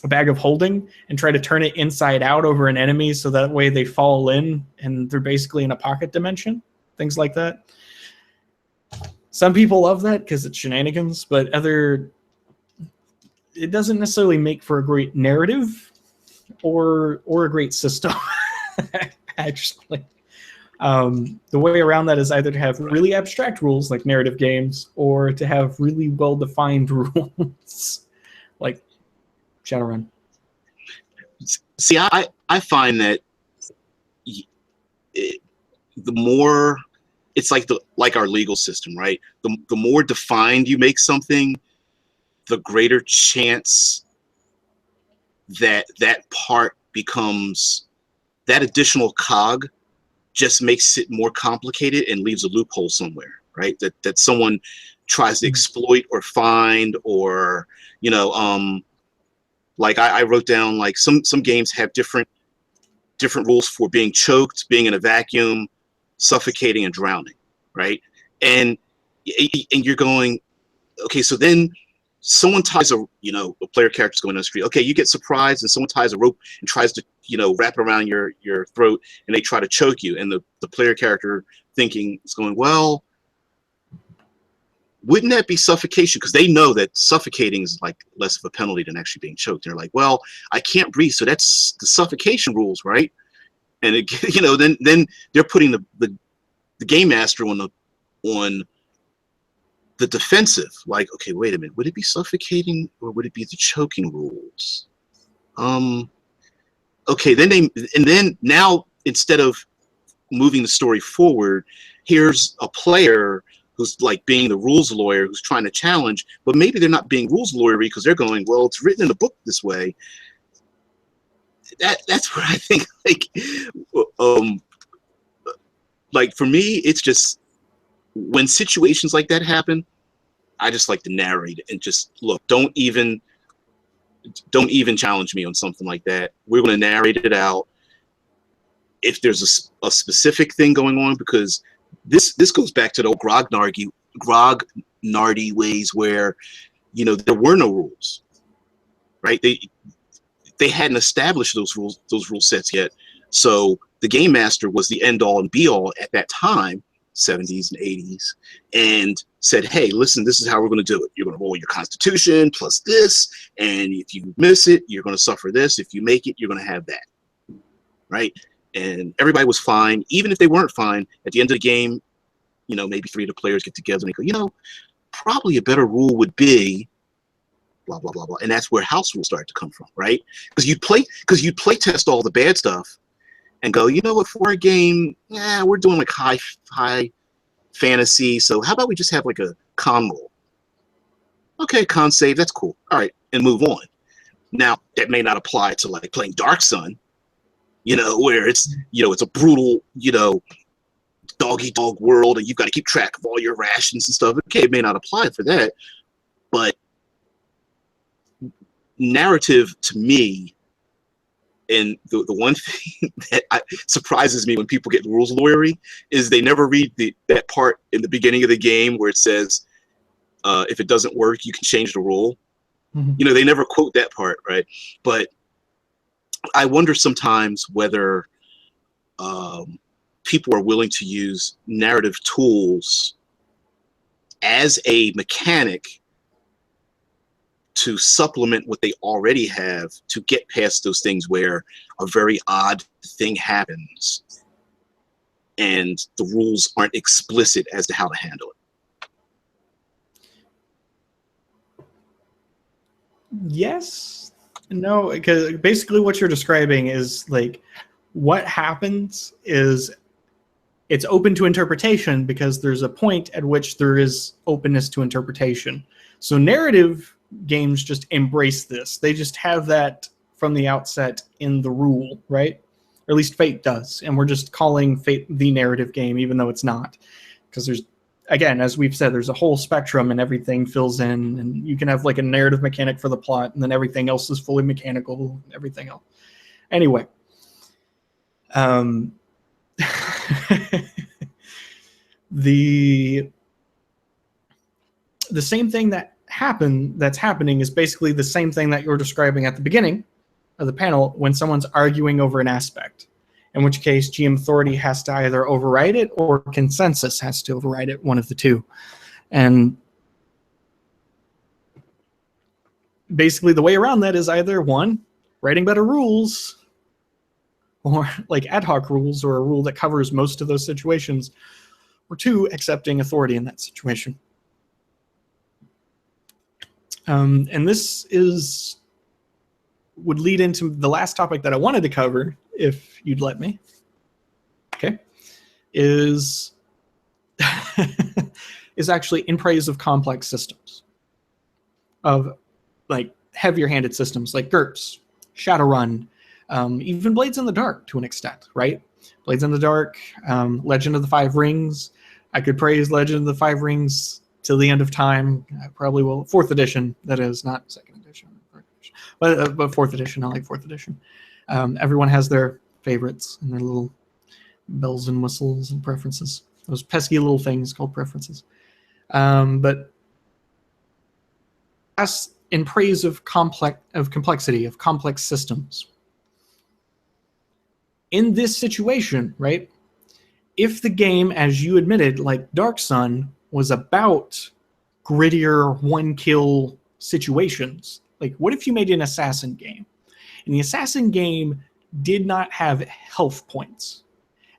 bag of holding and try to turn it inside out over an enemy so that way they fall in and they're basically in a pocket dimension, things like that. Some people love that because it's shenanigans, but it doesn't necessarily make for a great narrative or a great system. Actually, the way around that is either to have really abstract rules like narrative games, or to have really well-defined rules like Shadowrun. See, I find that the more, it's like our legal system, right? The more defined you make something, the greater chance that part becomes, that additional cog just makes it more complicated and leaves a loophole somewhere, right? That someone tries to exploit or find, or, you know, like I wrote down, like some games have different rules for being choked, being in a vacuum, suffocating, and drowning, right? And you're going, okay, so then someone ties a player character's going down the street. Okay, you get surprised and someone ties a rope and tries to, wrap it around your throat, and they try to choke you. And the player character thinking is going, well, wouldn't that be suffocation? Because they know that suffocating is like less of a penalty than actually being choked. They're like, well, I can't breathe, so that's the suffocation rules, right? And it, then they're putting the game master on the defensive. Like, okay, wait a minute, would it be suffocating or would it be the choking rules? Okay, then now instead of moving the story forward, here's a player who's like being the rules lawyer who's trying to challenge, but maybe they're not being rules lawyery because they're going, well, it's written in the book this way. That's where I think, like for me, it's just when situations like that happen, I just like to narrate and just look, don't even challenge me on something like that. We're going to narrate it out. If there's a specific thing going on, because this goes back to the old grognardy ways where, there were no rules, right? They hadn't established those rule sets yet. So the game master was the end all and be all at that time, 70s and 80s, and said, hey, listen, this is how we're going to do it. You're going to roll your constitution plus this, and if you miss it, you're going to suffer this. If you make it, you're going to have that, right? And everybody was fine. Even if they weren't fine, at the end of the game, maybe 3 of the players get together and they go, probably a better rule would be blah, blah, blah, blah. And that's where house rules start to come from, right? Because you'd play test all the bad stuff and go, you know what, for a game, we're doing like high fantasy, so how about we just have like a con roll? Okay, con save, that's cool. All right, and move on. Now, that may not apply to like playing Dark Sun, where it's, it's a brutal, dog-eat-dog world, and you've got to keep track of all your rations and stuff. Okay, it may not apply for that, but narrative to me And the one thing that surprises me when people get rules lawyery is they never read that part in the beginning of the game where it says, if it doesn't work, you can change the rule. Mm-hmm. You know, they never quote that part, right? But I wonder sometimes whether people are willing to use narrative tools as a mechanic to supplement what they already have to get past those things where a very odd thing happens and the rules aren't explicit as to how to handle it. Yes. No, because basically what you're describing is like what happens is it's open to interpretation because there's a point at which there is openness to interpretation. So narrative games just embrace this. They just have that from the outset in the rule, right? Or at least Fate does. And we're just calling Fate the narrative game, even though it's not. Because there's, again, as we've said, there's a whole spectrum and everything fills in. And you can have like a narrative mechanic for the plot, and then everything else is fully mechanical, everything else. Anyway. The same thing that's happening is basically the same thing that you're describing at the beginning of the panel when someone's arguing over an aspect, in which case GM authority has to either override it or consensus has to override it, one of the two. And basically the way around that is either one, writing better rules, or like ad hoc rules or a rule that covers most of those situations, or two, accepting authority in that situation. And this would lead into the last topic that I wanted to cover, if you'd let me. Okay, is actually in praise of complex systems, of like heavier-handed systems like GURPS, Shadowrun, even Blades in the Dark to an extent, right? Blades in the Dark, Legend of the Five Rings. I could praise Legend of the Five Rings till the end of time. I probably will. 4th edition, that is, not 2nd edition. But 4th edition, I like 4th edition. Everyone has their favorites and their little bells and whistles and preferences. Those pesky little things called preferences. But as in praise of complexity, of complex systems. In this situation, right, if the game, as you admitted, like Dark Sun, was about grittier one-kill situations, like what if you made an assassin game? And the assassin game did not have health points.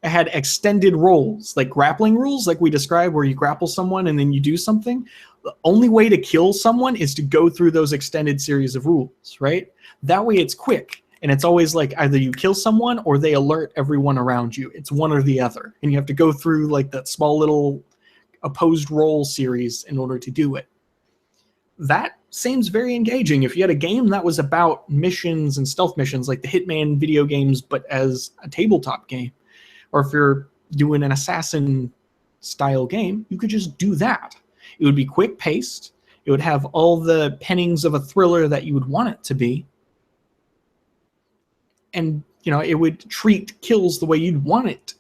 It had extended roles, like grappling rules, like we described, where you grapple someone and then you do something. The only way to kill someone is to go through those extended series of rules, right? That way it's quick. And it's always like either you kill someone or they alert everyone around you. It's one or the other. And you have to go through like that small little opposed role series in order to do it. That seems very engaging. If you had a game that was about missions and stealth missions, like the Hitman video games, but as a tabletop game, or if you're doing an assassin style game, you could just do that. It would be quick paced. It would have all the pennings of a thriller that you would want it to be. And, you know, it would treat kills the way you'd want it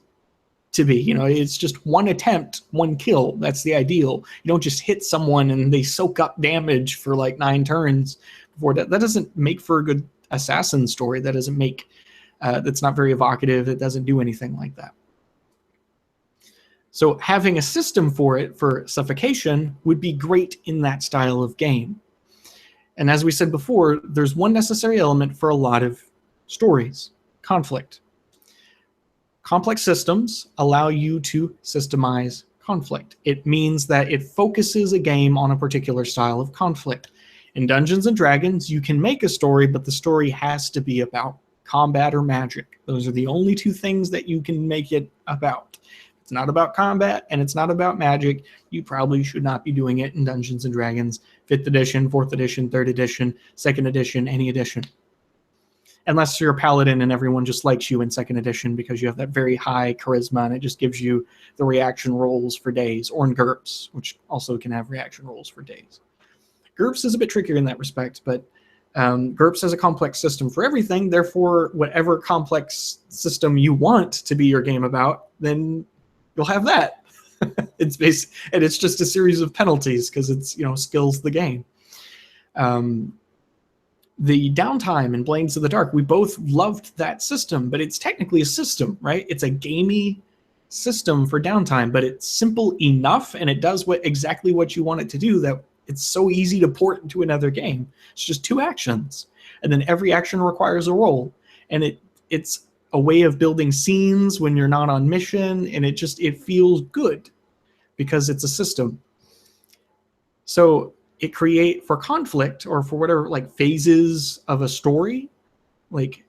to be. You know, it's just one attempt, one kill. That's the ideal. You don't just hit someone and they soak up damage for like 9 turns before that. That doesn't make for a good assassin story. That doesn't make, that's not very evocative. It doesn't do anything like that. So having a system for it, for suffocation, would be great in that style of game. And as we said before, there's one necessary element for a lot of stories: conflict. Complex systems allow you to systemize conflict. It means that it focuses a game on a particular style of conflict. In Dungeons and Dragons, you can make a story, but the story has to be about combat or magic. Those are the only 2 things that you can make it about. If it's not about combat and it's not about magic, you probably should not be doing it in Dungeons and Dragons 5th edition, 4th edition, 3rd edition, 2nd edition, any edition. Unless you're a paladin and everyone just likes you in 2nd edition because you have that very high charisma and it just gives you the reaction rolls for days, or in GURPS, which also can have reaction rolls for days. GURPS is a bit trickier in that respect, but GURPS has a complex system for everything. Therefore, whatever complex system you want to be your game about, then you'll have that. And it's just a series of penalties because it's, skills the game. The downtime in Blades of the Dark, we both loved that system, but it's technically a system, right? It's a gamey system for downtime, but it's simple enough and it does exactly what you want it to do, that it's so easy to port into another game. It's just 2 actions, and then every action requires a roll, and it's a way of building scenes when you're not on mission, and it feels good because it's a system. So it create for conflict or for whatever, like phases of a story, like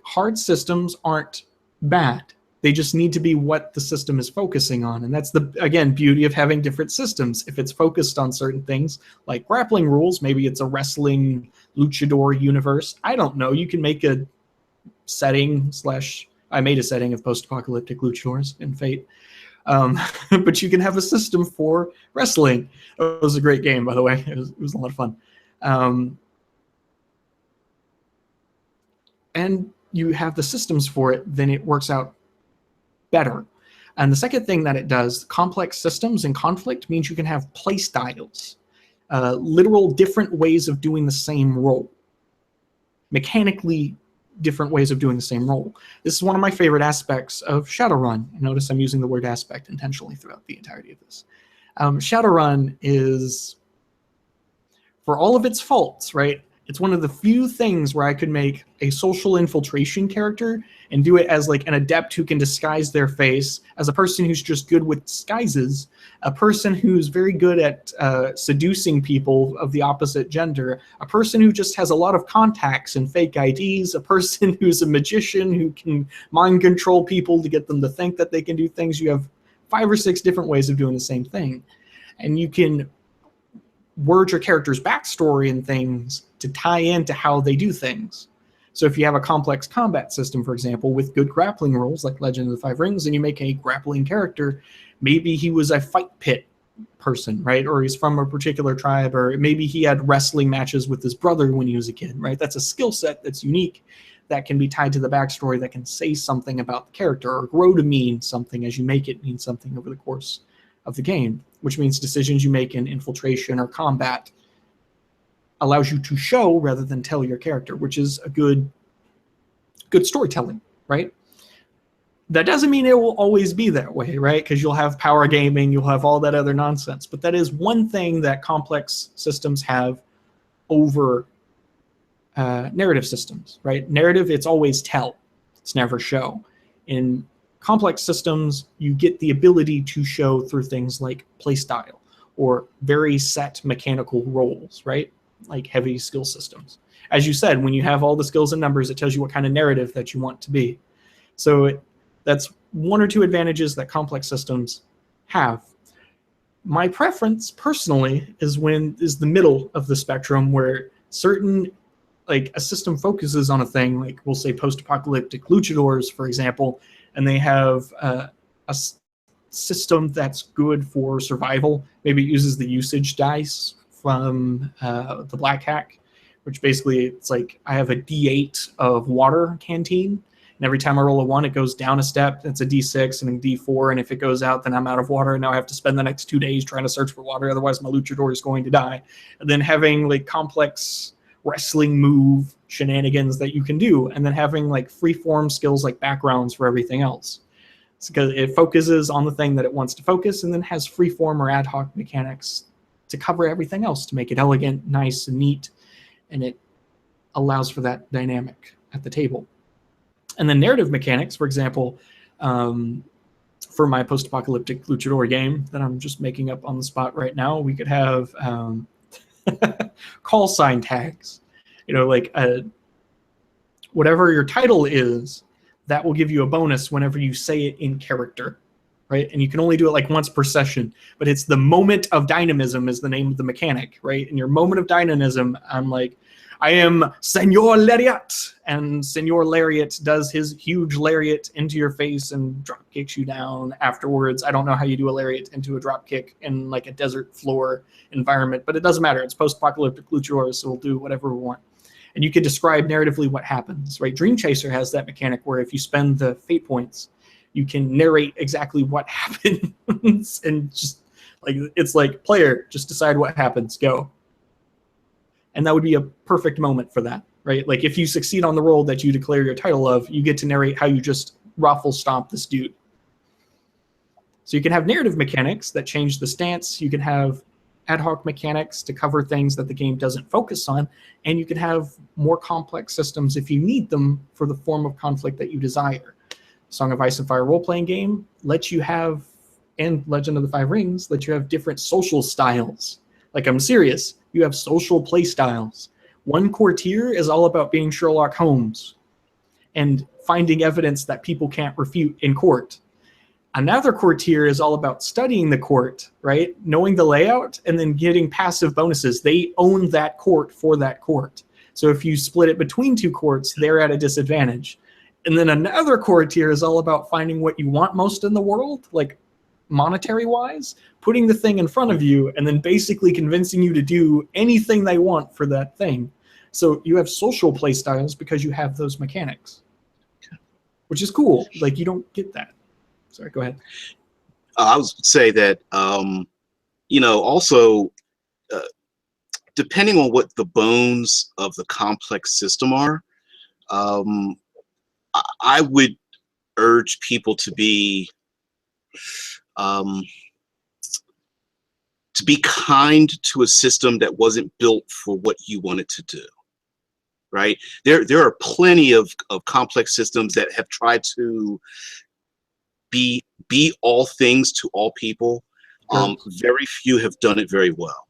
hard systems aren't bad. They just need to be what the system is focusing on. And that's the, again, beauty of having different systems. If it's focused on certain things like grappling rules, maybe it's a wrestling luchador universe. I don't know. You can make a setting I made a setting of post-apocalyptic luchadors in Fate. But you can have a system for wrestling. It was a great game, by the way. It was a lot of fun. And you have the systems for it, then it works out better. And the second thing that it does, complex systems and conflict, means you can have play styles, literal different ways of doing the same role, mechanically different ways of doing the same role. This is one of my favorite aspects of Shadowrun. Notice I'm using the word aspect intentionally throughout the entirety of this. Shadowrun is, for all of its faults, right? It's one of the few things where I could make a social infiltration character and do it as like an adept who can disguise their face, as a person who's just good with disguises, a person who's very good at seducing people of the opposite gender, a person who just has a lot of contacts and fake IDs, a person who's a magician who can mind control people to get them to think that they can do things. You have 5 or 6 different ways of doing the same thing. And you can word your character's backstory and things to tie into how they do things. So if you have a complex combat system, for example, with good grappling rules like Legend of the Five Rings, and you make a grappling character, maybe he was a fight pit person, right? Or he's from a particular tribe, or maybe he had wrestling matches with his brother when he was a kid, right? That's a skill set that's unique that can be tied to the backstory, that can say something about the character or grow to mean something as you make it mean something over the course of the game, which means decisions you make in infiltration or combat allows you to show rather than tell your character, which is a good storytelling, right? That doesn't mean it will always be that way, right? Because you'll have power gaming, you'll have all that other nonsense. But that is one thing that complex systems have over narrative systems, right? Narrative, it's always tell, it's never show. In complex systems, you get the ability to show through things like playstyle or very set mechanical roles, right? Like heavy skill systems. As you said, when you have all the skills and numbers, it tells you what kind of narrative that you want to be. So that's 1 or 2 advantages that complex systems have. My preference, personally, is the middle of the spectrum, where certain, like a system focuses on a thing, like we'll say post-apocalyptic luchadors, for example, and they have a system that's good for survival. Maybe it uses the usage dice from the Black Hack, which basically it's like I have a D8 of water canteen, and every time I roll a 1, it goes down a step. It's a D6 and a D4, and if it goes out, then I'm out of water, and now I have to spend the next 2 days trying to search for water, otherwise my luchador is going to die. And then having like complex wrestling move shenanigans that you can do, and then having like free-form skills like backgrounds for everything else. It's because it focuses on the thing that it wants to focus, and then has free-form or ad hoc mechanics to cover everything else, to make it elegant, nice, and neat, and it allows for that dynamic at the table. And then narrative mechanics, for example, for my post-apocalyptic luchador game that I'm just making up on the spot right now, we could have call sign tags. Like whatever your title is, that will give you a bonus whenever you say it in character, right? And you can only do it like once per session, but it's the moment of dynamism is the name of the mechanic, right? In your moment of dynamism, I'm like, I am Senor Lariat, and Senor Lariat does his huge lariat into your face and drop kicks you down afterwards. I don't know how you do a lariat into a drop kick in like a desert floor environment, but it doesn't matter. It's post-apocalyptic luchadors, so we'll do whatever we want. and you can describe narratively what happens, right? Dream Chaser has that mechanic where if you spend the fate points, you can narrate exactly what happens, and just like it's like, player, just decide what happens, go. And that would be a perfect moment for that, right? Like if you succeed on the roll that you declare your title of, you get to narrate how you just ruffle stomp this dude. So you can have narrative mechanics that change the stance. You can have ad hoc mechanics to cover things that the game doesn't focus on. And you can have more complex systems if you need them for the form of conflict that you desire. Song of Ice and Fire role-playing game lets you have, and Legend of the Five Rings lets you have different social styles. Like, I'm serious. You have social play styles. One courtier is all about being Sherlock Holmes and finding evidence that people can't refute in court. Another courtier is all about studying the court, right? Knowing the layout and then getting passive bonuses. They own that court for that court. So if you split it between two courts, they're at a disadvantage. And then another courtier is all about finding what you want most in the world, like monetary-wise, putting the thing in front of you, and then basically convincing you to do anything they want for that thing. So you have social play styles because you have those mechanics, which is cool. Like, you don't get that. Sorry, go ahead. I was say that, you know, also, depending on what the bones of the complex system are, I would urge people to be kind to a system that wasn't built for what you want it to do. Right? There are plenty of complex systems that have tried to be all things to all people. Very few have done it very well.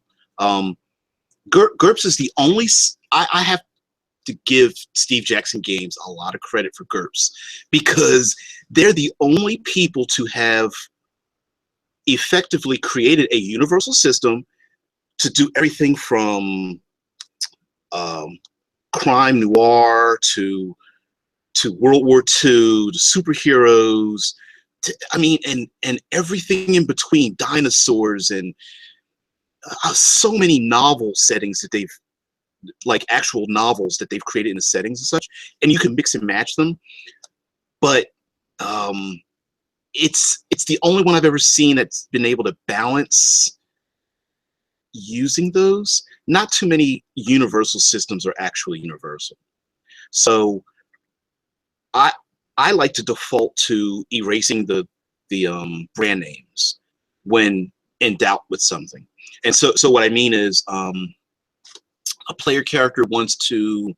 GURPS is the only. I have to give Steve Jackson Games a lot of credit for GURPS, because they're the only people to have effectively created a universal system to do everything from crime noir to World War II to superheroes. I mean, and everything in between, dinosaurs, and so many novel settings that they've, like actual novels that they've created in the settings and such, and you can mix and match them. But it's the only one I've ever seen that's been able to balance using those. Not too many universal systems are actually universal. So I like to default to erasing the brand names when in doubt with something. And so what I mean is, a player character wants to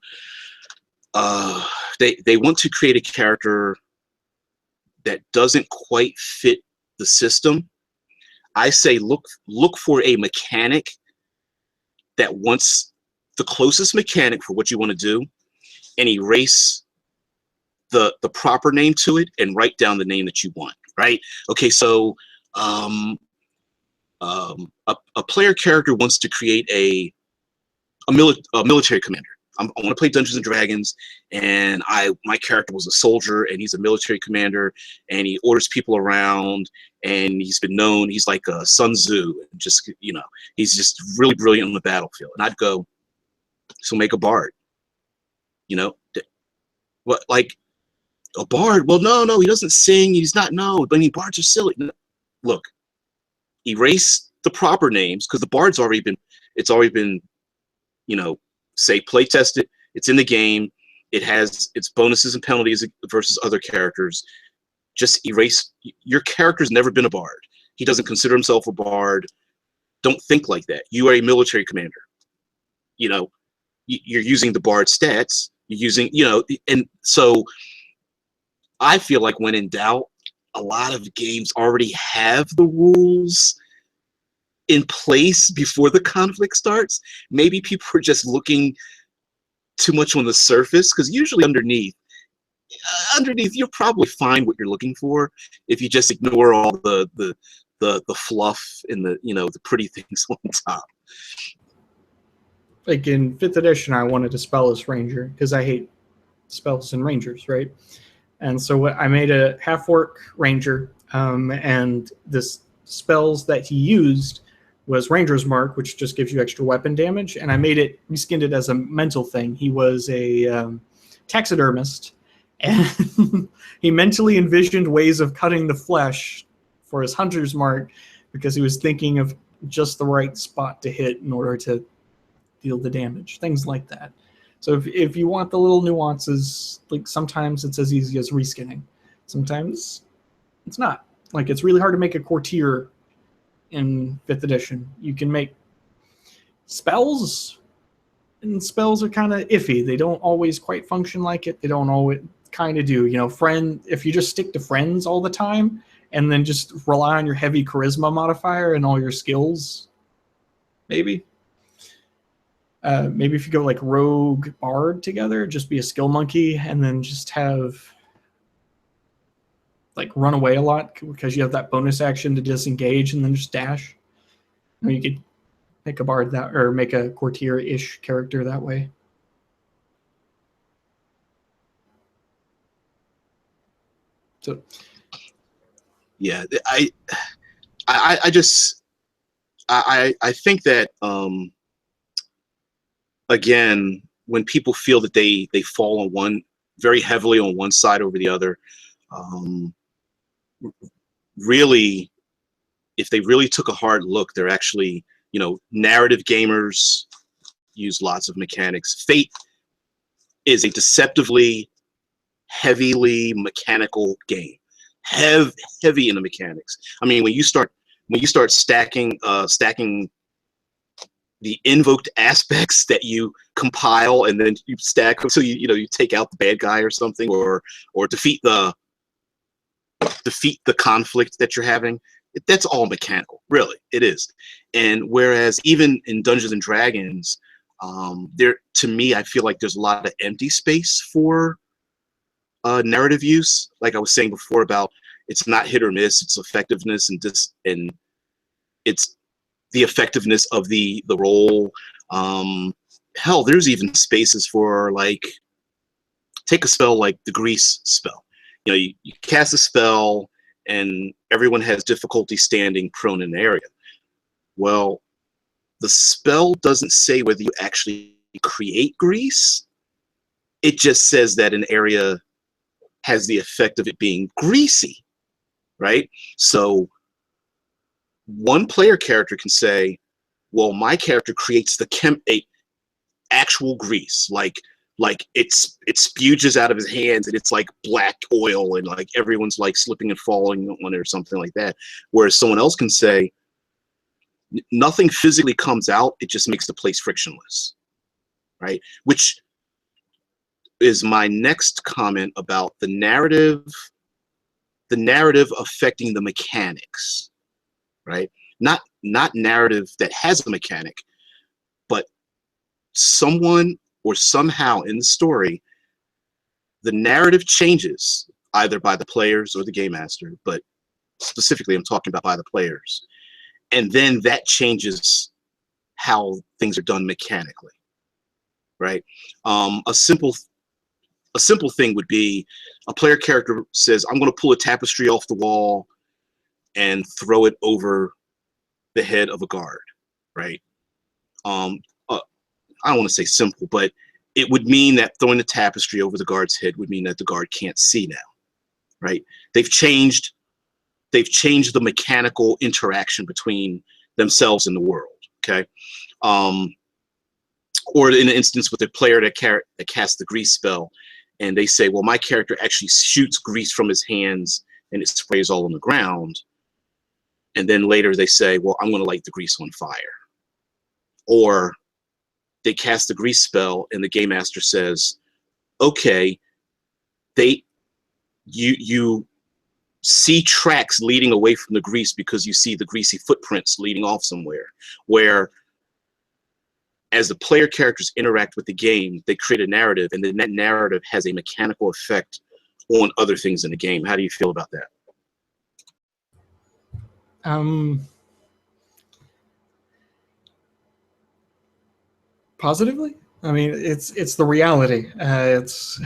they want to create a character that doesn't quite fit the system. I say look for a mechanic that wants the closest mechanic for what you want to do, and erase the proper name to it and write down the name that you want. Right? Okay, so a player character wants to create a military commander. I want to play Dungeons and Dragons, and my character was a soldier, and he's a military commander, and he orders people around, and he's been known, he's like a Sun Tzu, just, you know, he's just really brilliant on the battlefield. And I'd go, so make a bard. You know, what, like a bard? Well, no, he doesn't sing. He's not. No, but I mean, bards are silly. No. Look, erase the proper names, because the bard's already been. It's already been. You know, say play test it. It's in the game. It has its bonuses and penalties versus other characters. Just erase. Your character's never been a bard. He doesn't consider himself a bard. Don't think like that. You are a military commander. You know, you're using the bard stats. You're using, you know, and so I feel like when in doubt, a lot of games already have the rules in place before the conflict starts. Maybe people are just looking too much on the surface, because usually underneath you'll probably find what you're looking for if you just ignore all the fluff and the, you know, the pretty things on top. Like in 5th edition, I wanted to spell as ranger because I hate spells and rangers, right? And so I made a half-orc ranger, and the spells that he used was Ranger's Mark, which just gives you extra weapon damage, and I reskinned it as a mental thing. He was a taxidermist, and he mentally envisioned ways of cutting the flesh for his Hunter's Mark because he was thinking of just the right spot to hit in order to deal the damage, things like that. So if you want the little nuances, like sometimes it's as easy as reskinning. Sometimes it's not. Like it's really hard to make a courtier in 5th edition. You can make spells, and spells are kind of iffy. They don't always quite function like it. They don't always kind of do. You know, if you just stick to friends all the time and then just rely on your heavy charisma modifier and all your skills, maybe. Maybe if you go like rogue bard together, just be a skill monkey and then just have like run away a lot because you have that bonus action to disengage and then just dash. Or you could make a bard that, or make a courtier-ish character that way. So, yeah, I think that again, when people feel that they fall on very heavily on one side over the other, really, if they really took a hard look, they're actually, you know, narrative gamers use lots of mechanics. Fate is a deceptively heavily mechanical game, heavy in the mechanics. I mean, when you start stacking the invoked aspects that you compile and then you stack them, so you take out the bad guy or something, or defeat the conflict that you're having. That's all mechanical, really. It is. And whereas even in Dungeons and Dragons, to me, I feel like there's a lot of empty space for narrative use. Like I was saying before about, it's not hit or miss, it's effectiveness and it's the effectiveness of the role. Hell, there's even spaces for, like, take a spell like the Grease spell. You know, you cast a spell and everyone has difficulty standing prone in an area. Well, the spell doesn't say whether you actually create grease. It just says that an area has the effect of it being greasy, right? So one player character can say, well, my character creates actual grease, like it spuges out of his hands and it's like black oil and like everyone's like slipping and falling on it or something like that. Whereas someone else can say, nothing physically comes out, it just makes the place frictionless, right? Which is my next comment about the narrative affecting the mechanics, right? Not narrative that has a mechanic, but someone or somehow in the story, the narrative changes either by the players or the game master, but specifically I'm talking about by the players. And then that changes how things are done mechanically, right? A simple thing would be a player character says, I'm going to pull a tapestry off the wall and throw it over the head of a guard, right? I don't want to say simple, but it would mean that throwing the tapestry over the guard's head would mean that the guard can't see now, right? They've changed the mechanical interaction between themselves and the world, okay? Or in an instance with a player that casts the grease spell, and they say, well, my character actually shoots grease from his hands and it sprays all on the ground. And then later they say, well, I'm going to light the grease on fire. Or they cast the grease spell and the game master says, okay, you see tracks leading away from the grease because you see the greasy footprints leading off somewhere, where as the player characters interact with the game, they create a narrative, and then that narrative has a mechanical effect on other things in the game. How do you feel about that? Positively. I mean, it's the reality. It's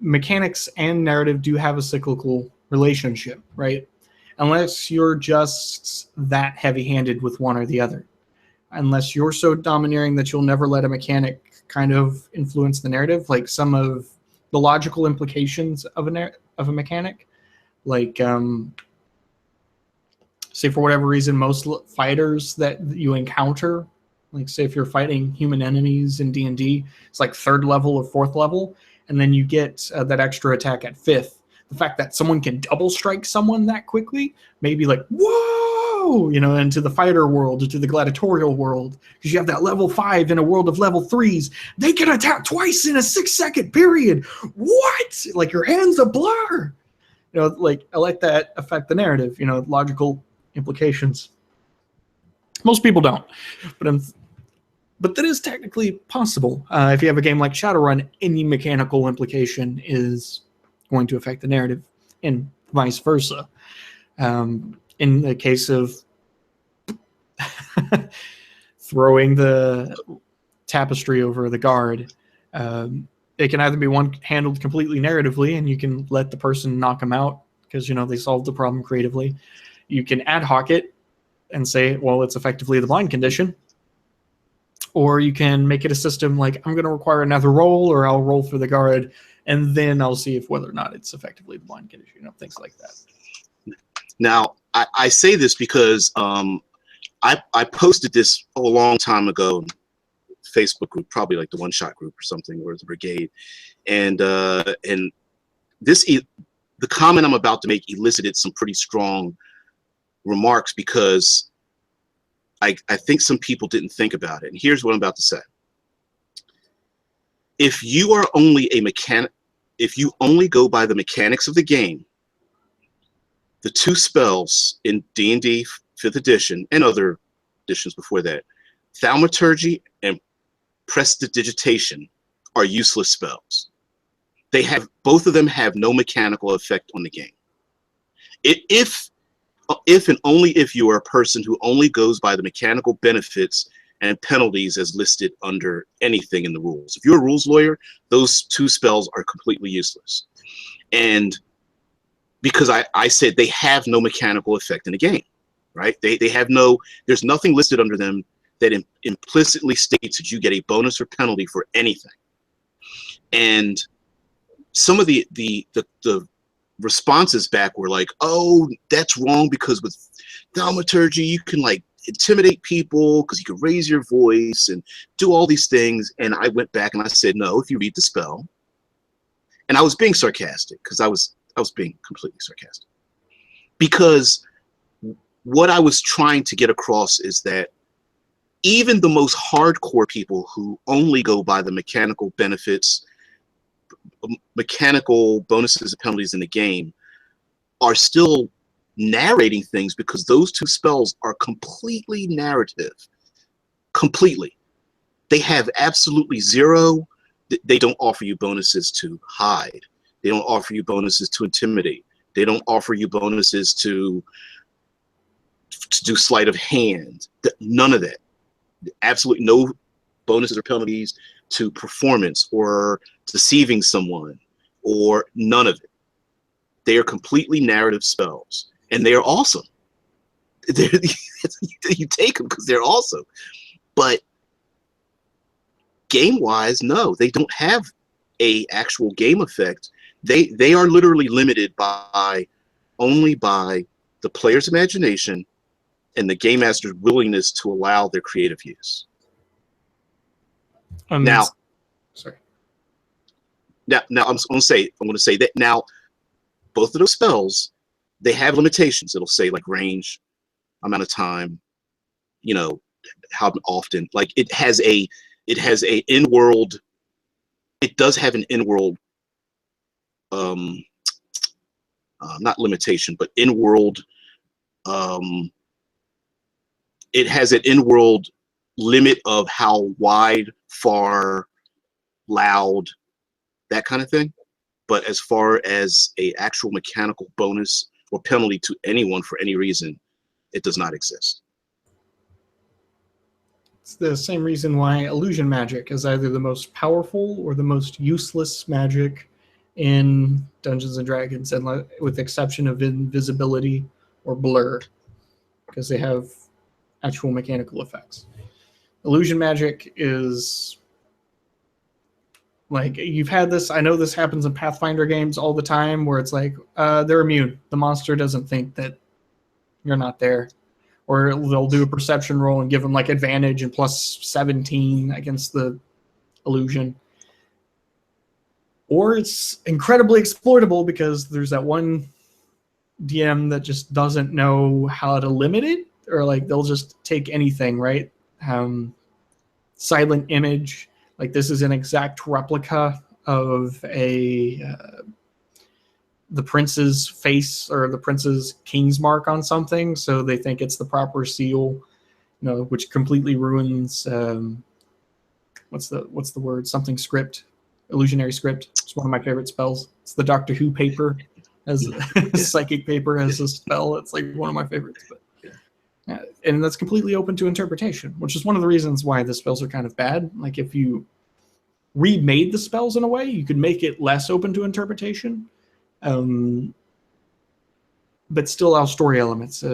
mechanics and narrative do have a cyclical relationship, right? unless you're just that heavy-handed with one or the other. Unless you're so domineering that you'll never let a mechanic kind of influence the narrative, like some of the logical implications of a mechanic, like say for whatever reason most fighters that you encounter, like say if you're fighting human enemies in D&D, it's like 3rd level or 4th level, and then you get that extra attack at 5th. The fact that someone can double strike someone that quickly may be like, whoa, into the fighter world, to the gladiatorial world, because you have that level 5 in a world of level 3s. They can attack twice in a 6-second period. What? Like your hand's a blur. Like I let that affect the narrative, logical implications. Most people don't, but that is technically possible. If you have a game like Shadowrun, any mechanical implication is going to affect the narrative, and vice versa. In the case of throwing the tapestry over the guard, it can either be one handled completely narratively, and you can let the person knock them out because they solved the problem creatively. You can ad hoc it and say, well, it's effectively the blind condition. Or you can make it a system like, I'm going to require another roll, or I'll roll for the guard, and then I'll see if whether or not it's effectively the blind condition, things like that. Now, I say this because I posted this a long time ago in Facebook group, probably like the One Shot group or something, or the Brigade, and this the comment I'm about to make elicited some pretty strong remarks because I think some people didn't think about it. And here's what I'm about to say. If you are only a mechanic, if you only go by the mechanics of the game, the 2 spells in D&D 5th edition and other editions before that, Thaumaturgy and Prestidigitation, are useless spells. Both of them have no mechanical effect on the game. If and only if you are a person who only goes by the mechanical benefits and penalties as listed under anything in the rules. If you're a rules lawyer, those 2 spells are completely useless. And because I said they have no mechanical effect in the game, right? They have there's nothing listed under them that implicitly states that you get a bonus or penalty for anything. And some of the responses back were like, oh, that's wrong because with thaumaturgy you can like intimidate people because you can raise your voice and do all these things. And I went back and I said, no, if you read the spell, and I was being sarcastic because I was being completely sarcastic, because what I was trying to get across is that even the most hardcore people who only go by the mechanical benefits, mechanical bonuses and penalties in the game are still narrating things because those 2 spells are completely narrative. Completely. They have absolutely zero. They don't offer you bonuses to hide. They don't offer you bonuses to intimidate. They don't offer you bonuses to do sleight of hand. None of that. Absolutely no bonuses or penalties to performance or deceiving someone, or none of it. They are completely narrative spells, and they are awesome. You take them because they're awesome, but game-wise, no, they don't have a actual game effect. They are literally limited only by the player's imagination and the game master's willingness to allow their creative use. Now, I'm going to say that now, both of those spells, they have limitations. It'll say like range, amount of time, how often. Like it has a in-world. It does have an in-world, not limitation, but in-world. It has an in-world limit of how wide, far, loud, that kind of thing. But as far as a actual mechanical bonus or penalty to anyone for any reason, it does not exist. It's the same reason why illusion magic is either the most powerful or the most useless magic in Dungeons and Dragons, and with the exception of invisibility or blur, because they have actual mechanical effects. Illusion magic is like, you've had this, I know this happens in Pathfinder games all the time, where it's like, they're immune. The monster doesn't think that you're not there. Or they'll do a perception roll and give them like advantage and plus 17 against the illusion. Or it's incredibly exploitable because there's that one DM that just doesn't know how to limit it, or like they'll just take anything, right? Silent image, like this is an exact replica of the prince's face or the prince's king's mark on something, so they think it's the proper seal, which completely ruins what's the word? Something script, illusionary script. It's one of my favorite spells. It's the Doctor Who paper, as psychic paper as a spell. It's like one of my favorites. But yeah, and that's completely open to interpretation, which is one of the reasons why the spells are kind of bad. Like if you remade the spells in a way, you could make it less open to interpretation. But still allow story elements.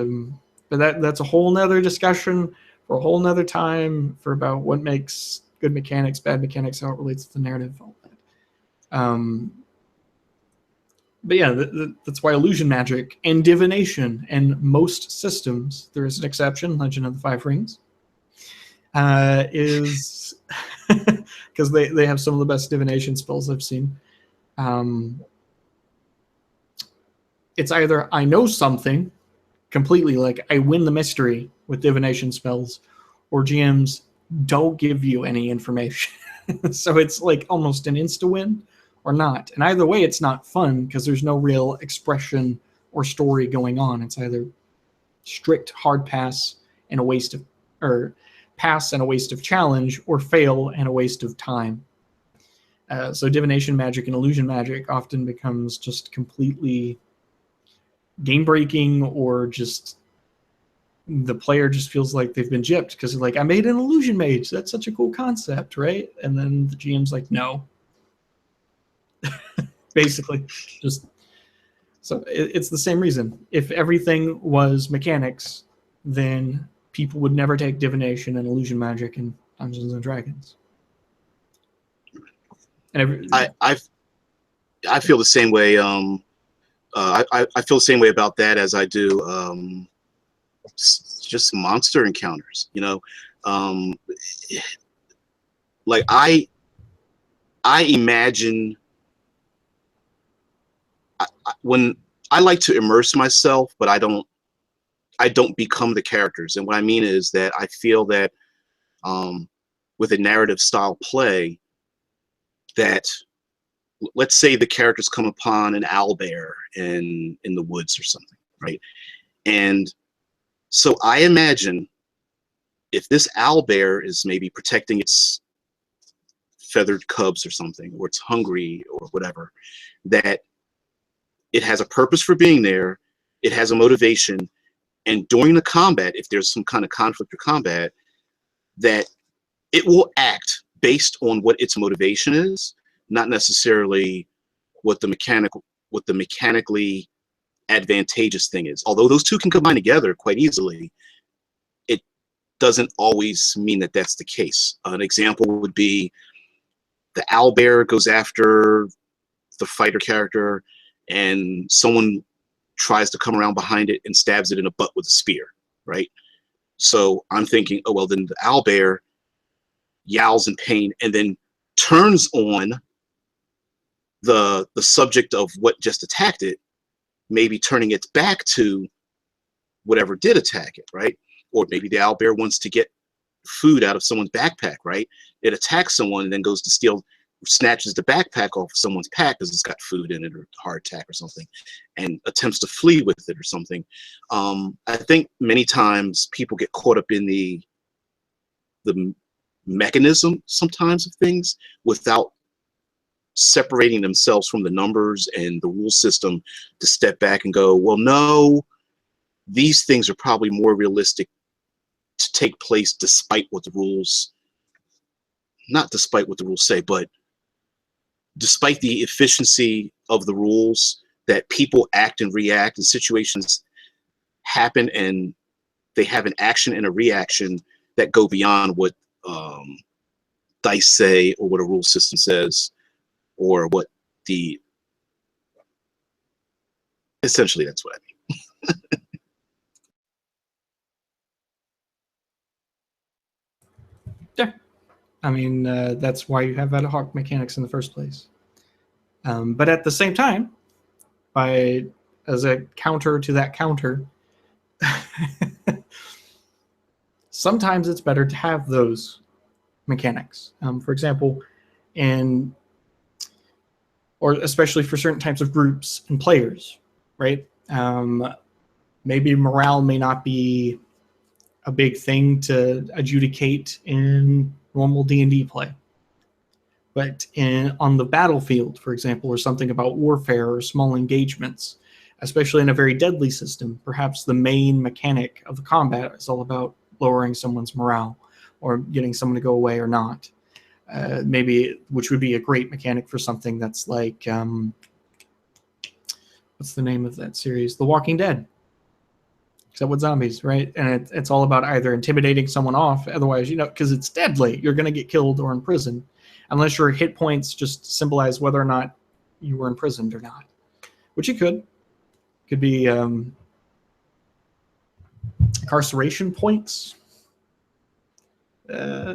But that's a whole nother discussion for a whole nother time, for about what makes good mechanics, bad mechanics, how it relates to the narrative, all that. But yeah, that's why illusion magic and divination and most systems, there is an exception, Legend of the Five Rings, is because they have some of the best divination spells I've seen. It's either I know something completely, like I win the mystery with divination spells, or GMs don't give you any information. So it's like almost an insta-win or not. And either way, it's not fun because there's no real expression or story going on. It's either strict hard pass and a waste of, or pass and a waste of challenge, or fail and a waste of time. So divination magic and illusion magic often becomes just completely game breaking, or just the player just feels like they've been gypped because they're like, I made an illusion mage. That's such a cool concept, right? And then the GM's like, no. Basically, just so it's the same reason. If everything was mechanics, then people would never take divination and illusion magic in Dungeons and Dragons. And I feel the same way. I feel the same way about that as I do just monster encounters. Like I imagine. When I like to immerse myself, but I don't become the characters. And what I mean is that I feel that with a narrative style play, that let's say the characters come upon an owlbear in the woods or something, right? And so I imagine if this owlbear is maybe protecting its feathered cubs or something, or it's hungry or whatever, that it has a purpose for being there, it has a motivation, and during the combat, if there's some kind of conflict or combat, that it will act based on what its motivation is, not necessarily what the mechanically advantageous thing is. Although those two can combine together quite easily, it doesn't always mean that that's the case. An example would be the owlbear goes after the fighter character, and someone tries to come around behind it and stabs it in the butt with a spear, right? So I'm thinking, oh, well, then the owlbear yowls in pain and then turns on the subject of what just attacked it, maybe turning its back to whatever did attack it, right? Or maybe the owlbear wants to get food out of someone's backpack, right? It attacks someone and then goes to steal, snatches the backpack off someone's pack because it's got food in it, or heart attack or something, and attempts to flee with it or something. I think many times people get caught up in the mechanism sometimes of things without separating themselves from the numbers and the rule system to step back and go, well, no, these things are probably more realistic to take place despite what the rules, not despite what the rules say, but despite the efficiency of the rules, that people act and react and situations happen, and they have an action and a reaction that go beyond what dice say, or what a rule system says, or what the, essentially that's what I mean. Yeah, I mean, that's why you have ad hoc mechanics in the first place. But at the same time, as a counter to that counter, sometimes it's better to have those mechanics. For example, or especially for certain types of groups and players, right? Maybe morale may not be a big thing to adjudicate in normal D&D play. But on the battlefield, for example, or something about warfare or small engagements, especially in a very deadly system, perhaps the main mechanic of the combat is all about lowering someone's morale or getting someone to go away or not. Maybe, which would be a great mechanic for something that's like, what's the name of that series? The Walking Dead. Except with zombies, right? And it's all about either intimidating someone off, otherwise, because it's deadly, you're going to get killed or imprisoned, unless your hit points just symbolize whether or not you were imprisoned or not, which you could be incarceration points,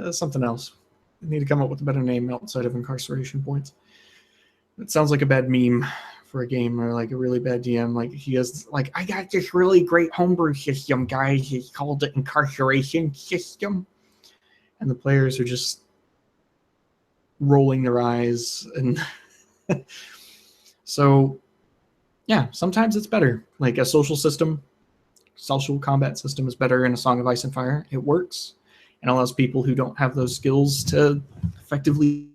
something else. I need to come up with a better name outside of incarceration points. It sounds like a bad meme for a game, or like a really bad DM. Like, he has, like, I got this really great homebrew system, guys. It's called the incarceration system. And the players are just rolling their eyes. And so, yeah, sometimes it's better. Like a social combat system is better in a Song of Ice and Fire. It works and allows people who don't have those skills to effectively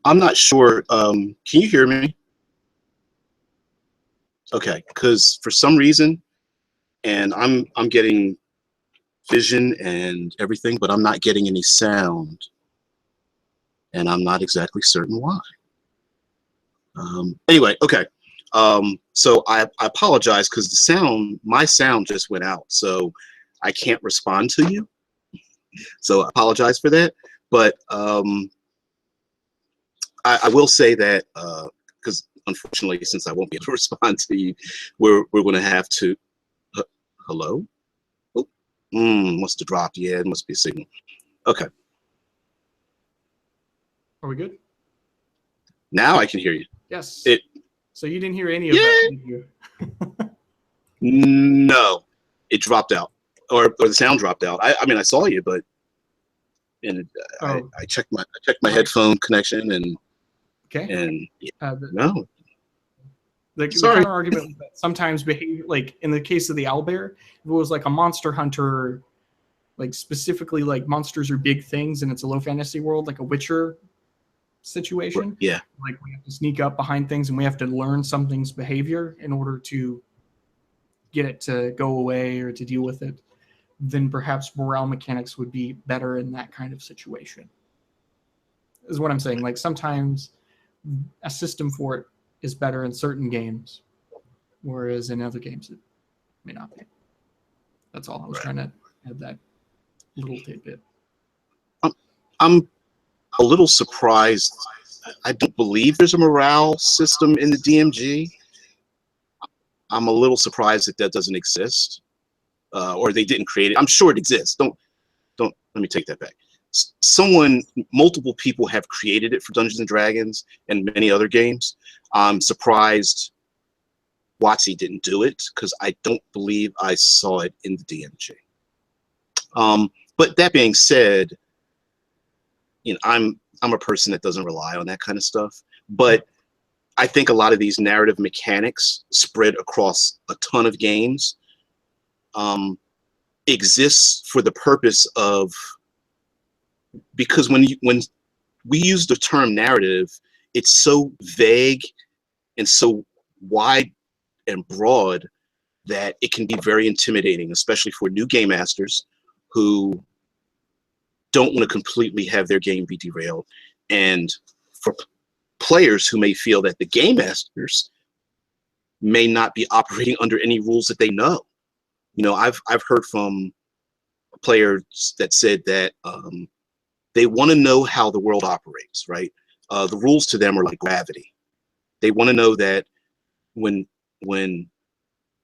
I'm not sure. Can you hear me? Okay, because for some reason, and I'm getting vision and everything, but I'm not getting any sound, and I'm not exactly certain why. Anyway, okay. So I apologize, because my sound just went out, so I can't respond to you. So I apologize for that. But I will say that, because unfortunately, since I won't be able to respond to you, we're going to have to. Hello? Oh, must have dropped. Yeah, it must be a signal. Okay. Are we good? Now I can hear you. Yes. It. So you didn't hear any of that, did you? No, it dropped out, or the sound dropped out. I mean, I saw you, but I checked my headphone connection, and okay, and no. The counter argument that sometimes behavior, like in the case of the owlbear, if it was like a monster hunter, like specifically like monsters are big things and it's a low fantasy world, like a Witcher situation. Yeah. Like we have to sneak up behind things and we have to learn something's behavior in order to get it to go away or to deal with it. Then perhaps morale mechanics would be better in that kind of situation. Is what I'm saying. Like sometimes a system for it is better in certain games, whereas in other games it may not be. That's all. I was trying to add that little tidbit. I'm a little surprised. I don't believe there's a morale system in the DMG. I'm a little surprised that doesn't exist. or they didn't create it. I'm sure it exists. Don't let me take that back. Multiple people have created it for Dungeons and Dragons and many other games. I'm surprised WotC didn't do it because I don't believe I saw it in the DMG. But that being said, I'm a person that doesn't rely on that kind of stuff. But I think a lot of these narrative mechanics spread across a ton of games exists for the purpose of, because when we use the term narrative, it's so vague and so wide and broad that it can be very intimidating, especially for new game masters who don't want to completely have their game be derailed, and for players who may feel that the game masters may not be operating under any rules that they know. I've heard from players that said that they want to know how the world operates, right? The rules to them are like gravity. They want to know that when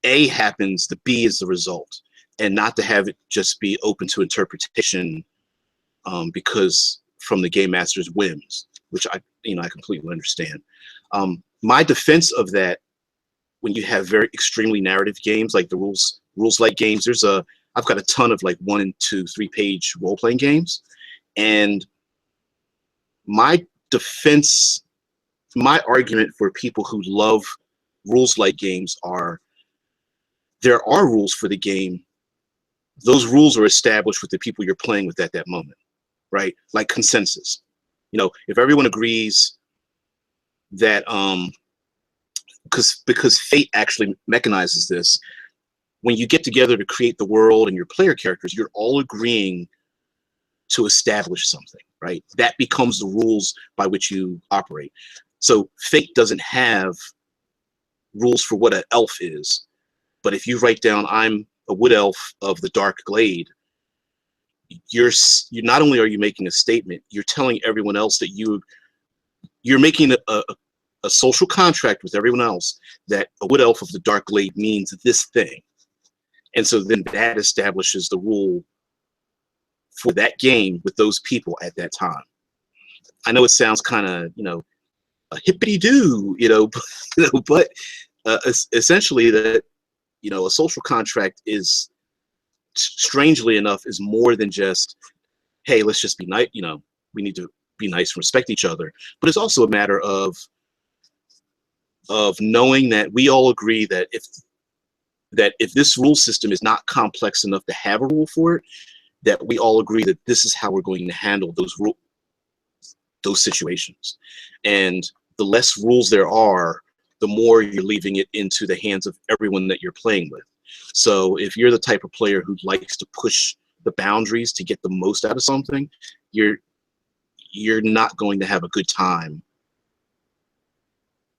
A happens, the B is the result, and not to have it just be open to interpretation because from the game master's whims, which I completely understand. My defense of that, when you have very extremely narrative games like the rules like games, I've got a ton of like 1 and 2, 3 page role playing games, and my defense, my argument for people who love rules like games are, there are rules for the game. Those rules are established with the people you're playing with at that moment, right? Like consensus. If everyone agrees that because fate actually mechanizes this, when you get together to create the world and your player characters, you're all agreeing to establish something, right? That becomes the rules by which you operate. So fate doesn't have rules for what an elf is, but if you write down, I'm a wood elf of the dark glade, you're not only are you making a statement, you're telling everyone else that you're making a social contract with everyone else that a wood elf of the dark glade means this thing. And so then that establishes the rule for that game with those people at that time. I know it sounds kind of, a hippity-doo, but essentially that, a social contract is, strangely enough, is more than just, hey, let's just be nice, we need to be nice and respect each other. But it's also a matter of knowing that we all agree that if this rule system is not complex enough to have a rule for it, that we all agree that this is how we're going to handle those situations. And the less rules there are, the more you're leaving it into the hands of everyone that you're playing with. So if you're the type of player who likes to push the boundaries to get the most out of something, you're not going to have a good time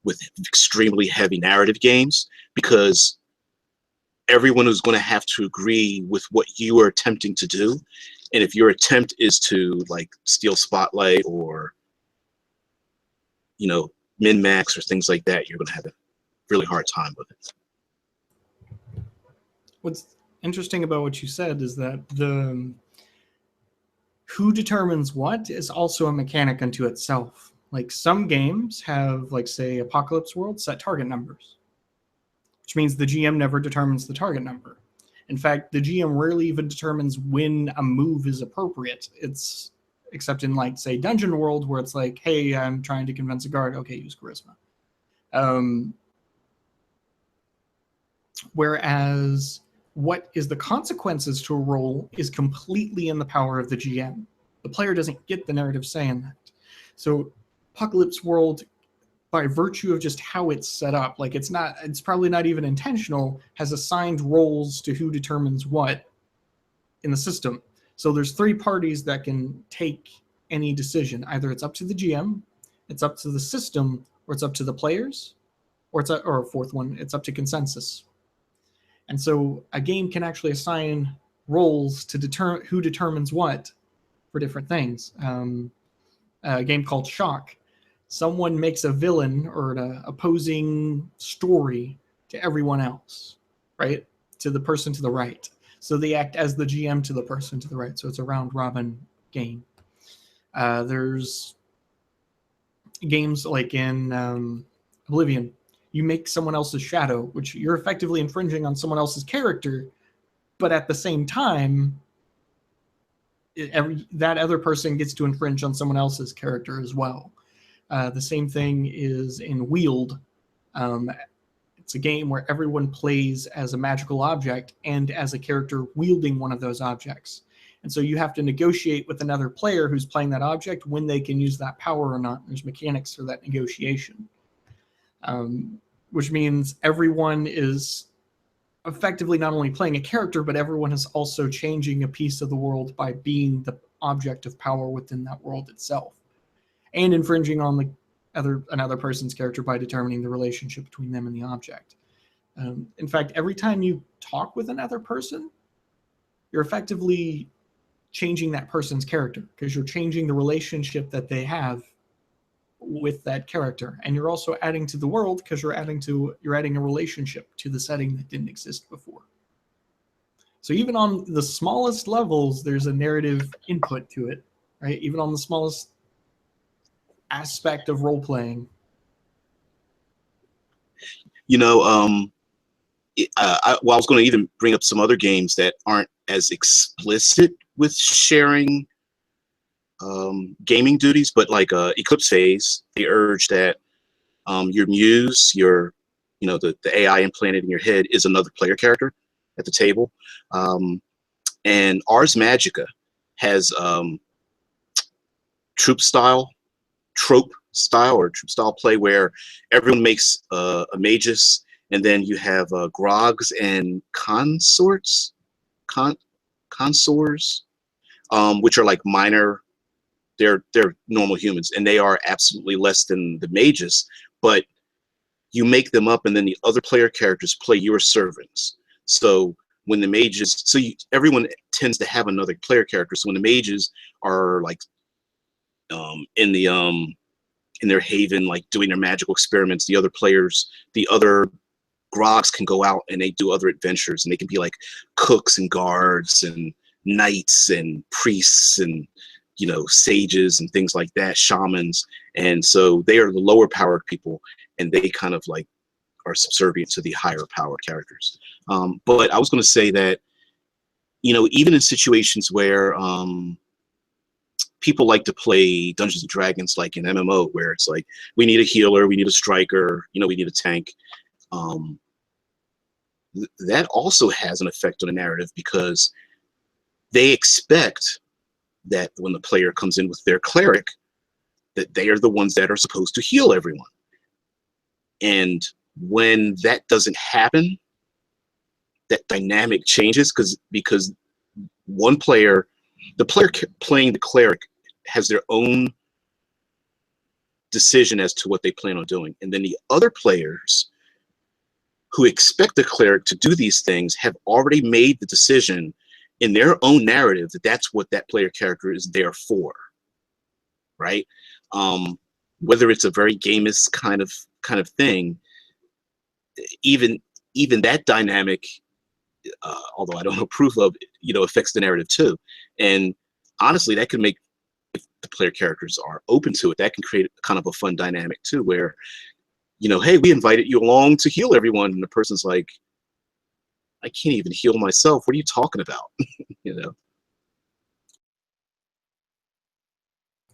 with extremely heavy narrative games, because everyone is going to have to agree with what you are attempting to do. And if your attempt is to like steal spotlight or min-max or things like that, you're going to have a really hard time with it. What's interesting about what you said is that the who determines what is also a mechanic unto itself. Like some games have, like say Apocalypse World, set target numbers, which means the GM never determines the target number. In fact, the GM rarely even determines when a move is appropriate. It's except in like say Dungeon World, where it's like, hey, I'm trying to convince a guard, okay, use charisma. Whereas what is the consequences to a roll is completely in the power of the GM. The player doesn't get the narrative say in that. So Apocalypse World, by virtue of just how it's set up, like it's probably not even intentional, has assigned roles to who determines what in the system. So there's 3 parties that can take any decision. Either it's up to the GM, it's up to the system, or it's up to the players, or a 4th one, it's up to consensus. And so a game can actually assign roles to determine who determines what for different things. A game called Shock, someone makes a villain or an opposing story to everyone else, right? To the person to the right. So they act as the GM to the person to the right. So it's a round robin game. There's games like in Oblivion. You make someone else's shadow, which you're effectively infringing on someone else's character, but at the same time, that other person gets to infringe on someone else's character as well. The same thing is in Wield. It's a game where everyone plays as a magical object and as a character wielding one of those objects. And so you have to negotiate with another player who's playing that object when they can use that power or not. There's mechanics for that negotiation, which means everyone is effectively not only playing a character, but everyone is also changing a piece of the world by being the object of power within that world itself, and infringing on another person's character by determining the relationship between them and the object. In fact, every time you talk with another person, you're effectively changing that person's character, because you're changing the relationship that they have with that character, and you're also adding to the world because you're adding a relationship to the setting that didn't exist before. So even on the smallest levels, there's a narrative input to it, right? Even on the smallest aspect of role playing. You know, I was going to even bring up some other games that aren't as explicit with sharing gaming duties, but like Eclipse Phase, they urge that your muse, the AI implanted in your head, is another player character at the table. And Ars Magica has trope style play where everyone makes a magus, and then you have grogs and consors, which are like minor. They're normal humans, and they are absolutely less than the mages, but you make them up, and then the other player characters play your servants. So when the mages, everyone tends to have another player character. So when the mages are like in their haven, like doing their magical experiments, the other grogs can go out and they do other adventures, and they can be like cooks and guards and knights and priests and sages and things like that, shamans. And so they are the lower powered people, and they kind of like are subservient to the higher powered characters. But I was going to say that, even in situations where people like to play Dungeons and Dragons, like in MMO, where it's like, we need a healer, we need a striker, we need a tank. That also has an effect on the narrative, because they expect that when the player comes in with their cleric, that they are the ones that are supposed to heal everyone. And when that doesn't happen, that dynamic changes, because the player playing the cleric has their own decision as to what they plan on doing. And then the other players who expect the cleric to do these things have already made the decision in their own narrative that that's what that player character is there for, right? Whether it's a very gamist kind of thing, even that dynamic, although I don't approve of, affects the narrative too. And honestly, that can make, if the player characters are open to it, that can create kind of a fun dynamic too, where, hey, we invited you along to heal everyone, and the person's like, I can't even heal myself. What are you talking about?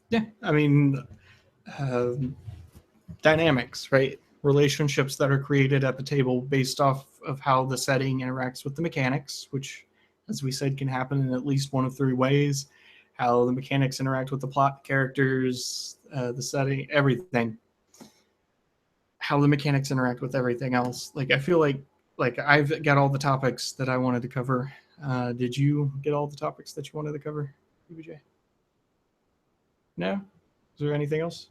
Yeah, I mean, dynamics, right? Relationships that are created at the table based off of how the setting interacts with the mechanics, which, as we said, can happen in at least one of three ways. How the mechanics interact with the plot, characters, the setting, everything. How the mechanics interact with everything else. Like, I feel like I've got all the topics that I wanted to cover. Did you get all the topics that you wanted to cover, DBJ? No? Is there anything else?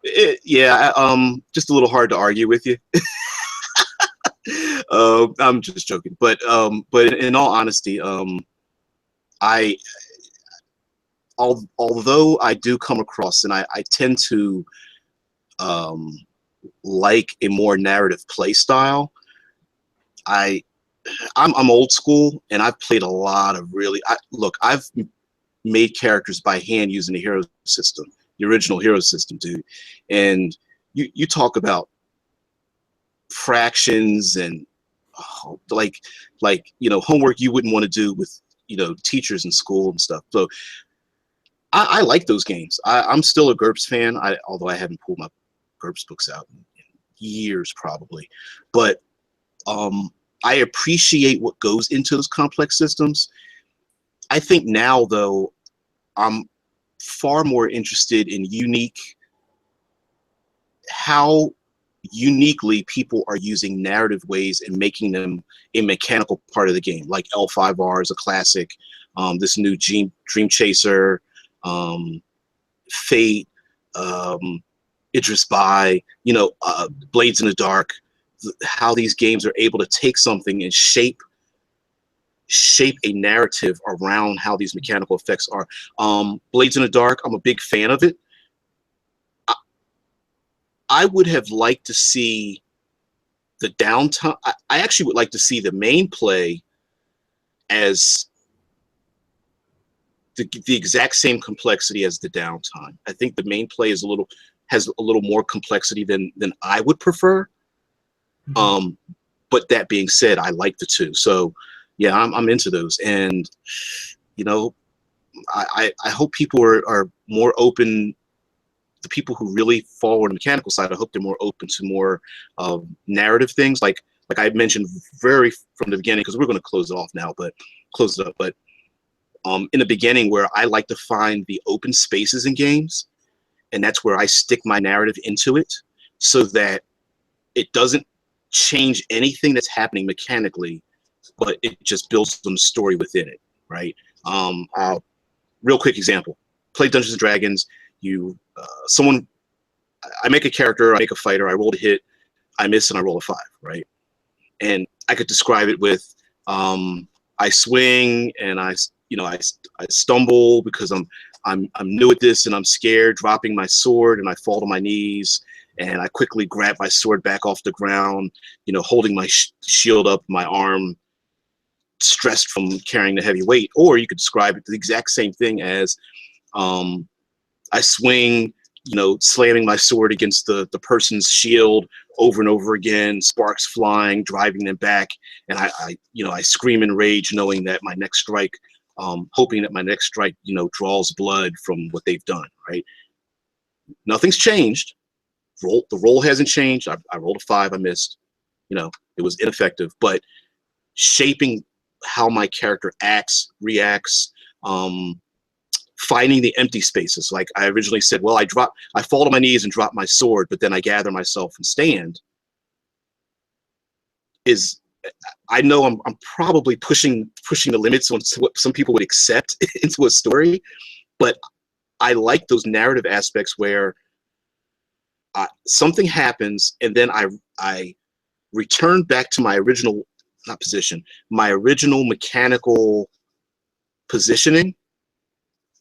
Just a little hard to argue with you. I'm just joking, but in all honesty, although I do come across, and I tend to like a more narrative play style, I I'm old school, and I've played a lot of really. Look, I've made characters by hand using the hero system, the original hero system, dude. And you talk about fractions and like homework you wouldn't want to do with teachers in school and stuff. So I like those games. I'm still a GURPS fan. Although I haven't pulled my GURPS books out in years probably, but I appreciate what goes into those complex systems. I think now though, I'm far more interested in how uniquely people are using narrative ways and making them a mechanical part of the game. Like L5R is a classic. This new Dream Chaser, Fate, Idris Bai, Blades in the Dark. How these games are able to take something and shape a narrative around how these mechanical effects are. Blades in the Dark, I'm a big fan of it. I would have liked to see the downtime. I actually would like to see the main play as the exact same complexity as the downtime. I think the main play has a little more complexity than I would prefer. But that being said, I like the two. So yeah, I'm into those. And I hope people are more open. The people who really fall on the mechanical side, I hope they're more open to more narrative things. Like I mentioned very from the beginning, because we're going to close it off now, but close it up. But in the beginning, where I like to find the open spaces in games, and that's where I stick my narrative into it, so that it doesn't change anything that's happening mechanically, but it just builds some story within it, right? Real quick example: play Dungeons and Dragons. I make a character, I make a fighter, I roll a hit, I miss, and I roll a 5, right? And I could describe it with I swing and I stumble because I'm new at this and I'm scared, dropping my sword, and I fall to my knees, and I quickly grab my sword back off the ground, holding my shield up, my arm stressed from carrying the heavy weight. Or you could describe it the exact same thing as I swing, slamming my sword against the person's shield over and over again, sparks flying, driving them back, and I scream in rage, knowing that my next strike, hoping that my next strike, draws blood from what they've done, right? Nothing's changed. The roll hasn't changed. I rolled a 5, I missed. It was ineffective, but shaping how my character acts, reacts, finding the empty spaces. Like I originally said, well, I fall to my knees and drop my sword, but then I gather myself and stand. I know I'm probably pushing the limits on what some people would accept into a story, but I like those narrative aspects where something happens and then I return back to my original my original mechanical positioning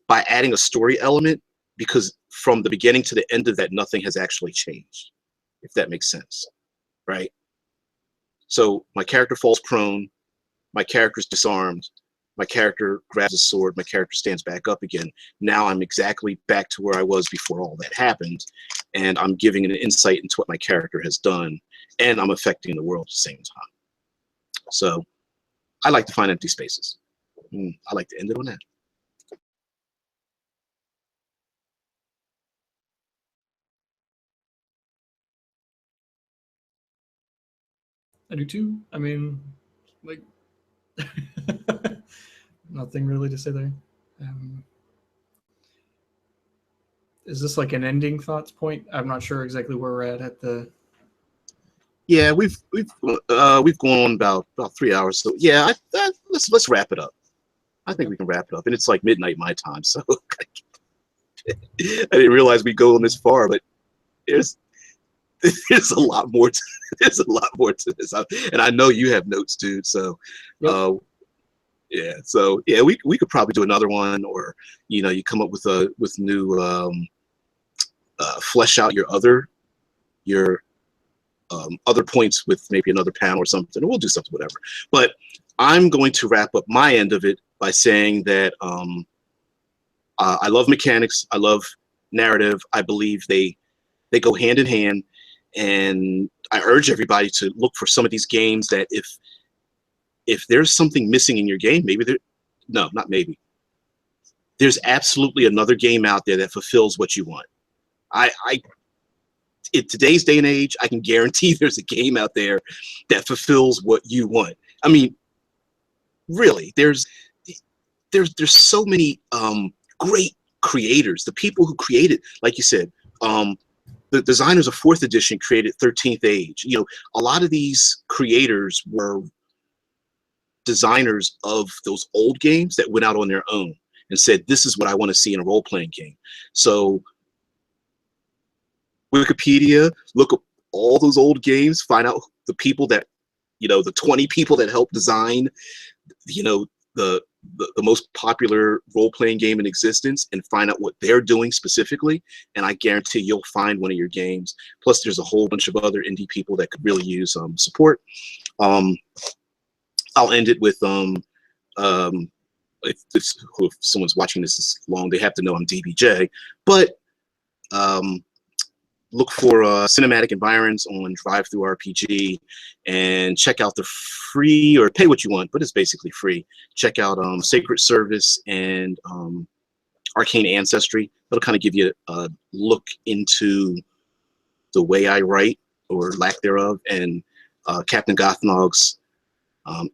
by adding a story element, because from the beginning to the end of that, nothing has actually changed, if that makes sense, right? So my character falls prone, my character's disarmed, my character grabs a sword, my character stands back up again. Now I'm exactly back to where I was before all that happened, and I'm giving an insight into what my character has done, and I'm affecting the world at the same time. So I like to find empty spaces. I like to end it on that. I do too. I mean, like, nothing really to say there. Is this like an ending thoughts point? I'm not sure exactly where we're at the. Yeah, we've gone on about 3 hours. So yeah, let's wrap it up. I think we can wrap it up, and it's like midnight my time, so I didn't realize we'd go on this far, but there's a lot more. There's a lot more to this, and I know you have notes, dude. So, Yep. yeah. So yeah, we could probably do another one, or you come up with new flesh out your other points with maybe another panel or something, or we'll do something, whatever. But I'm going to wrap up my end of it by saying that I love mechanics. I love narrative. I believe they go hand in hand, and I urge everybody to look for some of these games that if there's something missing in your game, no, not maybe. There's absolutely another game out there that fulfills what you want. In today's day and age, I can guarantee there's a game out there that fulfills what you want. I mean, really, there's so many great creators. The people who created, like you said, the designers of 4th edition created 13th Age. You know, a lot of these creators were designers of those old games that went out on their own and said, this is what I want to see in a role-playing game. So Wikipedia, look up all those old games, find out the people that, you know, the 20 people that helped design, you know, the most popular role-playing game in existence, and find out what they're doing specifically, and I guarantee you'll find one of your games. Plus there's a whole bunch of other indie people that could really use support. I'll end it with if someone's watching this long, they have to know I'm DBJ, but look for cinematic environs on DriveThruRPG, and check out the free, or pay what you want, but it's basically free. Check out Sacred Service and Arcane Ancestry. It'll kind of give you a look into the way I write, or lack thereof, and Captain Gothnog's,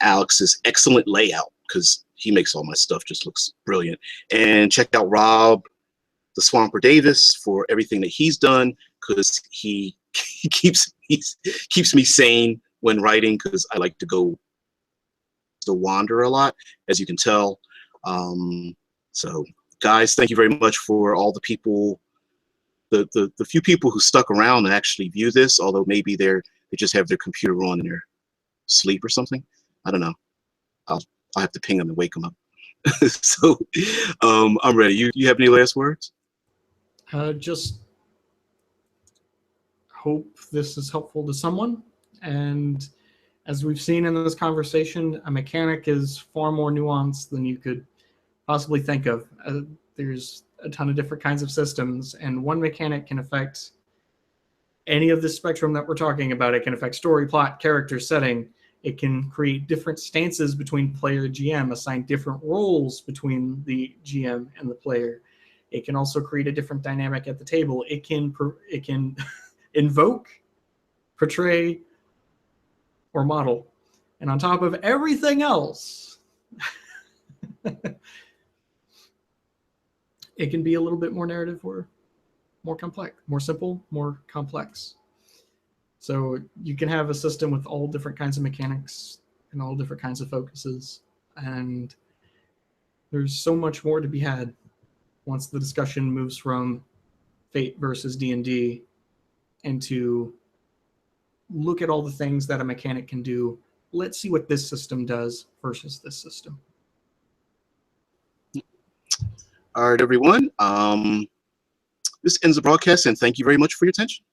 Alex's excellent layout, because he makes all my stuff just looks brilliant. And check out Rob the Swamper Davis for everything that he's done, because he keeps me sane when writing, because I like to go to wander a lot, as you can tell. So guys, thank you very much for all the people, the few people who stuck around and actually view this, although maybe they just have their computer on in their sleep or something. I don't know. I'll have to ping them and wake them up. So I'm ready. You have any last words? Just hope this is helpful to someone. And as we've seen in this conversation, a mechanic is far more nuanced than you could possibly think of. There's a ton of different kinds of systems, and one mechanic can affect any of the spectrum that we're talking about. It can affect story, plot, character, setting. It can create different stances between player and GM, assign different roles between the GM and the player. It can also create a different dynamic at the table. It can invoke, portray, or model. And on top of everything else, it can be a little bit more narrative, or more complex, more simple, more complex. So you can have a system with all different kinds of mechanics and all different kinds of focuses. And there's so much more to be had once the discussion moves from Fate versus D&D into look at all the things that a mechanic can do. Let's see what this system does versus this system. All right, everyone. This ends the broadcast, and thank you very much for your attention.